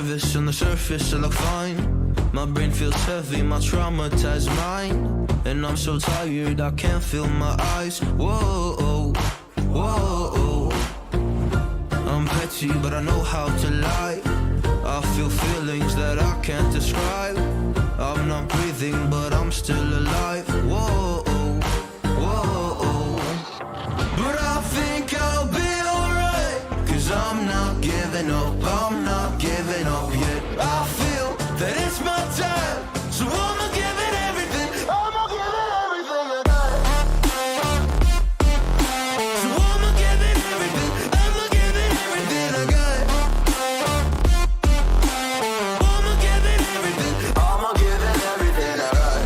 nervous on the surface, I look fine. My brain feels heavy, my traumatized mind. And I'm so tired, I can't feel my eyes. Whoa, whoa. I'm petty, but I know how to lie. I feel feelings that I can't describe. I'm not breathing, but I'm still alive. Whoa, whoa. But I think I'll be alright, 'cause I'm not giving up, I'm not giving up yet. I feel that it's my time, so I'ma give it everything. I'ma give it everything I got. So I'ma give it everything, I'ma give it everything I got. I'ma give it everything, I'ma give it everything I got.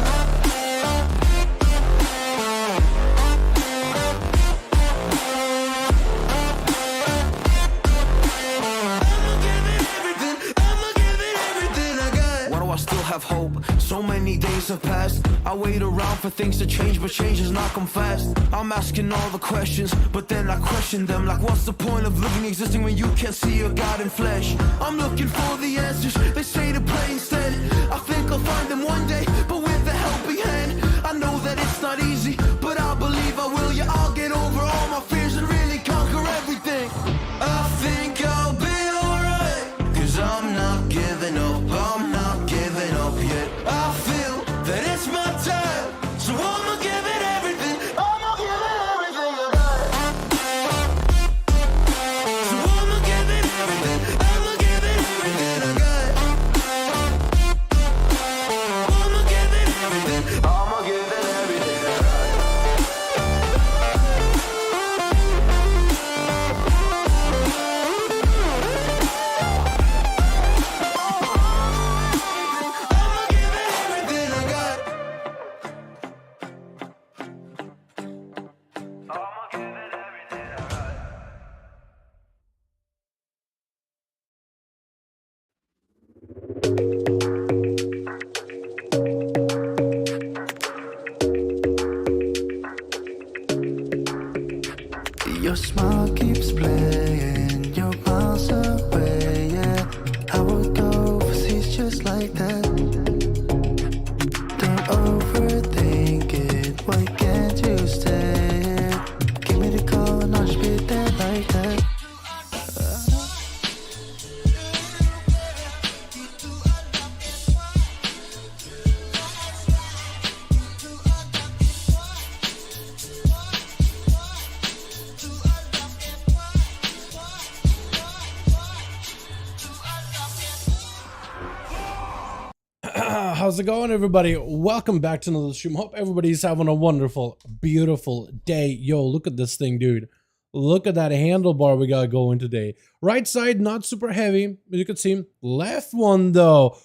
I still have hope. So many days have passed. I wait around for things to change, but change has not come fast. I'm asking all the questions, but then I question them. Like, what's the point of living, existing when you can't see your God in flesh? I'm looking for the answers, they say to pray instead. I think I'll find them one day, but with a helping hand. I know that it's not easy, but I believe I will. Yeah, I'll get over all my fears and really conquer everything. I think I'll be alright, 'cause I'm not giving up, I'm not giving up yet. I feel that it's my time, so I'ma give it everything. I'ma give it everything I got. So I'ma give it everything. I'ma give it everything I got. I'ma give it everything. I'ma give it everything I got. Your smile keeps playing, you're miles away, yeah. I would go overseas just like that. Don't overthink it, why can't you stay? Give me the call and I'll just be there like that. How's it going, everybody? Welcome back to another stream. Hope everybody's having a wonderful, beautiful day. Yo, look at this thing, dude. Look at that handlebar we got going today. Right side, not super heavy, as you can see. Left one, though,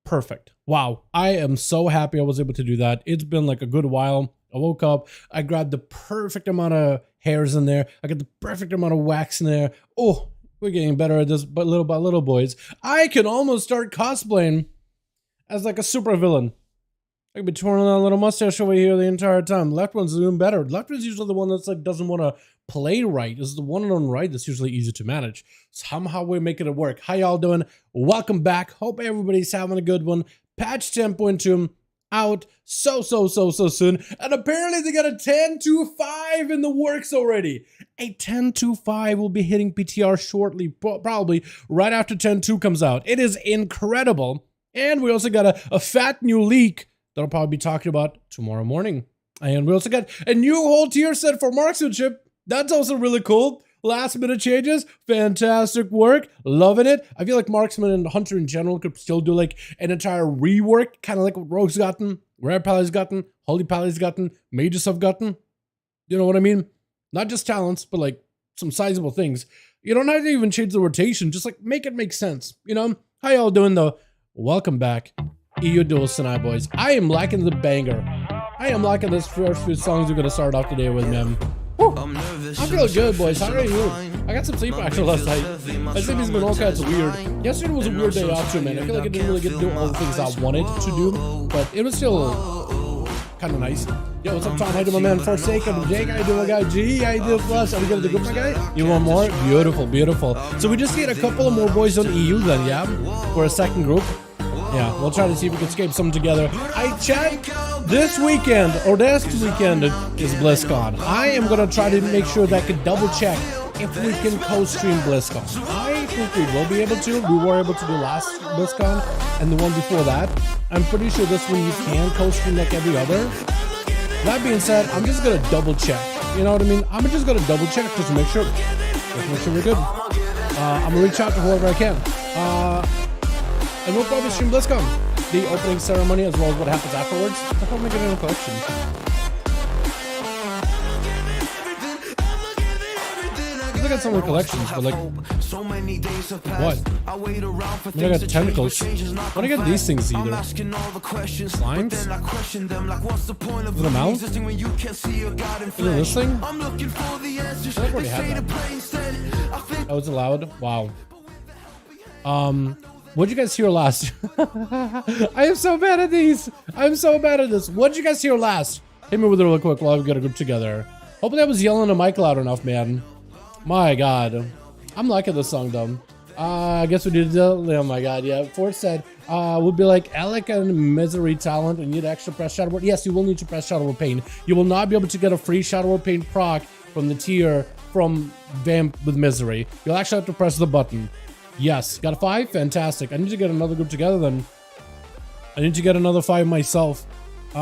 perfect. Wow, I am so happy I was able to do that. It's been like a good while. I woke up, I grabbed the perfect amount of hairs in there. I got the perfect amount of wax in there. Oh, we're getting better at this, but little by little, boys. I can almost start cosplaying as like a super villain. I could be twirling that little mustache over here the entire time. Left one's doing better. Left one's usually the one that's like doesn't want to play right. This is the one on the right that's usually easy to manage. Somehow we're making it work. How y'all doing? Welcome back. Hope everybody's having a good one. Patch 10.2 out so soon. And apparently they got a 10.2.5 in the works already. A 10.2.5 will be hitting PTR shortly, probably right after 10.2 comes out. It is incredible. And we also got a fat new leak that I'll probably be talking about tomorrow morning. And we also got a new whole tier set for marksmanship. That's also really cool. Last minute changes. Fantastic work. Loving it. I feel like marksman and hunter in general could still do like an entire rework. Kind of like what Rogue's gotten, Rare Pally's gotten, Holy Pally's gotten, Mages have gotten. You know what I mean? Not just talents, but like some sizable things. You don't have to even change the rotation. Just like make it make sense. You know? How y'all doing though? Welcome back, EU Duels NA, boys. I am liking the banger. I am liking this first few songs we're gonna start off today with, man. Woo. I feel good, boys. How are you? I got some sleep actually last night. I think it's been all kinds of weird. Yesterday was a weird day off too, man. I feel like I didn't really get to do all the things I wanted to do, but it was still kind of nice. Yo, what's up, Tom? How you doing, my man? Forsaken, Jake, how you doing, my guy? G, how you doing, Plus? Are we gonna do good, my guy? You want more? Beautiful, beautiful. So we just need a couple of more boys on EU then, yeah? For a second group. Yeah, we'll try to see if we can escape some together. I check this weekend, or next weekend, is BlizzCon. I am gonna try to make sure that I can double check if we can co-stream BlizzCon. I think we will be able to. We were able to do last BlizzCon and the one before that. I'm pretty sure this one you can co-stream like every other. That being said, I'm just gonna double check. You know what I mean? I'm just gonna double check just to make sure. Just make sure we're good. I'm gonna reach out to whoever I can. And we'll probably stream BlizzCon, the opening ceremony, as well as what happens afterwards. I'll probably make it in a collection. Look at some of the collections, but like, what? I got tentacles. I don't get these things either. Slimes? Is it a mouth? Is it this thing? I already had that. Oh, it's allowed? Wow. What'd you guys hear last? I am so bad at these. I'm so bad at this. What'd you guys hear last? Hit me with it real quick while we get a group together. Hopefully I was yelling the mic loud enough, man. My God. I'm liking this song, though. I guess we did. Oh my God, yeah. Ford said, would be like Alec and Misery talent and need extra press Shadow Word. Yes, you will need to press Shadow Word Pain. You will not be able to get a free Shadow Word Pain proc from the tier from Vamp with Misery. You'll actually have to press the button. Yes, got a 5? Fantastic. I need to get another group together then. I need to get another 5 myself. Groups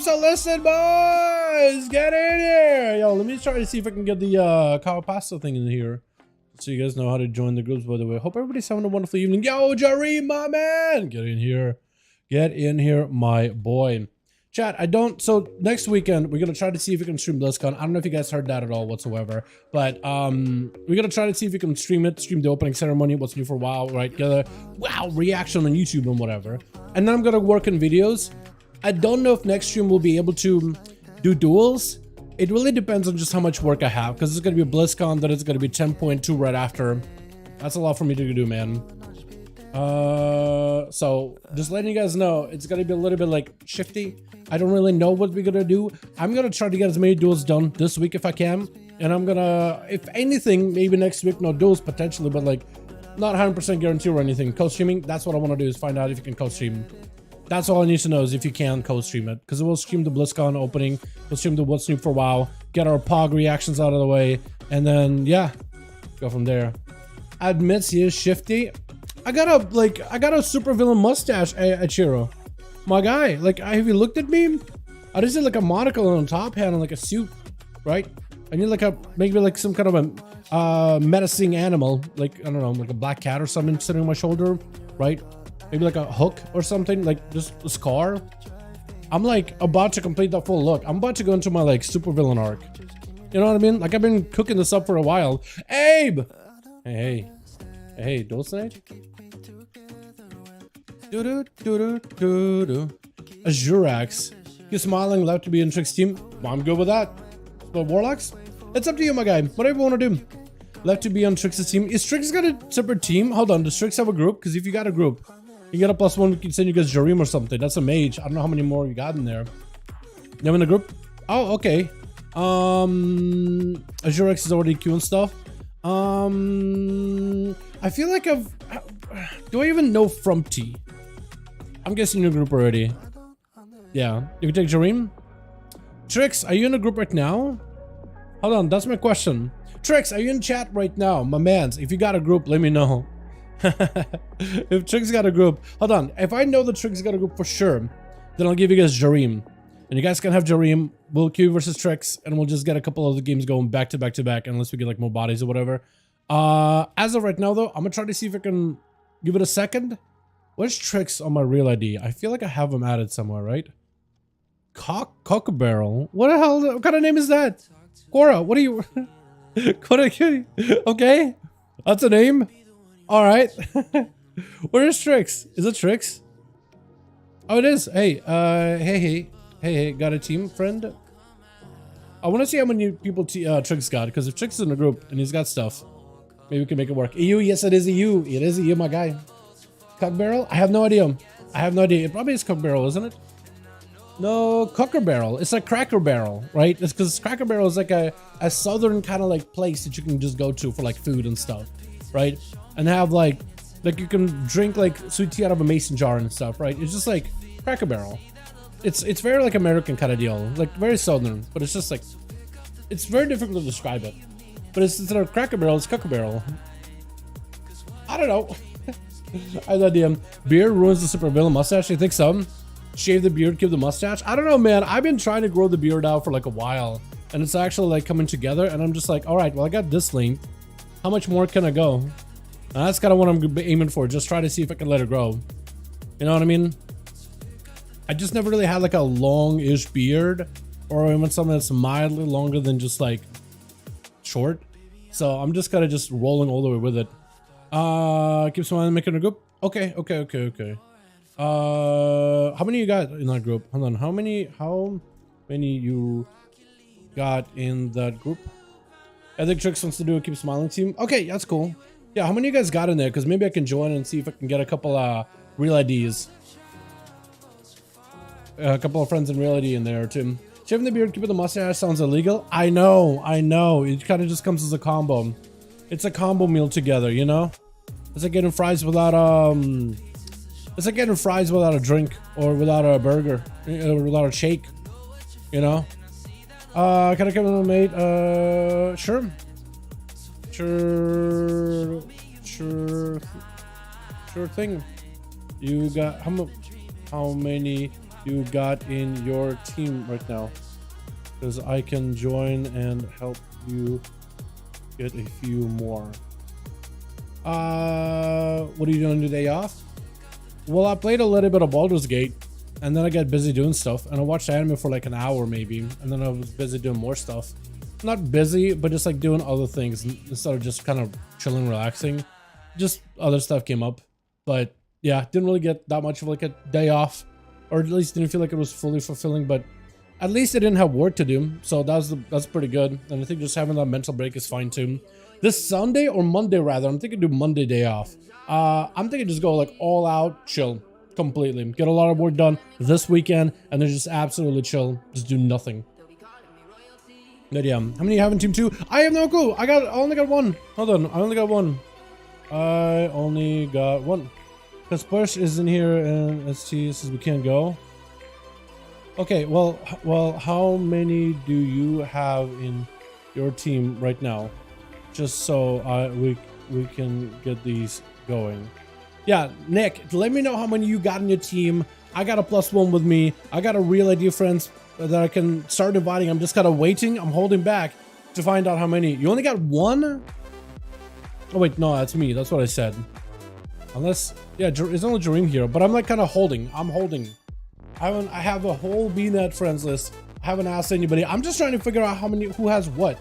are listed, boys! Get in here! Yo, let me try to see if I can get the Cow Pasta thing in here. So you guys know how to join the groups, by the way. Hope everybody's having a wonderful evening. Yo, Jerry, my man! Get in here. Get in here, my boy. Chat, so next weekend, we're going to try to see if we can stream BlizzCon. I don't know if you guys heard that at all whatsoever, but we're going to try to see if we can stream the opening ceremony, what's new for WoW, right? Get a WoW reaction on YouTube and whatever. And then I'm going to work on videos. I don't know if next stream we'll be able to do duels. It really depends on just how much work I have, because it's going to be BlizzCon, then it's going to be 10.2 right after. That's a lot for me to do, man. So just letting you guys know, it's going to be a little bit like shifty. I don't really know what we're gonna do. I'm gonna try to get as many duels done this week if I can, and I'm gonna, if anything, maybe next week, no duels potentially, but like not 100% guarantee or anything. Co-streaming, that's what I want to do, is find out if you can co-stream. That's all I need to know, is if you can co-stream it, because we'll stream the BlizzCon opening, we'll stream the what's new for WoW, get our POG reactions out of the way, and then yeah, go from there. Admits he is shifty. I got a super villain mustache, Chiro. My guy, like, have you looked at me? I just did like a monocle on top hat and like a suit, right? I need like maybe like some kind of a menacing animal, like, I don't know, like a black cat or something sitting on my shoulder, right? Maybe like a hook or something, like just a scar. I'm like about to complete that full look. I'm about to go into my like super villain arc. You know what I mean? Like, I've been cooking this up for a while. Abe! Hey, Duels NA? Azurax. You're smiling, love to be in Trick's team. Well, I'm good with that. But Warlocks? It's up to you, my guy. Whatever you want to do. Love to be on Trix's team. Is Trix got a separate team? Hold on, does Trix have a group? Because if you got a group, you get a +1, we can send you guys Jareem or something. That's a mage. I don't know how many more you got in there. You have in a group? Oh, okay. Azurax is already queuing stuff. I feel like do I even know Frumpty? I'm guessing your group already. Yeah, you can take Jareem. Trix, are you in a group right now? Hold on, that's my question. Trix, are you in chat right now? My mans, if you got a group, let me know. If Trix got a group, hold on. If I know that Trix got a group for sure, then I'll give you guys Jareem. And you guys can have Jareem. We'll queue versus Trix, and we'll just get a couple of the games going back to back to back, unless we get like more bodies or whatever. As of right now, though, I'm gonna try to see if I can give it a second. Where's Trix on my real ID? I feel like I have him added somewhere, right? Cockabarrel. What the hell? What kind of name is that? Cora, what are you? Okay, that's a name. All right. Where is Trix? Is it Trix? Oh, it is. Hey, hey, got a team friend? I want to see how many people Trix got, because if Trix is in a group and he's got stuff, maybe we can make it work. EU, yes, it is EU. It is EU, my guy. Cock barrel? I have no idea. I have no idea. It probably is cock barrel, isn't it? No, Cooker Barrel. It's like Cracker Barrel, right? It's because Cracker Barrel is like a southern kind of like place that you can just go to for like food and stuff, right? And have like you can drink like sweet tea out of a mason jar and stuff, right? It's just like Cracker Barrel. It's very like American kind of deal, like very southern, but it's just like, it's very difficult to describe it. But it's instead of Cracker Barrel, it's Cooker Barrel. I don't know. I have no idea. Beard ruins the super villain mustache. You think so? Shave the beard, keep the mustache. I don't know, man. I've been trying to grow the beard out for like a while, and it's actually like coming together. And I'm just like, all right, well, I got this length. How much more can I go? And that's kind of what I'm aiming for. Just try to see if I can let it grow. You know what I mean? I just never really had like a long-ish beard, or even something that's mildly longer than just like short. So I'm just kind of just rolling all the way with it. Keep smiling, making a group. Okay. How many you got in that group? Hold on. How many you got in that group? I think Trix wants to do a keep smiling team. Okay, that's cool. Yeah, how many of you guys got in there? Because maybe I can join and see if I can get a couple real IDs. A couple of friends in real ID in there too. Shaving the beard, keeping the mustache sounds illegal. I know. It kind of just comes as a combo. It's a combo meal together, you know? It's like getting fries without it's like getting fries without a drink, or without a burger, or without a shake, you know? Can I come in, mate? Sure thing. You got how many you got in your team right now? Because I can join and help you get a few more. What are you doing today off? Well, I played a little bit of Baldur's Gate, and then I got busy doing stuff, and I watched anime for like an hour maybe, and then I was busy doing more stuff. Not busy, but just like doing other things instead of just kind of chilling, relaxing. Just other stuff came up, but yeah, didn't really get that much of like a day off, or at least didn't feel like it was fully fulfilling. But at least I didn't have work to do, so that's pretty good. And I think just having that mental break is fine too. This Sunday or Monday rather, I'm thinking do Monday day off. I'm thinking just go like all out, chill completely, get a lot of work done this weekend, and then just absolutely chill, just do nothing. But yeah, how many you have in team 2? I have no clue. I only got one. Hold on, I only got one. Because Push is in here and ST says we can't go. Okay, well, how many do you have in your team right now? Just so we can get these going. Yeah, Nick, let me know how many you got in your team. I got a +1 with me. I got a real ID friends that I can start dividing. I'm just kind of waiting. I'm holding back to find out how many. You only got one? Oh wait, no, that's me. That's what I said. Unless, yeah, it's only Jareem here, but I'm like kind of holding. I'm holding. I have a whole BNet friends list. I haven't asked anybody. I'm just trying to figure out how many, who has what.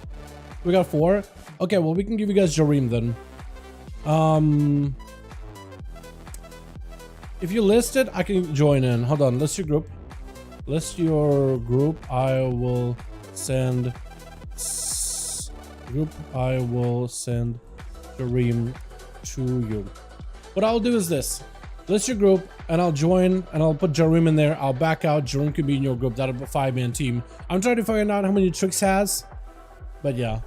We got 4. Okay, well, we can give you guys Jareem then. If you list it, I can join in. Hold on, list your group. List your group. I will send Jareem to you. What I'll do is this. List your group, and I'll join, and I'll put Jareem in there. I'll back out. Jareem could be in your group. That'll be a 5-man team. I'm trying to find out how many Trix has, but yeah.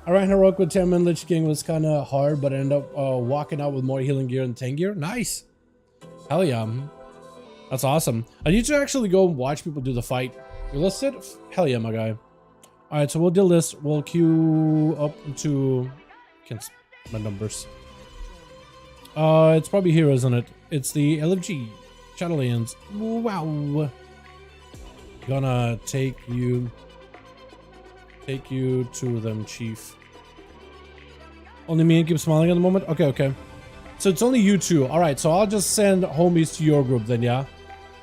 I ran heroic with 10-man Lich King. Was kind of hard, but I ended up walking out with more healing gear and 10 gear. Nice. Hell yeah. That's awesome. I need to actually go and watch people do the fight. You listed? Hell yeah, my guy. All right, so we'll do this. We'll queue up to... Can't my numbers. It's probably here, isn't it? It's the LFG Shadowlands. Wow. Gonna take you to them, chief. Only me and keep smiling at the moment. Okay. So it's only you two. All right, so I'll just send homies to your group then, yeah.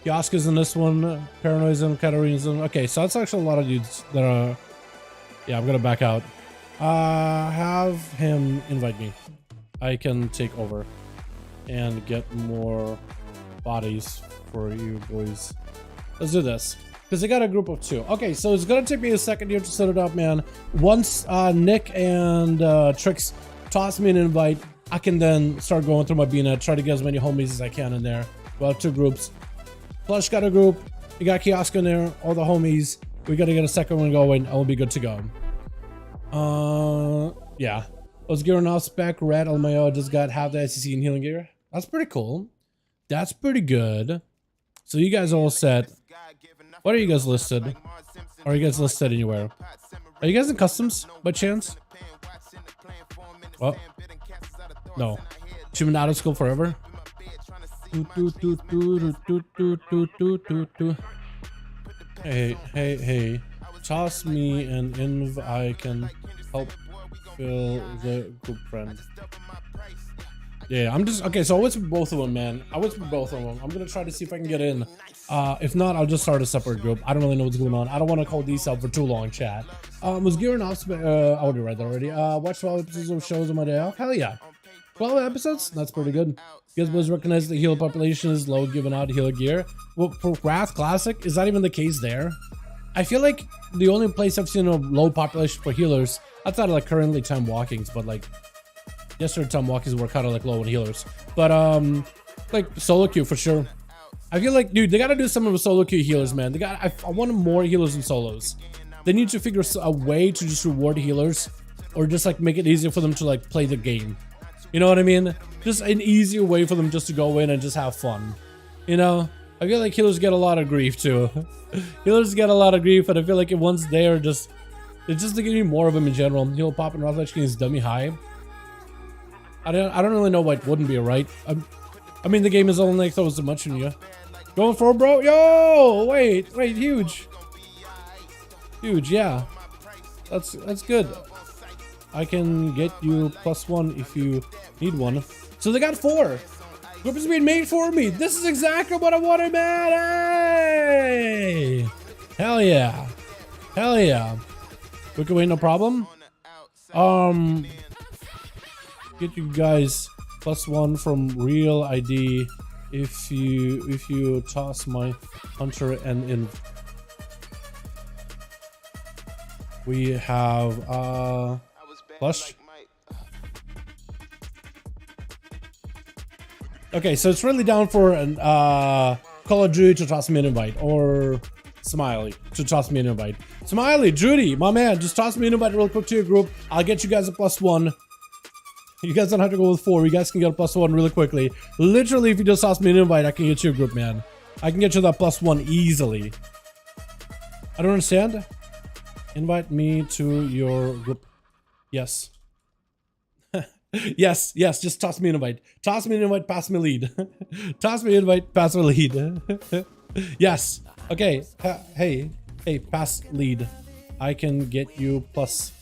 Yaska's in this one, Paranoid's in, Katarina's in. Okay, so that's actually a lot of dudes that are... Yeah, I'm gonna back out. Have him invite me. I can take over and get more bodies for you boys. Let's do this, because I got a group of 2. Okay, so it's gonna take me a second here to set it up, man. Once Nick and Trix toss me an invite, I can then start going through my BNet, try to get as many homies as I can in there. Well, 2 groups. Plush got a group. You got Kiosk in there, all the homies. We gotta get a second one going, and we'll be good to go. Yeah. I was gearing off spec. Red LMAO just got half the SEC and healing gear. That's pretty cool. That's pretty good. So you guys are all set. What are you guys listed? Are you guys listed anywhere? Are you guys in customs by chance? What? No. You've been out of school forever? Hey. Toss me an inv. I can help fill the group friend. Yeah, I'm just okay. So I went with both of them, man. I went with both of them. I'm gonna try to see if I can get in. If not, I'll just start a separate group. I don't really know what's going on. I don't want to call these up for too long, chat. Was gearing off. I already read that already. Watch 12 episodes of shows on my day off. Hell yeah, 12 episodes. That's pretty good. You guys boys recognize the healer population is low, giving out healer gear. Well, for Wrath Classic, is that even the case there? I feel like the only place I've seen a low population for healers outside of like currently time walkings, but like yesterday time walkings were kind of like low on healers. But like solo queue for sure. I feel like, dude, they gotta do something with solo queue healers, man. They got I want more healers than solos. They need to figure a way to just reward healers, or just like make it easier for them to like play the game. You know what I mean? Just an easier way for them just to go in and just have fun. You know? I feel like healers get a lot of grief too. Healers get a lot of grief, and I feel like if once they're just getting more of them in general. Heal pop and Rothledge King is dummy high. I don't really know why it wouldn't be right. I mean, the game is only like throws so much in you. Going for it, bro. Yo, wait, huge, yeah. That's good. I can get you +1 if you need one. So they got 4. Group is being made for me. This is exactly what I wanted, man. Hey! Hell yeah. Hell yeah. Quick away, no problem. Get you guys +1 from real ID if you toss my hunter and in. We have plush. Okay, so it's really down for an Call of Duty to toss me an invite, or Smiley to toss me an invite. Smiley, Judy, my man, just toss me an invite real quick to your group. I'll get you guys a +1. You guys don't have to go with 4. You guys can get a +1 really quickly. Literally, if you just toss me an invite, I can get you a group, man. I can get you that +1 easily. I don't understand. Invite me to your group. Yes. yes, just toss me an invite. Toss me an invite, pass me lead. Toss me an invite, pass me lead. Yes. Okay. Hey, pass lead. I can get you plus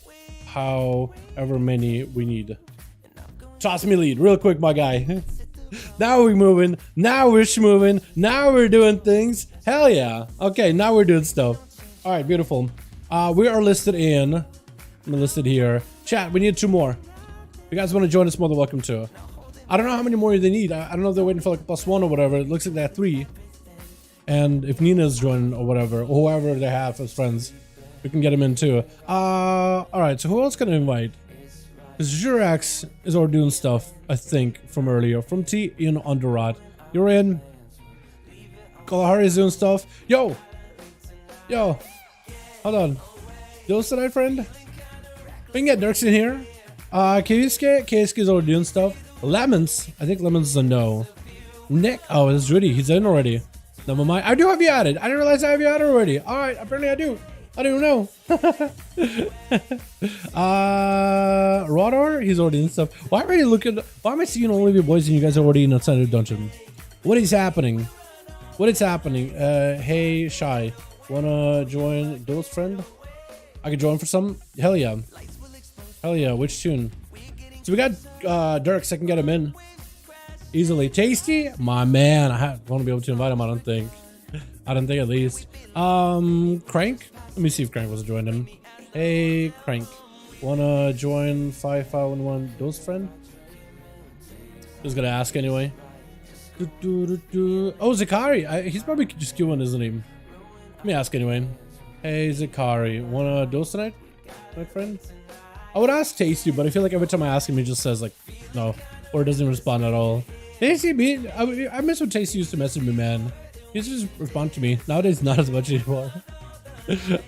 however many we need. Toss me lead real quick, my guy. Now we're moving. Now we're schmoving. Now we're doing things. Hell yeah. Okay, now we're doing stuff. All right, beautiful. We are listed in. I'm listed here. Chat, we need 2 more. If you guys want to join us, more than welcome to. I don't know how many more they need. I don't know if they're waiting for like a +1 or whatever. It looks like they have 3. And if Nina's joining or whatever, or whoever they have as friends, we can get them in too. All right, so who else can I invite? Because Jurax is already doing stuff, I think, from earlier. From T in Underrod. You're in. Kalahari is doing stuff. Yo! Hold on. Those tonight, friend? We can get Dirks in here. KSK is already doing stuff. Lemons. I think Lemons is a no. Nick. Oh, it's Judy. He's in already. Never mind. I do have you added. I didn't realize I have you added already. Alright, apparently I do. I don't know. Rodor, he's already in stuff. Why am I seeing all of you boys and you guys are already in a center dungeon? What is happening? Hey, Shy. Wanna join Duels friend? I can join for some? Hell yeah. Which tune? So we got Dirks, I can get him in. Easily. Tasty? My man. I want to be able to invite him, I don't think at least. Crank? Let me see if Crank was joined him. Hey, Crank. Wanna join 5V5 1V1 DUELS friend? Just gonna ask anyway. Oh, Zakari. He's probably just queuing, isn't he? Let me ask anyway. Hey, Zakari. Wanna Duels tonight, my friend? I would ask Tasty, but I feel like every time I ask him, he just says like, no. Or doesn't even respond at all. Tasty, I miss when Tasty used to message me, man. He used to just respond to me. Nowadays, not as much anymore.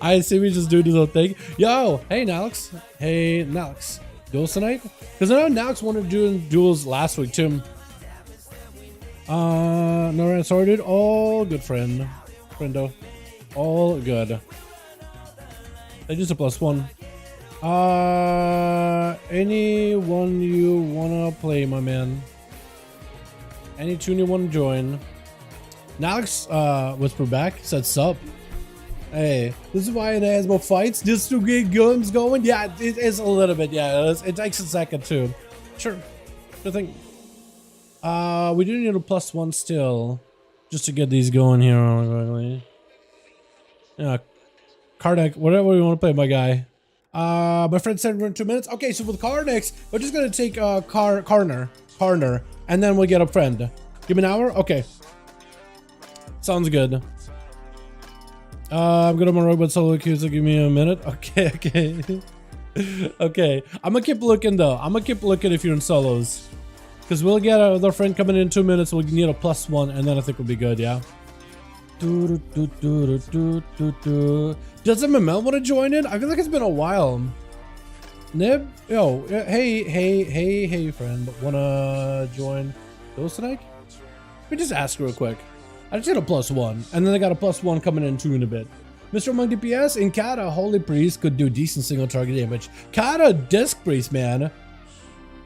I see me just doing his own thing. Yo, hey, Nalix. Hey, Nalix. Duels tonight? Because I know Nalix wanted to do duels last week, too. No, sorry, dude. All good, friendo. All good. They just a +1. Anyone you wanna play, my man? Any tune you wanna join? Nalix whisper back, said sup. Hey, this is why it has more fights just to get guns going. Yeah, it is a little bit. Yeah, it takes a second too. Sure, I think. We do need a +1 still, just to get these going here. Yeah, Karnak, whatever you want to play, my guy. My friend said we're in 2 minutes. Okay, so with Karnix, we're just gonna take Karner, and then we'll get a friend. Give me an hour. Okay, sounds good. I'm good on my robot solo queue, so give me a minute. Okay, okay. Okay, I'm gonna keep looking though. I'm gonna keep looking if you're in solos, because we'll get our friend coming in 2 minutes. We'll need a +1, and then I think we'll be good. Yeah. Does MML want to join in? I feel like it's been a while. Nib, yo, hey, friend, wanna join those tonight? Let me just ask real quick. I just hit a +1, and then I got a +1 coming in 2 in a bit. Mr. Among DPS in Kata, Holy Priest could do decent single target damage. Kata Disc Priest, man.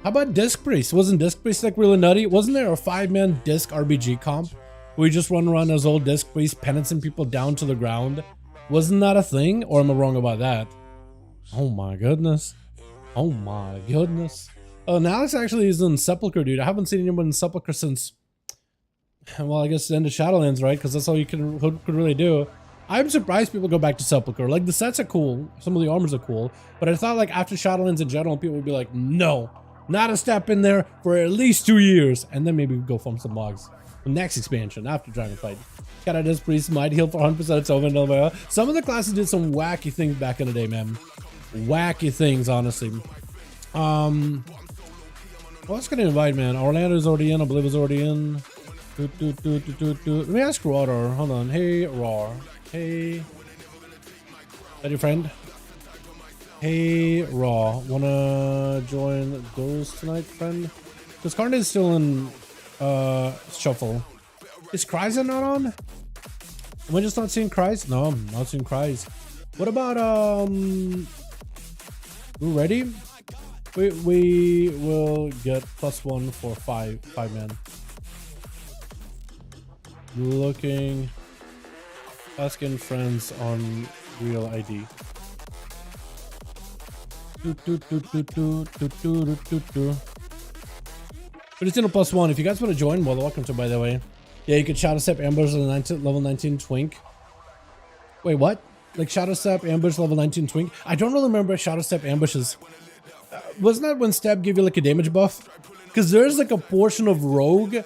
How about Disc Priest? Wasn't Disc Priest like really nutty? Wasn't there a 5-man Disc RBG comp? We just run around as old Disc Priest penancing people down to the ground? Wasn't that a thing? Or am I wrong about that? Oh my goodness. Oh my goodness. Oh, now Alex actually is in Sepulchre, dude. I haven't seen anyone in Sepulchre since, well, I guess the end of Shadowlands, right? Because that's all you could really do. I'm surprised people go back to Sepulchre. Like, the sets are cool. Some of the armors are cool. But I thought, like, after Shadowlands in general, people would be like, no, not a step in there for at least 2 years. And then maybe go farm some logs. The next expansion after Dragonflight. Kata Disc Priest might heal for 100% of over. Some of the classes did some wacky things back in the day, man. Wacky things, honestly. Well, let's get an invite, man. Orlando's already in. I believe is already in. Let me ask Raw. Hold on. Hey, Raw. Hey. That your friend? Hey, Raw. Wanna join those tonight, friend? Because Karn is still in shuffle. Is Kryza not on? Am I just not seeing Kryza? No, I'm not seeing Kryza. What about we ready? We will get +1 for five man. Looking, asking friends on real ID. But it's in a +1. If you guys want to join, well, welcome to, by the way. Yeah, you could Shadow Step Ambush level 19 Twink. Wait, what? Like Shadow Step Ambush level 19 Twink? I don't really remember Shadow Step Ambushes. Wasn't that when Step gave you like a damage buff? Because there's like a portion of Rogue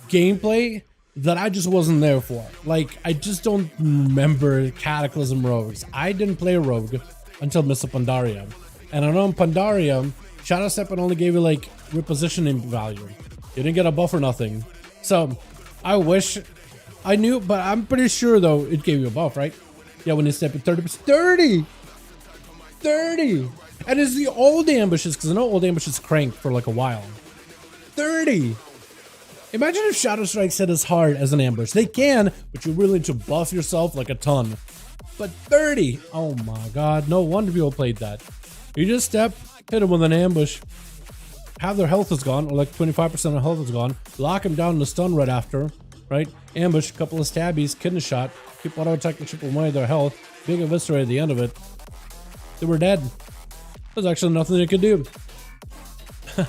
gameplay that I just wasn't there for. Like, I just don't remember Cataclysm Rogues. I didn't play Rogue until Mr. Pandaria. And I know in Pandaria, Shadow Step only gave you like repositioning value. You didn't get a buff or nothing. So I wish I knew, but I'm pretty sure though it gave you a buff, right? Yeah, when you step at 30%. 30! And it's the old ambushes, because I know old ambushes cranked for like a while. 30! Imagine if Shadow Strikes hit as hard as an ambush. They can, but you really need to buff yourself like a ton. But 30! Oh my god, no wonder people played that. You just step, hit them with an ambush, half their health is gone, or like 25% of health is gone, lock them down in the stun right after, right? Ambush, couple of stabbies, kidney shot, keep auto attacking, chip away their health, big eviscerate at the end of it. They were dead. There's actually nothing they could do. Let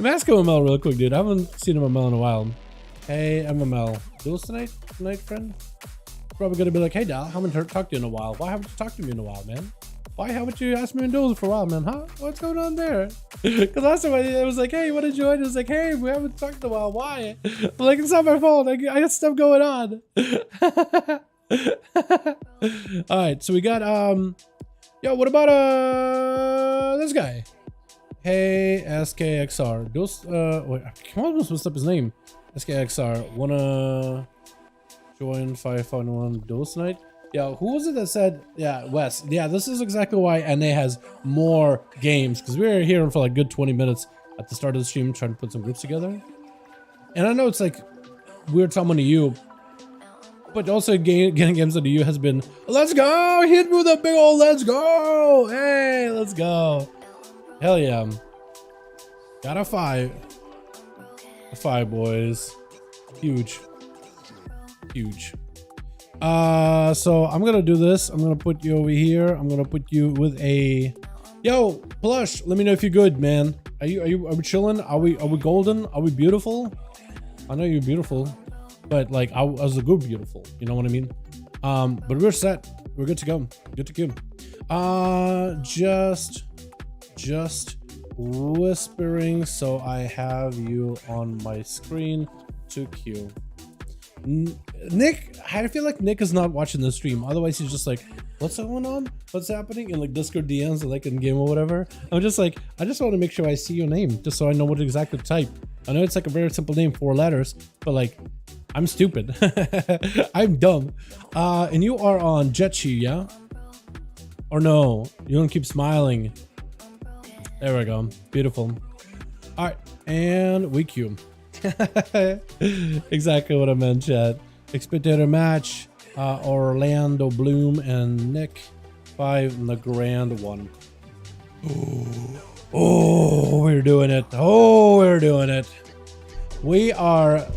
me ask MML real quick, dude. I haven't seen MML in a while. Hey, MML. Duels tonight, friend? Probably gonna be like, hey, Dal, haven't talked to you in a while. Why haven't you talked to me in a while, man? Why haven't you asked me in duels for a while, man? Huh? What's going on there? Because last time I was like, hey, you want to join? It was like, hey, we haven't talked in a while. Why? I'm like, it's not my fault. I got stuff going on. All right, so we got, yo, what about, this guy? Hey, SKXR. Those, wait, I almost messed up his name. SKXR, wanna join 5V5 1V1 Duels night? Yeah, who was it that said, yeah, Wes. Yeah, this is exactly why NA has more games, because we were here for like a good 20 minutes at the start of the stream trying to put some groups together. And I know it's like weird talking to you, but also getting games into you has been, let's go, hit me with a big old let's go. Hey, let's go. Hell yeah. Got a 5. A 5, boys. Huge. Huge. So I'm gonna do this. I'm gonna put you over here. I'm gonna put you with a, yo, Plush, let me know if you're good, man. Are we chilling? Are we golden? Are we beautiful? I know you're beautiful, but like I was a good beautiful, you know what I mean? But we're set. We're good to go. Good to go. Just whispering so I have you on my screen to queue. Nick, I feel like Nick is not watching the stream. Otherwise, he's just like, what's going on? What's happening? In like Discord DMs or like in game or whatever. I'm just like, I just want to make sure I see your name just so I know what exactly to type. I know it's like a very simple name, 4 letters, but like, I'm stupid. I'm dumb. And you are on Jetchi, yeah? Or no? You don't keep smiling. There we go. Beautiful. All right, and we queue. Exactly what I meant, chat. Spectator match, Orlando Bloom and Nick 5 in the grand one. Oh, we're doing it. Oh, we're doing it. We are.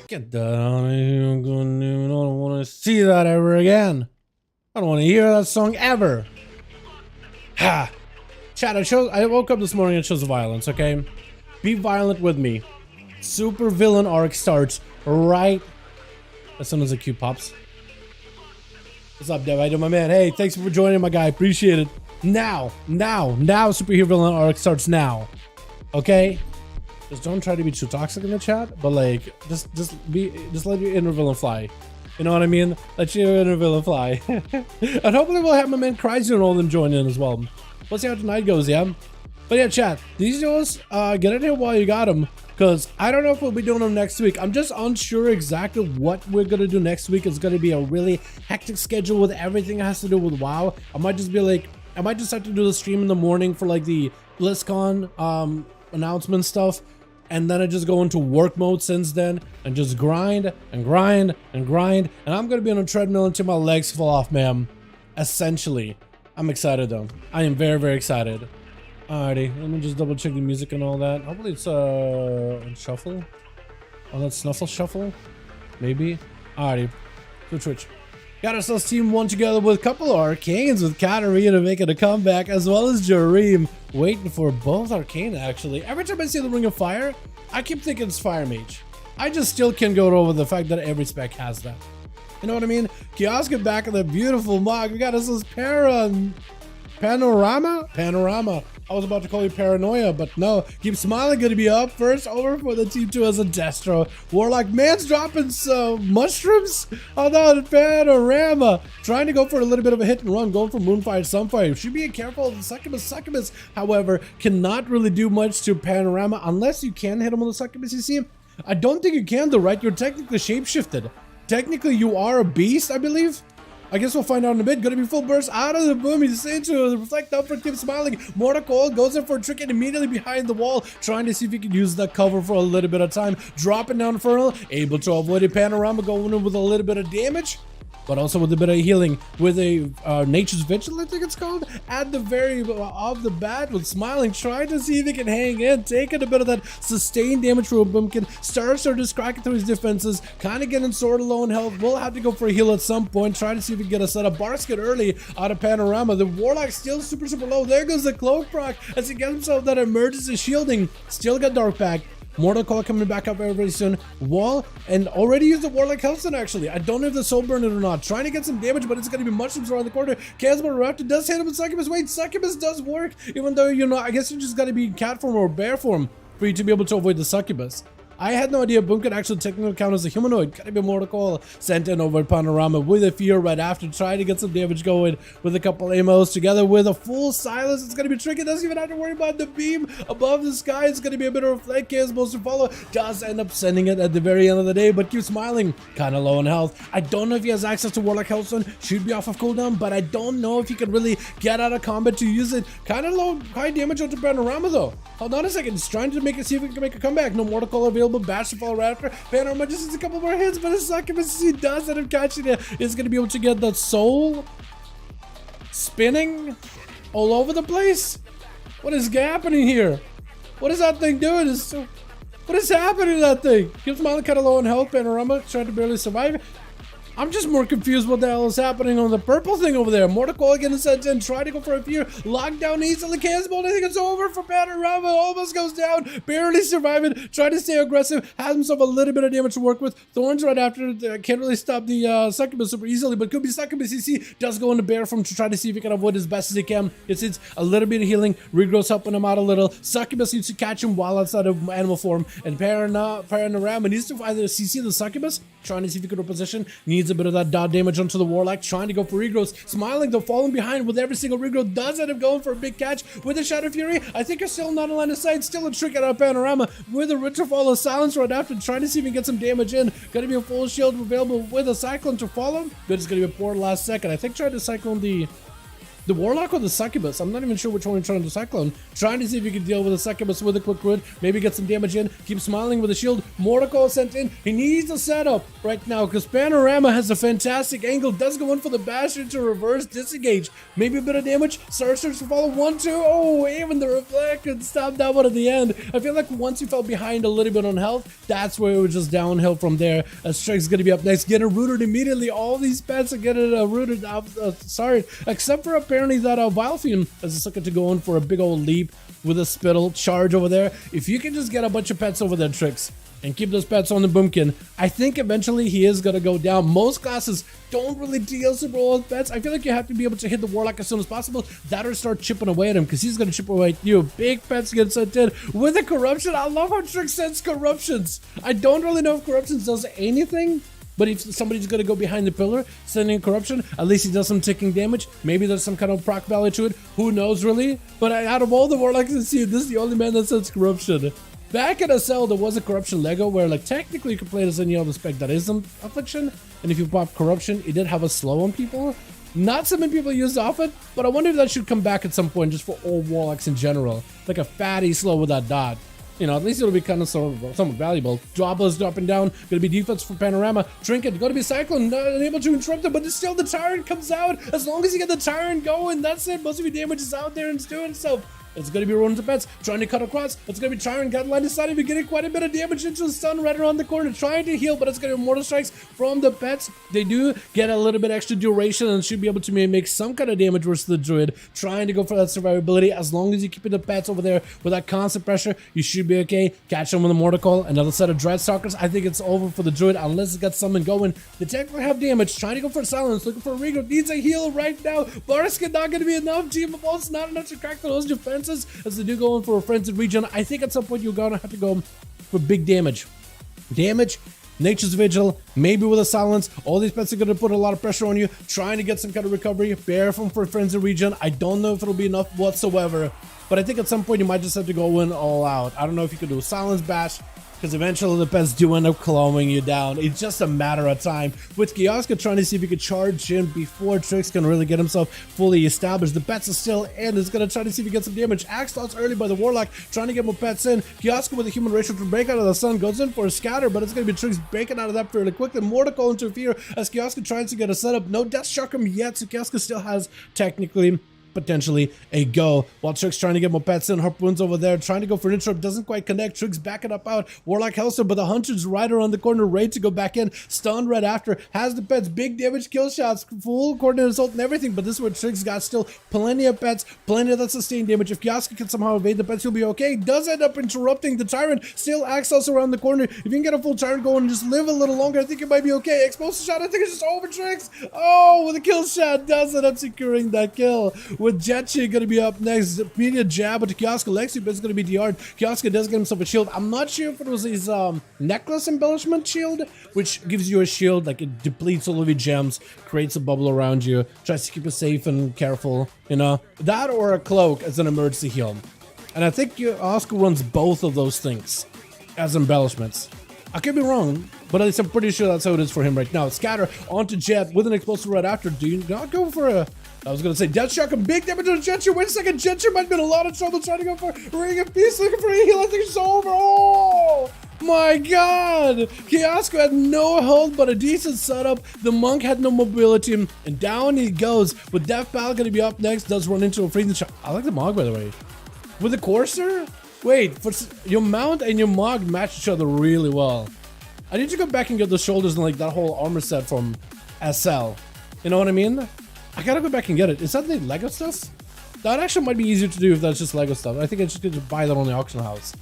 Get that on. I don't want to see that ever again. I don't want to hear that song ever. Ha. Chat, I woke up this morning and chose violence, okay? Be violent with me. Super villain arc starts right as soon as the queue pops. What's up, Dev? My man. Hey, thanks for joining, my guy. Appreciate it. Now, superhero villain arc starts now. Okay? Just don't try to be too toxic in the chat, but like, just let your inner villain fly. You know what I mean? Let your inner villain fly. And hopefully we'll have my man Cryzy and all of them join in as well. We'll see how tonight goes, yeah? But yeah, chat, these duels, get in here while you got them, because I don't know if we'll be doing them next week. I'm just unsure exactly what we're going to do next week. It's going to be a really hectic schedule with everything that has to do with WoW. I might just be like, I might just have to do the stream in the morning for like the BlizzCon announcement stuff. And then I just go into work mode since then and just grind and grind and grind. And I'm going to be on a treadmill until my legs fall off, ma'am. Essentially. I'm excited though. I am very, very excited. Alrighty, let me just double check the music and all that. Hopefully it's on shuffle. Oh, that's snuffle shuffle? Maybe. Alrighty. Twitch. Got ourselves team 1 together with a couple of arcanes with Katarina making a comeback, as well as Jareem waiting for both arcane actually. Every time I see the Ring of Fire, I keep thinking it's Fire Mage. I just still can't go over the fact that every spec has that. You know what I mean? Kioska back in the beautiful mug. We got ourselves Panorama? I was about to call you Paranoia, but no. Keep Smiling gonna be up first. Over for the team 2 as a Destro. Warlock man's dropping some mushrooms. Oh no, Panorama. Trying to go for a little bit of a hit and run, going for Moonfire, Sunfire. Should be careful of the Succubus. Succubus, however, cannot really do much to Panorama unless you can hit him with the Succubus, you see? I don't think you can though, right? You're technically shapeshifted. Technically, you are a beast, I believe. I guess we'll find out in a bit. Gonna be full burst out of the boom. He's into the reflect up for Keep Smiling. Mortal goes in for a trick and immediately behind the wall, trying to see if he can use that cover for a little bit of time. Dropping down Infernal, able to avoid a Panorama, going in with a little bit of damage, but also with a bit of healing with a Nature's Vigil, I think it's called, at the very off the bat with Smiling, trying to see if he can hang in, taking a bit of that sustained damage from Boomkin. Starts to just cracking through his defenses, kind of getting sort of low in health. We'll have to go for a heal at some point, try to see if we can get a setup. Basket early out of Panorama. The Warlock still super low. There goes the Cloak proc as he gets himself that emergency shielding. Still got Dark Pack. Mortal Coil coming back up very, very soon. Wall, and already used the Warlock Healthstone actually. I don't know if the Soul Burn it or not. Trying to get some damage, but it's going to be mushrooms around the corner. Casper Raptor does hit him with Succubus. Wait, Succubus does work, even though, you know, I guess you just got to be in cat form or bear form for you to be able to avoid the Succubus. I had no idea Boom could actually technically count as a humanoid. Gotta be Mortal Call sent in over Panorama with a fear right after, trying to get some damage going with a couple amos together with a full silence. It's gonna be tricky. Doesn't even have to worry about the beam above the sky. It's gonna be a bit of a flank. Is supposed to follow. Does end up sending it at the very end of the day, but keeps smiling. Kind of low in health. I don't know if he has access to Warlock Hellstone. Should be off of cooldown, but I don't know if he could really get out of combat to use it. Kind of low, high damage onto Panorama though. Hold on a second. He's trying to see if he can make a comeback. No Mortal Call available. Bash to fall right after. Panorama just needs a couple more hits, but the succubus, he does end up catching it. He's going to be able to get the soul spinning all over the place. What is happening here? What is that thing doing? What is happening to that thing? Keeps smiling, kind of low in health. Panorama trying to barely survive. I'm just more confused what the hell is happening on the purple thing over there. Mortal Call again sent in, try to go for a fear. Lockdown easily canceled. I think it's over for Panorama. Almost goes down, barely surviving. Trying to stay aggressive. Has himself a little bit of damage to work with. Thorns right after. Can't really stop the succubus super easily, but could be succubus. CC does go into bear form to try to see if he can avoid as best as he can. It's a little bit of healing. Regrow's helping him out a little. Succubus needs to catch him while outside of animal form. And Panorama needs to either CC the succubus, trying to see if he can reposition. Needs a bit of that dot damage onto the Warlock, trying to go for regrowth. Smiling though, falling behind with every single regrowth. Does end up going for a big catch with a Shadow Fury. I think it's still not a line of sight. Still a trick out of Panorama with a Ritual Fall of Silence right after, trying to see if he can get some damage in. Gonna be a full shield available with a Cyclone to follow. Good, it's gonna be a poor last second. I think tried to Cyclone the Warlock or the Succubus. I'm not even sure which one he's trying to Cyclone. Trying to see if he can deal with the Succubus with a quick root. Maybe get some damage in. Keep smiling with a shield. Mortal Call sent in. He needs a setup right now because Panorama has a fantastic angle. Does go in for the Bastion to reverse disengage. Maybe a bit of damage. Search to follow. 1-2. Oh, even the reflect could stop that one at the end. I feel like once he fell behind a little bit on health, that's where it was just downhill from there. Strike's going to be up next. Get it rooted immediately. All these pets are getting rooted out. Sorry. Except for apparently that Vilephium is looking to go in for a big old leap with a spittle charge over there. If you can just get a bunch of pets over there, Tricks, and keep those pets on the Boomkin, I think eventually he is going to go down. Most classes don't really deal super well with pets. I feel like you have to be able to hit the Warlock as soon as possible. That or start chipping away at him because he's going to chip away at you. Big pets get sent in with a corruption. I love how Tricks sends corruptions. I don't really know if corruptions does anything. But if somebody's going to go behind the pillar, sending a corruption, at least he does some ticking damage. Maybe there's some kind of proc value to it. Who knows, really? But out of all the Warlocks in CU, this is the only man that sends corruption. Back in SL, there was a corruption Lego where, like, technically you could play it as any other spec that isn't affliction. And if you pop corruption, it did have a slow on people. Not so many people used off it, but I wonder if that should come back at some point just for all Warlocks in general. Like a fatty slow with that dot. You know, at least it'll be kind of somewhat valuable. Droplet dropping down. Gonna be defense for Panorama. Trinket, gonna be Cyclone. Not able to interrupt it, but it's still the Tyrant comes out. As long as you get the Tyrant going, that's it. Most of your damage is out there and it's doing itself. It's going to be rolling to pets, trying to cut across. It's going to be Tyrant, got line of sight, even getting quite a bit of damage into the stun right around the corner, trying to heal, but it's going to be Mortal Strikes from the pets. They do get a little bit extra duration and should be able to make some kind of damage versus the Druid, trying to go for that survivability. As long as you keep the pets over there with that constant pressure, you should be okay. Catch them with a Mortal Call, another set of Dreadstalkers. I think it's over for the Druid unless it gets someone going. They technically have damage, trying to go for silence, looking for a regrowth, needs a heal right now. Barskin not going to be enough. Team of Ults not enough to crack those defenses as they do go in for a frenzied region. I think at some point you're gonna have to go for big damage. Nature's Vigil, maybe with a silence. All these pets are going to put a lot of pressure on you, trying to get some kind of recovery. Bear from for Frenzy Region. I don't know if it'll be enough whatsoever, but I think at some point you might just have to go in all out. I don't know if you could do a Silence Bash, because eventually the pets do end up clawing you down. It's just a matter of time. With Kioska trying to see if he could charge in before Trix can really get himself fully established. The pets are still in. He's going to try to see if he gets some damage. Axe thoughts early by the Warlock, trying to get more pets in. Kioska with a human racial to break out of the sun, goes in for a scatter, but it's going to be Trix breaking out of that fairly quickly. Mortal Call interfere as Kioska tries to get a setup. No Death Shock him yet, so Kioska still has technically potentially a go, while Trix trying to get more pets in. Harpoons over there trying to go for an interrupt, doesn't quite connect. Trix backing up out. Warlock Hellstone, but the Hunter's right around the corner, ready to go back in. Stunned right after, has the pets, big damage, kill shots, full coordinated assault and everything, but this is where Trix got still plenty of pets, plenty of that sustained damage. If Kioska can somehow evade the pets, he'll be okay. Does end up interrupting the Tyrant, still access around the corner. If you can get a full Tyrant going and just live a little longer, I think it might be okay. Explosive shot, I think it's just over. Trix, oh, with a kill shot, does end up securing that kill with Jetchi gonna be up next. Media jab to Kiosk. Lexi is gonna be DR. Kiosk does get himself a shield. I'm not sure if it was his necklace embellishment shield, which gives you a shield, like it depletes all of your gems, creates a bubble around you, tries to keep you safe and careful, you know? That or a cloak as an emergency heal. And I think Oscar runs both of those things as embellishments. I could be wrong, but at least I'm pretty sure that's how it is for him right now. Scatter onto Jet with an explosive right after. Do you not go for a... I was going to say Death Shock, a big damage on Jetcher. Wait a second, Jetcher might be in a lot of trouble trying to go for Ring of Peace, looking for a heal. I think it's over. Oh my god! Kiosco had no health but a decent setup. The Monk had no mobility, and down he goes. With Death Pal going to be up next, does run into a freezing shot. I like the Mog, by the way. With the Courser? Wait, for your mount and your Mog match each other really well. I need to go back and get the shoulders and like that whole armor set from SL. You know what I mean? I gotta go back and get it. Is that the Lego stuff? That actually might be easier to do if that's just Lego stuff. I think I just could buy that on the auction house.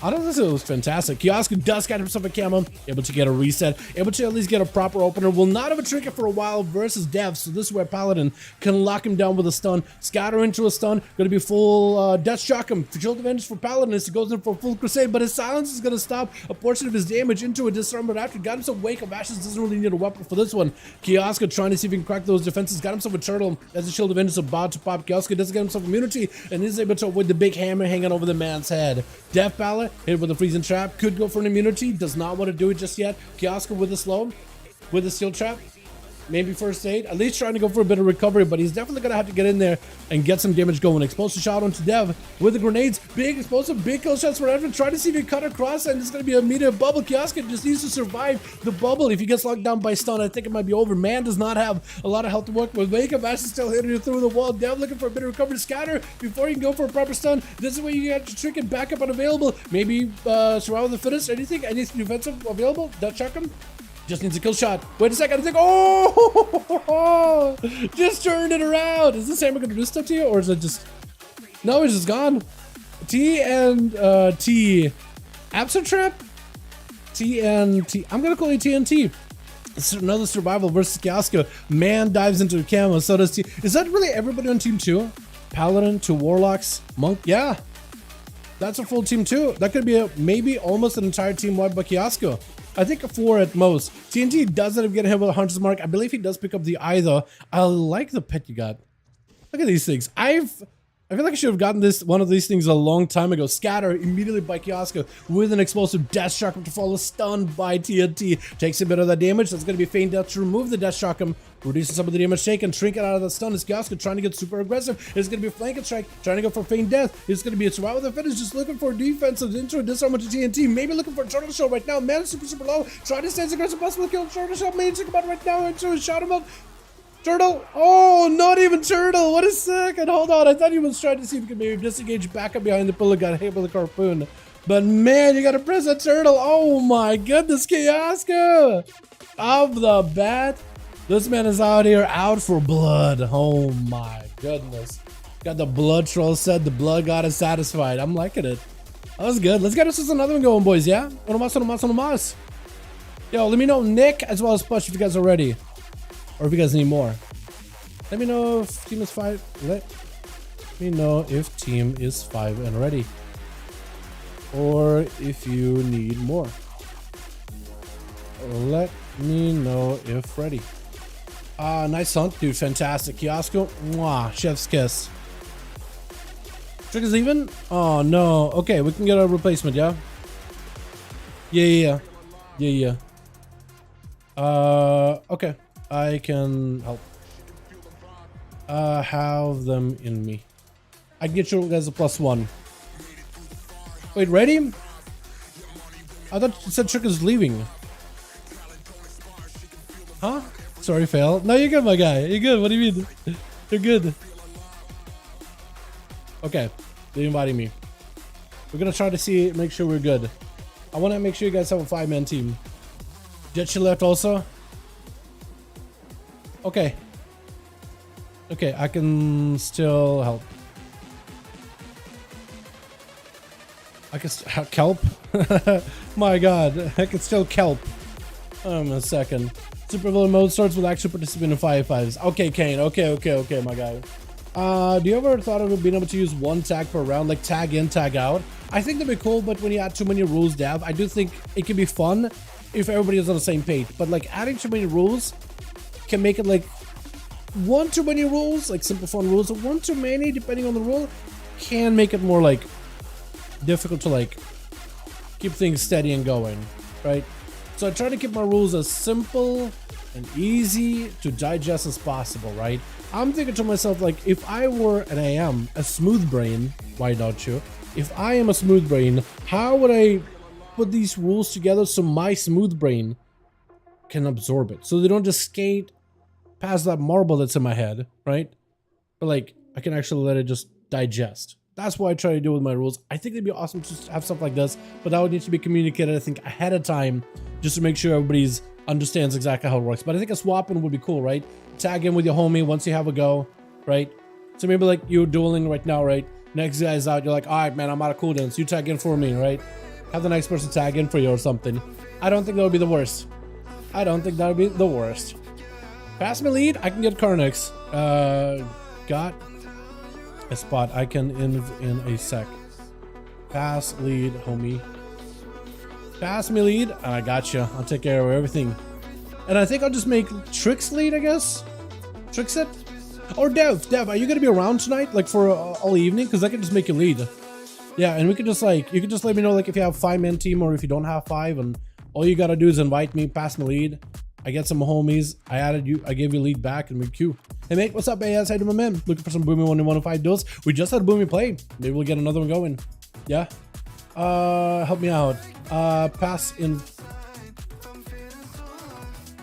I don't think it was fantastic. Kiosk does get himself a camo, able to get a reset, able to at least get a proper opener. Will not have a trinket for a while versus Dev, so this is where Paladin can lock him down with a stun, scatter into a stun, gonna be full Death Shock him. Shield advantage for Paladin as he goes in for a full crusade, but his silence is gonna stop a portion of his damage into a disarm, but after got himself Wake of Ashes, doesn't really need a weapon for this one. Kiosk trying to see if he can crack those defenses, got himself a turtle as the shield advantage is about to pop. Kiosk doesn't get himself immunity and is able to avoid the big hammer hanging over the man's head. Death Pallet hit with a freezing trap, could go for an immunity, does not want to do it just yet. Kiosk with a slow, with a steel trap, maybe first aid, at least trying to go for a bit of recovery, but he's definitely gonna have to get in there and get some damage going. Explosive shot onto Dev with the grenades, big explosive, big kill shots for Evan, trying to see if he can cut across, and it's gonna be a immediate bubble. Kiosk just needs to survive the bubble. If he gets locked down by stun, I think it might be over. Man does not have a lot of health to work with. Wake of Ash is still hitting you through the wall. Dev looking for a bit of recovery. Scatter before you can go for a proper stun. This is where you get your trinket backup unavailable. Maybe survival of the fittest. Anything defensive available? Dutch chuck him. Just needs a kill shot. Wait a second. I think. Oh! Just turned it around. Is this hammer going to do stuff to you? Or is it just. No, it's just gone. T and T. Absent trap? T and T. I'm going to call it TNT. It's another survival versus Kiosco. Man dives into a camo. So does T. Is that really everybody on team 2? Paladin, 2 Warlocks, Monk? Yeah. That's a full team 2. That could be maybe almost an entire team wide by Kiosco. I think 4 at most. TNT does end up getting hit with a Hunter's Mark. I believe he does pick up the eye though. I like the pet you got. Look at these things. I feel like I should have gotten one of these things a long time ago. Scatter immediately by Kiosk with an explosive Death Shock to follow, stunned by TNT. Takes a bit of that damage. That's going to be Feign Death to remove the Death Shock, reducing some of the damage taken. Trinket out of the stun. Is Kiosk trying to get super aggressive. It's going to be a flank strike, trying to go for Feign Death. It's going to be a survival of the fittest, just looking for defensive into a disarm to TNT. Maybe looking for a turtle shell right now. Man, super low. Trying to stay as aggressive as possible. Kill turtle shell. Maybe check him out right now. Into a shot him up. Turtle! Oh, not even Turtle! What a second! Hold on, I thought he was trying to see if he could maybe disengage back up behind the pillar, got hit with a harpoon. But man, you gotta press that Turtle! Oh my goodness, Kiosko! Off the bat, this man is out here out for blood. Oh my goodness. Got the blood troll set, the blood god is satisfied. I'm liking it. That was good. Let's get us another one going, boys, yeah? Uno más. Yo, let me know, Nick, as well as Push, if you guys are ready. Or if you guys need more. Let me know if team is 5. Let me know if team is 5 and ready. Or if you need more. Let me know if ready. Nice hunt, dude. Fantastic. Kiosko. Mwah. Chef's kiss. Trick is even? Oh no. Okay, we can get a replacement, yeah? Yeah. Okay. I can help. Have them in me. I can get you guys a +1. Wait, ready? I thought you said Trick is leaving. Huh? Sorry, fail. No, you're good, my guy. You're good. What do you mean? You're good. Okay. They invited me. We're gonna try to make sure we're good. I want to make sure you guys have a 5-man team. Jetchi left also. Okay. Okay, I can still help. I can kelp. My god, I can still kelp. A second. Super villain mode starts with actually participating in 5v5s. Okay, Kane. Okay, my guy. Do you ever thought of being able to use one tag per round, like tag in, tag out? I think that'd be cool, but when you add too many rules, Dev, I do think it can be fun if everybody is on the same page. But like adding too many rules can make it like one too many rules, like simple fun rules, or one too many depending on the rule, can make it more like difficult to like keep things steady and going, right? So I try to keep my rules as simple and easy to digest as possible, right? I'm thinking to myself, like, if I were, and I am, a smooth brain, why not you? If I am a smooth brain, how would I put these rules together so my smooth brain can absorb it? So they don't just skate past that marble that's in my head, right? But like, I can actually let it just digest. That's what I try to do with my rules. I think it'd be awesome to have stuff like this, but that would need to be communicated, I think, ahead of time, just to make sure everybody's understands exactly how it works. But I think a swapping would be cool, right? Tag in with your homie once you have a go, right? So maybe like you're dueling right now, right? Next guy's out, you're like, all right, man, I'm out of cooldowns. You tag in for me, right? Have the next person tag in for you or something. I don't think that would be the worst. I don't think that would be the worst. Pass me lead, I can get Carnix. Got a spot. I can in a sec. Pass lead, homie. Pass me lead, and I got you. I'll take care of everything. And I think I'll just make Trix lead, I guess. Trix it? Or Dev, are you gonna be around tonight, like for all evening? Because I can just make you lead. Yeah, and we can just like, you can just let me know like if you have 5-man team or if you don't have 5, and all you gotta do is invite me, pass me lead. I get some homies. I added you. I gave you lead back, and we queue. Hey mate, what's up, AS? How you doing, my man? Looking for some Boomy 1v1 duels? We just had Boomy play. Maybe we'll get another one going. Yeah. Help me out. Pass in.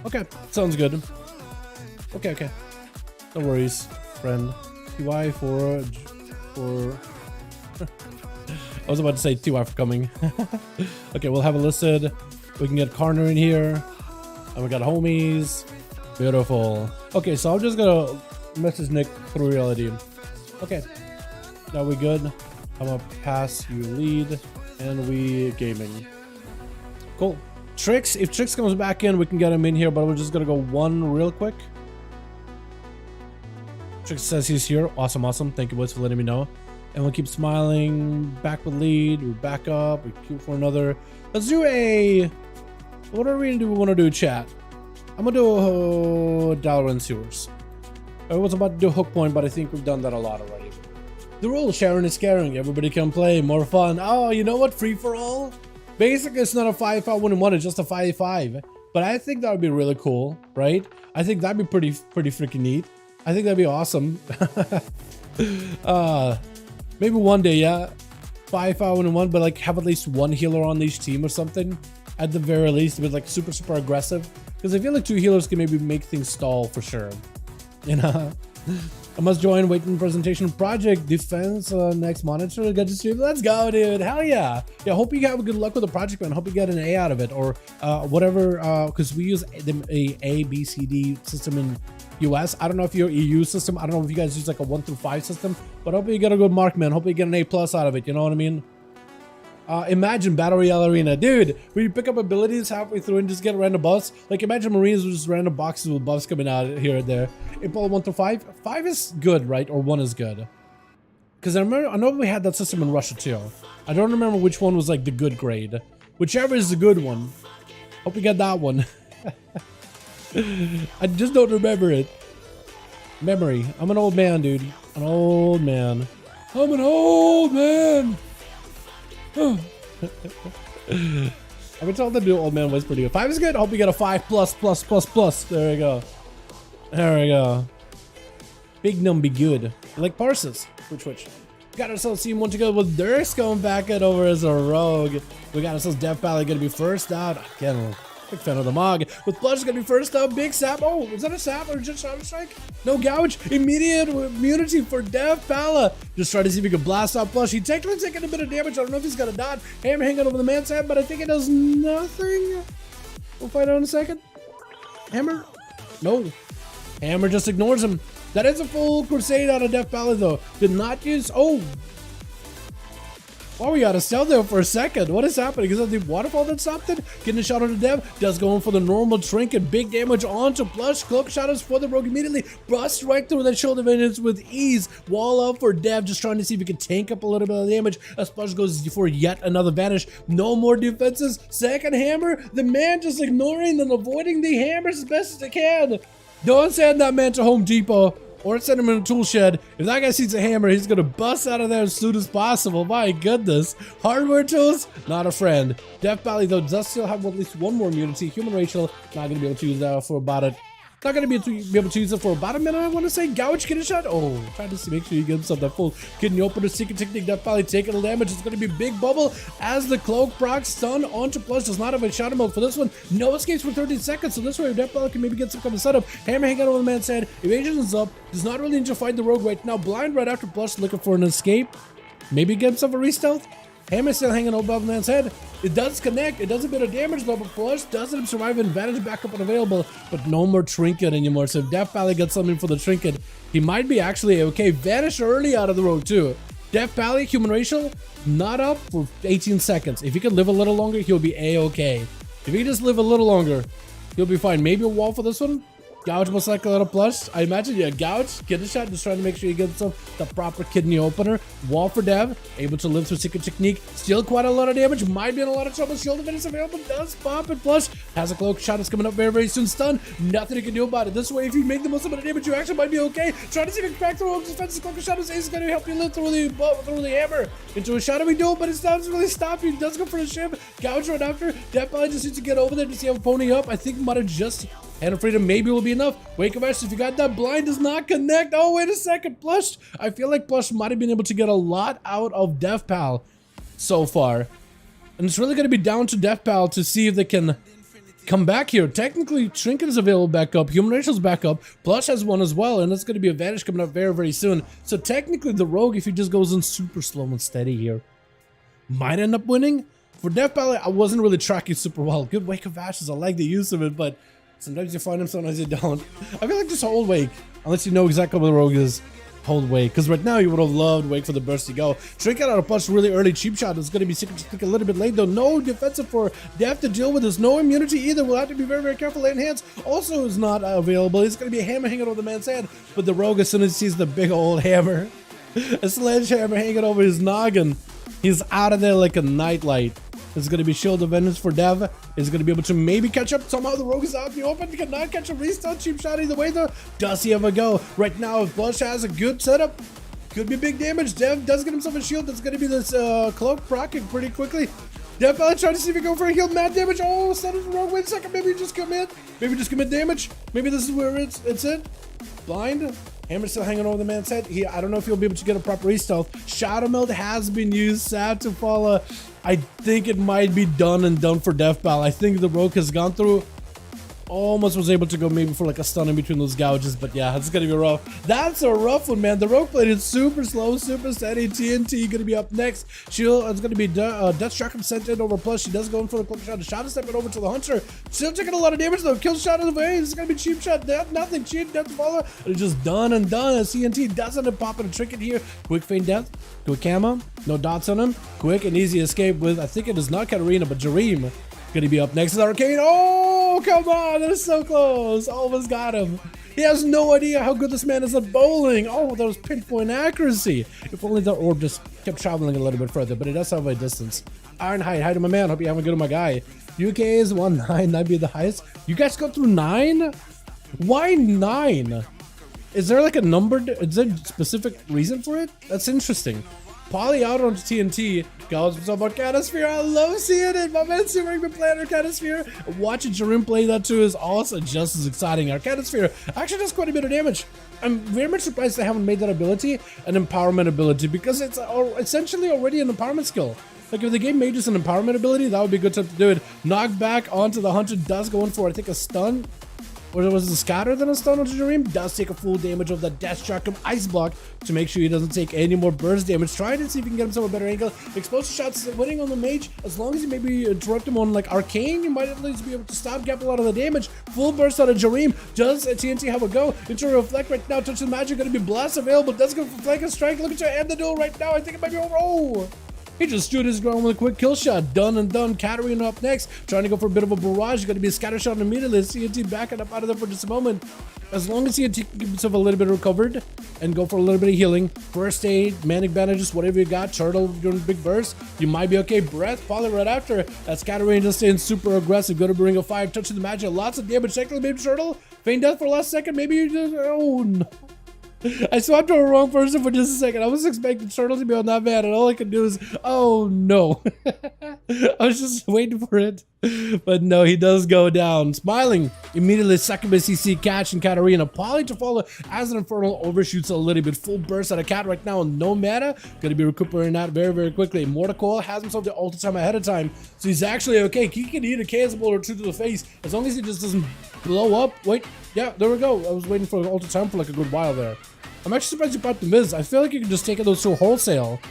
Okay, sounds good. Okay. No worries, friend. TY for. I was about to say TY for coming. Okay, we'll have it listed. We can get Karner in here. And we got homies. Beautiful. Okay, so I'm just gonna message Nick through reality. Okay. Now we good. I'm gonna pass you lead. And we gaming. Cool. Trix, if Trix comes back in, we can get him in here, but we're just gonna go one real quick. Trix says he's here. Awesome. Thank you boys for letting me know. And we'll keep smiling. Back with lead. We back up. We queue for another. Let's do a. What are we gonna do? We want to do chat. I'm gonna do Dalaran sewers. I was about to do hook point, but I think we've done that a lot already. The rule sharing is caring. Everybody can play. More fun. Oh, you know what? Free for all. Basically, it's not a 5v5 1v1. It's just a 5v5. But I think that would be really cool, right? I think that'd be pretty freaking neat. I think that'd be awesome. Maybe one day, yeah. 5v5 1v1, but like have at least one healer on each team or something. At the very least, but like super aggressive. Because I feel like 2 healers can maybe make things stall for sure. You know? I must join waiting presentation project defense next monitor. Get to stream. Let's go, dude. Hell yeah. Yeah, hope you have good luck with the project, man. Hope you get an A out of it or whatever. Because we use a B, C, D system in US. I don't know if your EU system. I don't know if you guys use like a 1 through 5 system. But I hope you get a good mark, man. Hope you get an A+ out of it. You know what I mean? Imagine Battle Royale Arena. Dude, where you pick up abilities halfway through and just get random buffs. Like imagine Marines with just random boxes with buffs coming out here and there. Impel 1 through 5. 5 is good, right? Or 1 is good. Because I know we had that system in Russia too. I don't remember which one was like the good grade. Whichever is the good one. Hope you get that one. I just don't remember it. Memory. I'm an old man, dude. An old man. I'm an old man. I've been told the new old man was pretty good. 5 is good. I hope you get a 5+++++. There we go. There we go. Big num be good. Like Parses. Which. Got ourselves team 1 to go with Durst going back it over as a rogue. We got ourselves Death Valley gonna be first out. Again, big fan of the Mog. With Plush gonna be first up. Big sap. Oh, is that a sap or just Shadow Strike? No gouge. Immediate immunity for Death Pala. Just try to see if we can blast off Plush. He technically taking a bit of damage. I don't know if he's got a dot. Hammer hanging over the man's head, but I think it does nothing. We'll find out in a second. Hammer? No. Hammer just ignores him. That is a full crusade out of Death Pala though. Did not use. Oh. Oh, we got a stealth there for a second. What is happening? Is that the waterfall that stopped it? Getting a shot on the dev. Does go in for the normal trinket. Big damage onto Plush. Cloak shadows for the rogue immediately. Busts right through that shoulder vengeance with ease. Wall up for dev. Just trying to see if he can tank up a little bit of damage. As Plush goes for yet another vanish. No more defenses. Second hammer. The man just ignoring and avoiding the hammers as best as they can. Don't send that man to Home Depot. Or send him in a tool shed. If that guy sees a hammer, he's gonna bust out of there as soon as possible. My goodness. Hardware tools, not a friend. Death Valley, though, does still have at least one more immunity. Human racial, not gonna be able to use that for about it. Not gonna be able to use it for about a minute, I want to say. Gouge, get a shot. Oh, trying to make sure you get himself that full kidney opener. Secret technique, Death Valley taking the damage. It's gonna be big bubble as the cloak proc stun onto Plush. Does not have a shadow mode for this one. No escapes for 13 seconds, so this way Death Valley can maybe get some kind of setup. Hammer hanging over the man's head. Evasion is up. Does not really need to fight the rogue right now. Blind right after Plush, looking for an escape. Maybe get himself a re-stealth. Hammer still hanging above the man's head. It does connect. It does a bit of damage though, but Plush doesn't survive. Advantage back up and available, but no more trinket anymore. So if Death Valley gets something for the trinket, he might be actually okay. Vanish early out of the road too. Death Valley, human racial, not up for 18 seconds. If he can live a little longer, he'll be a-okay. If he can just live a little longer, he'll be fine. Maybe a wall for this one. Gouge most likely a little Plush. I imagine, yeah, Gouge, get a shot, just trying to make sure he gets himself the proper kidney opener. Wall for Dev, able to live through secret technique. Still quite a lot of damage, might be in a lot of trouble. Shield defense available, does pop and Plush. Has a cloak shot, is coming up very, very soon. Stun, nothing he can do about it. This way, if you make the most amount of damage, you actually might be okay. Trying to see if you can crack through defense. Cloak shot is going to help you live through the hammer into a shadowy duel, but it doesn't really stop you. It does go for the ship. Gouge right after. Death Valley just needs to get over there to see him pony up. I think might have just Hand of Freedom maybe will be enough. Wake of Ashes, if you got that, blind does not connect. Oh, wait a second. Plush. I feel like Plush might have been able to get a lot out of Death Pal so far. And it's really going to be down to Death Pal to see if they can come back here. Technically, Trinket is available back up. Human Racial's back up. Plush has one as well, and it's going to be a Vanish coming up very, very soon. So technically, the Rogue, if he just goes in super slow and steady here, might end up winning. For Death Pal, I wasn't really tracking super well. Good Wake of Ashes. I like the use of it, but sometimes you find them, sometimes you don't. I feel like just hold Wake, unless you know exactly what the Rogue is. Hold Wake, because right now you would have loved Wake for the burst to go. Trinket out of Plush really early. Cheap shot is going to be secret a little bit late though. No defensive for Death to deal with this. No immunity either. We'll have to be very, very careful. Lane hands also is not available. It's going to be a hammer hanging over the man's head. But the Rogue, as soon as he sees the big old hammer, a sledgehammer hanging over his noggin, he's out of there like a nightlight. It's going to be Shield of Vengeance for Dev. Is going to be able to maybe catch up. Somehow the Rogue is out in the open. He cannot catch a restart. Cheap shot either way though. Does he ever go? Right now, if Plush has a good setup, could be big damage. Dev does get himself a shield. That's going to be this cloak proccing pretty quickly. Dev trying to see if he can go for a heal. Mad damage. Oh, started the wrong. Wait a second. Maybe just commit. Maybe just commit damage. Maybe this is where it's it. Blind. Hammer still hanging over the man's head. I don't know if he'll be able to get a proper restealth. Shadow Meld has been used. Sad to follow. I think it might be done and done for Death Pal. I think the Rogue has gone through. Almost was able to go maybe for like a stun in between those gouges, but yeah, it's gonna be rough. That's a rough one, man. The Rogue played it super slow, super steady. TNT gonna be up next. Shield is gonna be Death Shock sent in over Plush. She does go in for the cloak shot. The shot is stepping over to the Hunter. Still taking a lot of damage though. Kill shot in the way. This is gonna be cheap shot. Death, nothing. Cheap death to follow. It's just done and done. As TNT doesn't pop in a trinket here. Quick feint death. Quick camo. No dots on him. Quick and easy escape with, I think it is not Katarina, but Jareem. Gonna be up next is Arcane. Oh, come on. That is so close. Almost got him. He has no idea how good this man is at bowling. Oh, that was pinpoint accuracy. If only the orb just kept traveling a little bit further, but it does have a distance. Ironhide, hi to my man. Hope you're having good with my guy. UK is 1-9. That'd be the highest. You guys go through 9? Why 9? Is there like a number? Is there a specific reason for it? That's interesting. Poly out onto TNT. Goes what's up about Canosphere. I love seeing it. My man Searing been playing Arcanosphere. Watching Jareem play that too is also just as exciting. Arcanosphere actually does quite a bit of damage. I'm very much surprised they haven't made that ability an empowerment ability, because it's essentially already an empowerment skill. Like if the game made this an empowerment ability, that would be a good time to do it. Knock back onto the Hunter. Does go in for, I think, a stun. Or was it a scatter than a stun onto Jareem? Does take a full damage of that Death Shock of Ice Block to make sure he doesn't take any more burst damage. Trying to see if he can get himself a better angle. Explosive shots winning on the mage. As long as you maybe interrupt him on like Arcane, you might at least be able to stop gap a lot of the damage. Full burst out of Jareem. Does TNT have a go? Into Reflect right now. Touch the magic. Going to be blast available. Does go for Flank and Strike. Looking to end the duel right now. I think it might be over. Oh! He just stood his ground with a quick kill shot. Done and done. Katarina up next, trying to go for a bit of a barrage. Going to be a scatter shot immediately. CNT backing up out of there for just a moment. As long as CNT can keep himself a little bit recovered and go for a little bit of healing, first aid, manic bandages, whatever you got, turtle during big burst, you might be okay. Breath, probably right after. That's Katarina just staying super aggressive. Going to bring a fire, touching the magic. Lots of damage. Check the baby turtle. Feign death for the last second. Maybe you just, oh no. I swapped to a wrong person for just a second. I was expecting Turtle to be on that man, and all I could do is, oh no. I was just waiting for it. But no, he does go down. Smiling, immediately second by CC, catch and Katarina. Poly to follow as an Infernal overshoots a little bit. Full burst out of Cat right now, no mana. Gonna be recuperating that very, very quickly. Mortal has himself the ult time ahead of time, so he's actually okay. He can eat a KS bullet or two to the face as long as he just doesn't blow up. Wait, yeah, there we go. I was waiting for the ult time for like a good while there. I'm actually surprised you popped the Miz. I feel like you can just take those two wholesale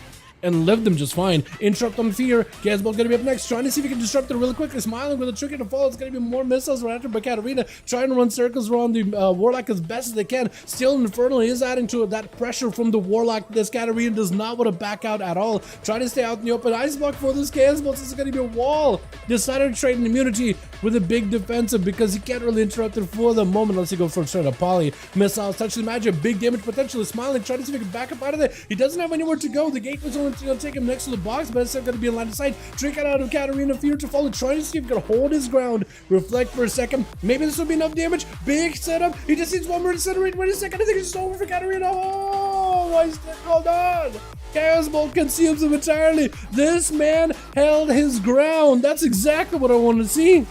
and live them just fine. Interrupt on fear. Gazball gonna be up next, trying to see if he can disrupt it really quickly. Smiling with a trick to fall. It's gonna be more missiles right after by Katarina, trying to run circles around the Warlock as best as they can. Still Infernal is adding to it that pressure from the Warlock. This Katarina does not want to back out at all. Trying to stay out in the open. Ice block for this Gazball. This is gonna be a wall. Decided to trade an immunity with a big defensive because he can't really interrupt it for the moment unless he goes for a straight up poly. Missiles, touch the magic, big damage potentially. Smiling, trying to see if he can back up out of there. He doesn't have anywhere to go. The gate was only going to take him next to the box, but it's still going to be in line of sight. Drink out of Katarina, fear to follow, trying to see if he can hold his ground. Reflect for a second. Maybe this will be enough damage. Big setup. He just needs one more incinerate. Wait a second. I think it's over for Katarina. Oh, why is that? Hold on. Chaos Bolt consumes him entirely. This man held his ground. That's exactly what I want to see.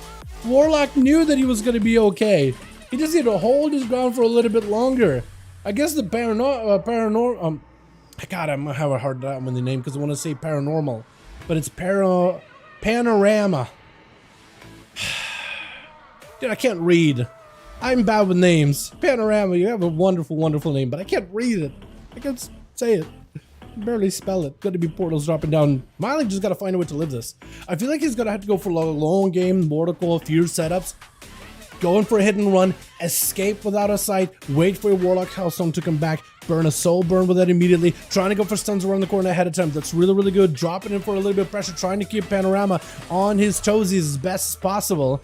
Warlock knew that he was going to be okay. He just needed to hold his ground for a little bit longer. I guess the paranormal, God, I'm gonna have a hard time with the name because I want to say paranormal, but it's panorama. Dude, I can't read. I'm bad with names. Panorama, you have a wonderful, wonderful name, but I can't read it. I can't say it. Barely spell it. Gonna be portals dropping down. Miley just gotta find a way to live this. I feel like he's gonna have to go for a long game, Mortal, few setups. Going for a hit and run, escape without a sight, wait for a Warlock Hellstone to come back, burn a soul burn with that immediately, trying to go for stuns around the corner ahead of time. That's really, really good. Dropping in for a little bit of pressure, trying to keep Panorama on his toesies as best as possible.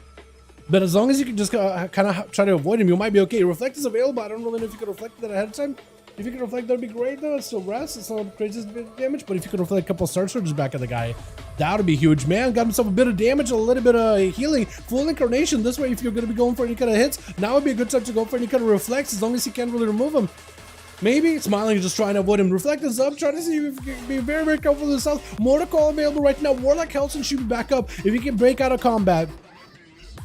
But as long as you can just kind of try to avoid him, you might be okay. Reflect is available. I don't really know if you could reflect that ahead of time. If you can reflect, that'd be great though. It's still rest, it's not crazy damage, but if you could reflect a couple Star Surges back at the guy, that would be huge. Man, got himself a bit of damage, a little bit of healing, full incarnation. This way, if you're going to be going for any kind of hits, now would be a good time to go for any kind of reflects, as long as you can't really remove them. Maybe Smiling is just trying to avoid him. Reflect is up, trying to see if you can be very, very careful with himself. Mortal available right now. Warlock Hellstone should be back up. If he can break out of combat,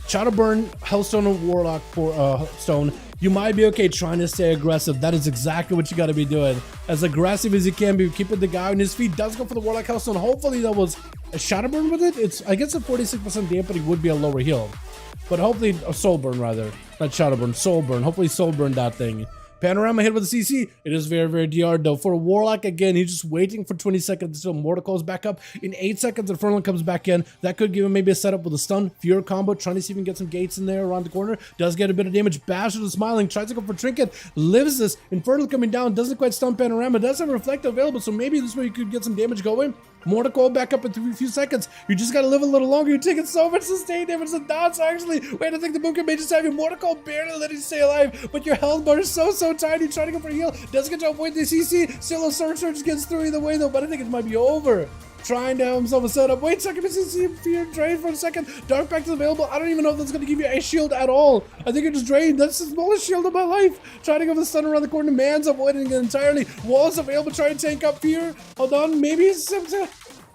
Shadow Burn, Hellstone, or Warlock for Stone, you might be okay trying to stay aggressive. That is exactly what you got to be doing. As aggressive as you can be, keeping the guy on his feet. Does go for the Warlock Hellstone. Hopefully that was a Shadow Burn with it. It's, I guess, a 46% dampening would be a lower heal. But hopefully, a Soul Burn rather. Not Shadow Burn, Soul Burn. Hopefully Soul Burn that thing. Panorama hit with a CC. It is very, very DR though. For a Warlock, again, he's just waiting for 20 seconds until Mortal goes back up. In 8 seconds, Infernal comes back in. That could give him maybe a setup with a stun. Fear combo, trying to see if he can get some gates in there around the corner. Does get a bit of damage. Basher to Smiling, tries to go for Trinket. Lives this. Infernal coming down. Doesn't quite stun Panorama. Does have a Reflect available, so maybe this way you could get some damage going. Mortal back up in a few seconds. You just gotta live a little longer. You're taking so much sustained damage. The dots actually. Wait, I think the Boomkin may just have you. Mortal barely letting you stay alive, but your health bar is so tiny. Trying to go for a heal. Doesn't get to avoid the CC. Still a Surge gets through either way though, but I think it might be over. Trying to have himself a setup. Wait, second CC fear drain for a second. Dark Pact is available. I don't even know if that's gonna give you a shield at all. I think it just drained. That's the smallest shield of my life. Trying to go for the stun around the corner. Man's avoiding it entirely. Walls available. Trying to tank up fear. Hold on. Maybe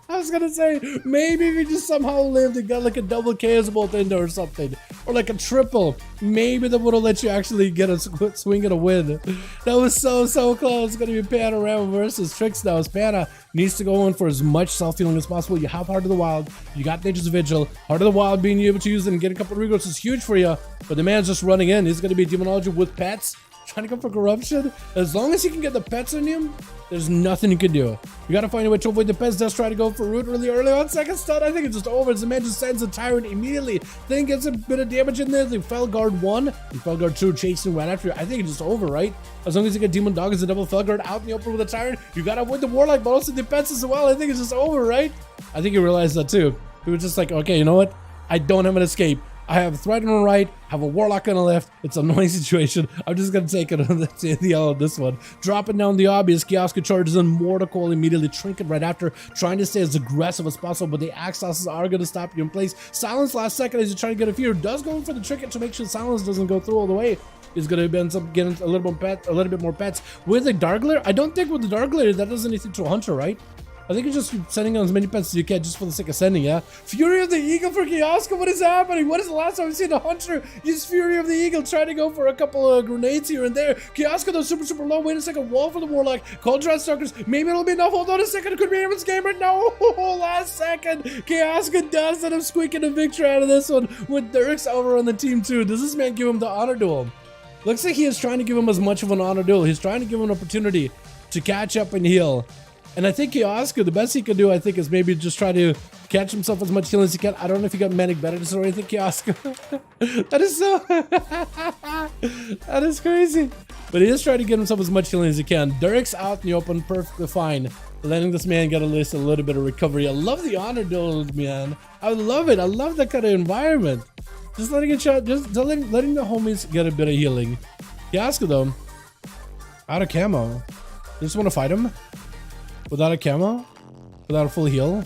I was gonna say, maybe if he just somehow lived and got like a double KS bolt in there or something. Or like a triple. Maybe that would have let you actually get a swing and a win. That was so close. It's gonna be Panorama versus Trix now. As Pana needs to go in for as much self-healing as possible. You have Heart of the Wild. You got Nature's Vigil. Heart of the Wild, being able to use it and get a couple of regrowths is huge for you. But the man's just running in. He's gonna be Demonology with pets. trying to go for corruption. As long as you can get the pets on him, there's nothing you can do. You gotta find a way to avoid the pets. Does try to go for root really early on. Second stun, I think it's just over. As the man just sends a tyrant immediately. Then gets a bit of damage in there. The fell guard 1 and fell guard 2 chasing right after. I think it's just over, right? As long as you get demon dog as a double fell guard out in the open with a tyrant, you gotta avoid the warlock, but also the pets as well. I think it's just over, right? I think he realized that too. He was just like, okay, you know what? I don't have an escape. I have a threat on the right, have a warlock on the left. It's a noisy situation. I'm just gonna take it on the L on this one. Dropping down the obvious. Kioska charges in Mortal Coil immediately. Trinket right after, trying to stay as aggressive as possible, but the Axos are gonna stop you in place. Silence last second as you try to get a fear. Does go in for the Trinket to make sure Silence doesn't go through all the way. Is gonna end up getting a little bit more pets with the Dark Glare. I don't think with the Dark Glare that does anything to a Hunter, right? I think you're just sending on as many pets as you can just for the sake of sending, yeah? Fury of the Eagle for Kioska, what is happening? What is the last time we've seen a Hunter use Fury of the Eagle? Trying to go for a couple of grenades here and there. Kioska though super low. Wait a second, wall for the Warlock. Cold Drought Stalkers, maybe it'll be enough. Hold on a second, it could be Evan's Gamer. No, last second. Kioska does end up squeaking a victory out of this one with Dirks over on the team too. Does this man give him the honor duel? Looks like he is trying to give him as much of an honor duel. He's trying to give him an opportunity to catch up and heal. And I think Kioska, the best he could do, I think, is maybe just try to catch himself as much healing as he can. I don't know if he got Manic Benedicts or anything, Kioska. That is so... that is crazy. But he is trying to get himself as much healing as he can. Derek's out in the open, perfectly fine. Letting this man get at least a little bit of recovery. I love the honor duel, man. I love it. I love that kind of environment. Just letting it shot, just letting the homies get a bit of healing. Kioska, though, out of camo. Just want to fight him? Without a camo? Without a full heal?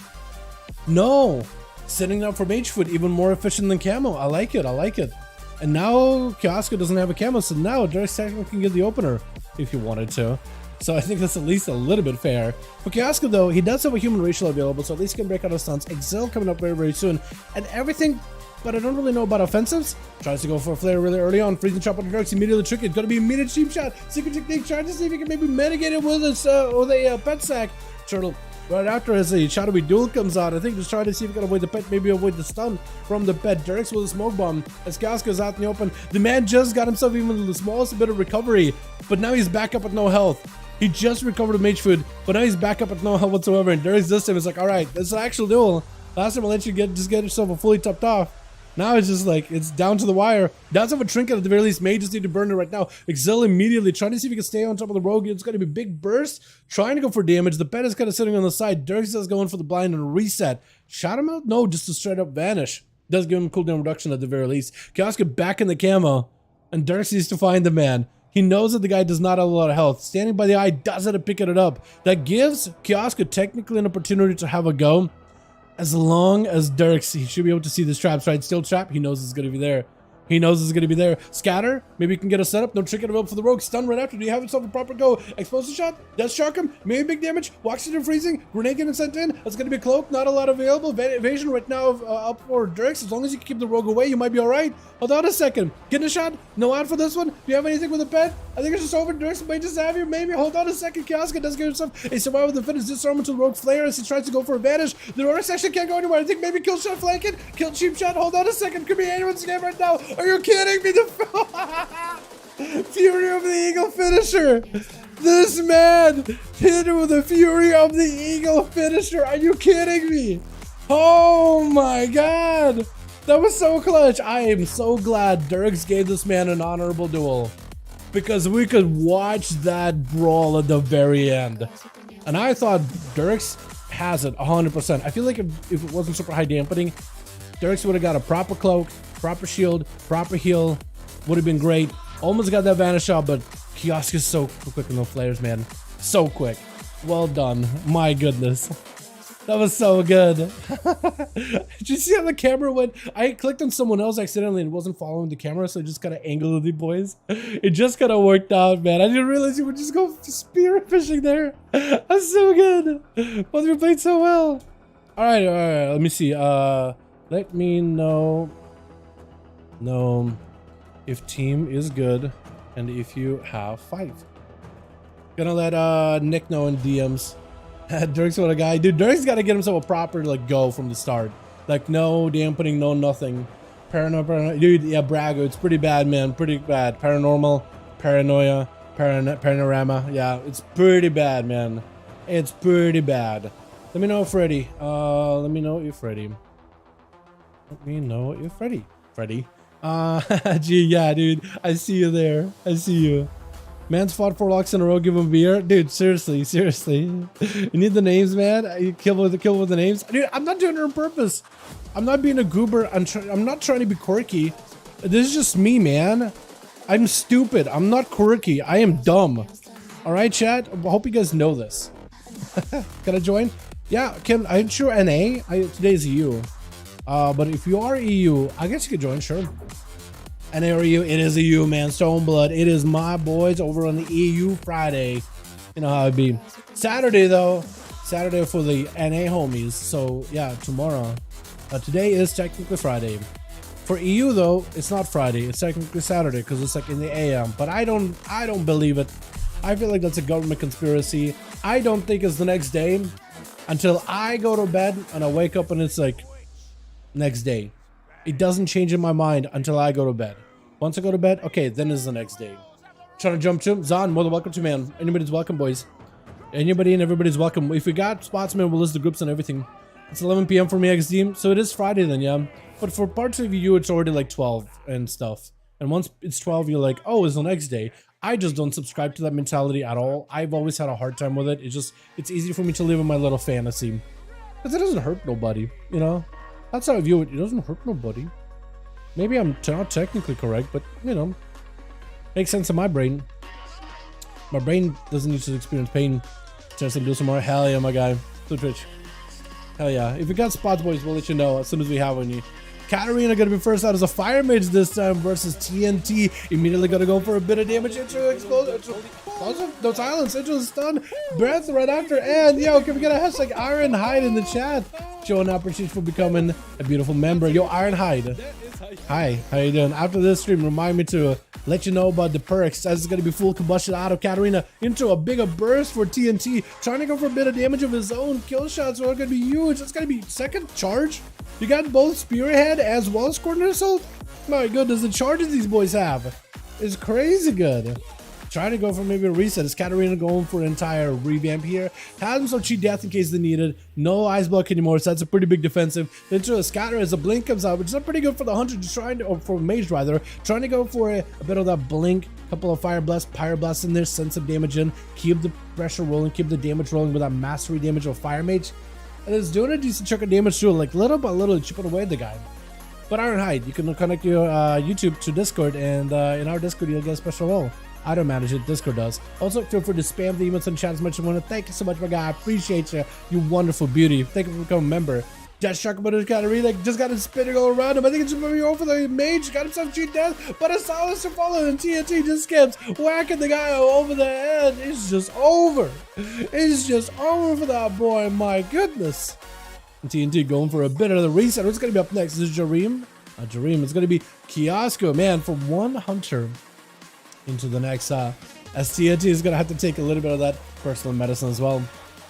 No! Sitting down for Mage Foot, even more efficient than camo. I like it, I like it. And now Kioska doesn't have a camo, so now Derek technically can get the opener if he wanted to. So I think that's at least a little bit fair. For Kioska though, he does have a human racial available, so at least he can break out of stunts. Exile coming up very soon. And everything, but I don't really know about offensives. Tries to go for a flare really early on. Freezing chop on the Darks, immediately tricky. It's gonna be immediate cheap shot. Secret technique, trying to see if he can maybe mitigate it with a pet sack. Turtle right after as a shadowy duel comes out. I think just trying to see if he can avoid the pet, maybe avoid the stun from the pet. Derek's with a smoke bomb as Kioska's out in the open. The man just got himself even the smallest bit of recovery, but now he's back up with no health. He just recovered with Mage Food, but now he's back up with no health whatsoever. And Derek's this time is like, all right, this is an actual duel. Last time I'll let you just get yourself a fully topped off. Now it's just like, it's down to the wire. Does have a trinket at the very least. May just need to burn it right now. Exile immediately, trying to see if he can stay on top of the rogue. It's going to be big burst, trying to go for damage. The pet is kind of sitting on the side. Dirk is going for the blind and reset. Shot him out? No, just to straight up vanish. Does give him cooldown reduction at the very least. Kioska back in the camo, and Dirk needs to find the man. He knows that the guy does not have a lot of health. Standing by the eye does end up picking it up. That gives Kioska technically an opportunity to have a go. As long as Dirks, he should be able to see this traps, right? Still trap, he knows it's going to be there. He knows it's going to be there. Scatter, maybe he can get a setup. No trinket available for the rogue. Stun right after. Do you have himself a proper go? Explosive shot, does shock him. Maybe big damage. Walks into freezing. Grenade getting sent in. That's going to be cloak. Not a lot available. Evasion right now up for Dirks. As long as you can keep the rogue away, you might be all right. Hold on a second. Getting a shot. No out for this one. Do you have anything with a pet? I think it's just over. Dirks might just have you. Maybe. Hold on a second. Kioska does get himself a survival with the finish. Disarm into the rogue flare as he tries to go for advantage. The Dirks actually can't go anywhere. I think maybe kill shot flanking. Kill cheap shot. Hold on a second. Could be anyone's game right now. Are you kidding me? Fury of the Eagle finisher. This man hit it with the Fury of the Eagle finisher. Are you kidding me? Oh my god. That was so clutch. I am so glad Dirks gave this man an honorable duel, because we could watch that brawl at the very end. And I thought Dirks has it 100%. I feel like if it wasn't super high dampening, Dirks would have got a proper cloak, proper shield, proper heal. Would have been great. Almost got that vanish shot, but Kioska's so quick in the flares, man. So quick. Well done. My goodness. That was so good. Did you see how the camera went? I clicked on someone else accidentally and it wasn't following the camera, so I just kind of angled the boys. It just kind of worked out, man. I didn't realize you would just go spear fishing there. That's so good. Both of you played so well. All right. Let me see. Let me know if team is good and if you have 5. Gonna let Nick know in DMs. Dirk's what a guy. Dude, Dirk's got to get himself a proper like go from the start. Like no dampening, no nothing. Paranormal, dude. Yeah, Brago. It's pretty bad, man. Pretty bad. Paranormal. Paranoia, Panorama. Yeah, it's pretty bad, man. It's pretty bad. Let me know if ready. Let me know if ready. Let me know if ready. Freddy. Gee, yeah, dude. I see you there. I see you. Man's fought 4 locks in a row. Give him beer, dude. Seriously. You need the names, man. You kill with the names, dude. I'm not doing it on purpose. I'm not being a goober. I'm not trying to be quirky. This is just me, man. I'm stupid. I'm not quirky. I am dumb. All right, chat. I hope you guys know this. Can I join? Yeah, I'm sure NA. Today's EU. But if you are EU, I guess you could join, sure. NA or EU, it is EU, man. Stoneblood. It is my boys over on the EU Friday. You know how it be. Saturday, though. Saturday for the NA homies. So, yeah, tomorrow. Today is technically Friday. For EU, though, it's not Friday. It's technically Saturday because it's like in the AM. But I don't believe it. I feel like that's a government conspiracy. I don't think it's the next day until I go to bed and I wake up and it's like next day. It doesn't change in my mind until I go to bed. Once I go to bed, okay, then it's the next day. Trying to jump to Zahn, more than welcome to, man. Anybody's welcome, boys. Anybody and everybody's welcome. If we got spots, man, we'll list the groups and everything. It's 11 p.m. for me, XD, so it is Friday then, yeah. But for parts of you, it's already like 12 and stuff. And once it's 12, you're like, oh, it's the next day. I just don't subscribe to that mentality at all. I've always had a hard time with it. It's easy for me to live in my little fantasy. Because it doesn't hurt nobody, you know? That's how I view it. It doesn't hurt nobody. Maybe I'm not technically correct, but, you know, makes sense in my brain. My brain doesn't need to experience pain. Just to do some more. Hell yeah, my guy. To Twitch. Hell yeah. If we got spots, boys, we'll let you know as soon as we have one. Katarina gonna be first out as a fire mage this time versus TNT. Immediately gonna go for a bit of damage. Intro explosive. No silence. Intro stun. Breath right after. And yo, can we get a hashtag Ironhide in the chat? Showing appreciation for becoming a beautiful member. Yo, Ironhide. Hi, how you doing? After this stream, remind me to let you know about the perks. As it's gonna be full combustion out of Katarina into a bigger burst for TNT. Trying to go for a bit of damage of his own. Kill shots are gonna be huge. It's gonna be second charge. You got both Spearhead as well as Coordinate Assault? My goodness, the charges these boys have is crazy good. Trying to go for maybe a reset. Is Katarina going for an entire revamp here? Has himself cheat death in case they need it. No ice block anymore, so that's a pretty big defensive. Into a scatter as a blink comes out, which is not pretty good for the hunter. Just trying to, or for mage rather, trying to go for a bit of that blink. Couple of fire blasts, pyro blasts in there, send some damage in. Keep the pressure rolling, keep the damage rolling with that mastery damage of fire mage. And it's doing a decent chunk of damage too, like little by little, chipping away the guy. But Ironhide, you can connect your YouTube to Discord, and in our Discord you'll get a special role. I don't manage it, Discord does. Also, feel free to spam the emails and chat as much as you want to. Thank you so much, my guy. I appreciate you, you wonderful beauty. Thank you for becoming a member. Just Shark about his Katarina, just got his spinning all around him. I think it's going to be over the mage, got himself cheat death, but a silence to follow, and TNT just skips, whacking the guy over the head. It's just over. It's just over for that boy, my goodness. And TNT going for a bit of the reset. What's going to be up next? Is Jareem? Jareem, it's going to be Kiosko, man, from one hunter into the next. As TNT is going to have to take a little bit of that personal medicine as well.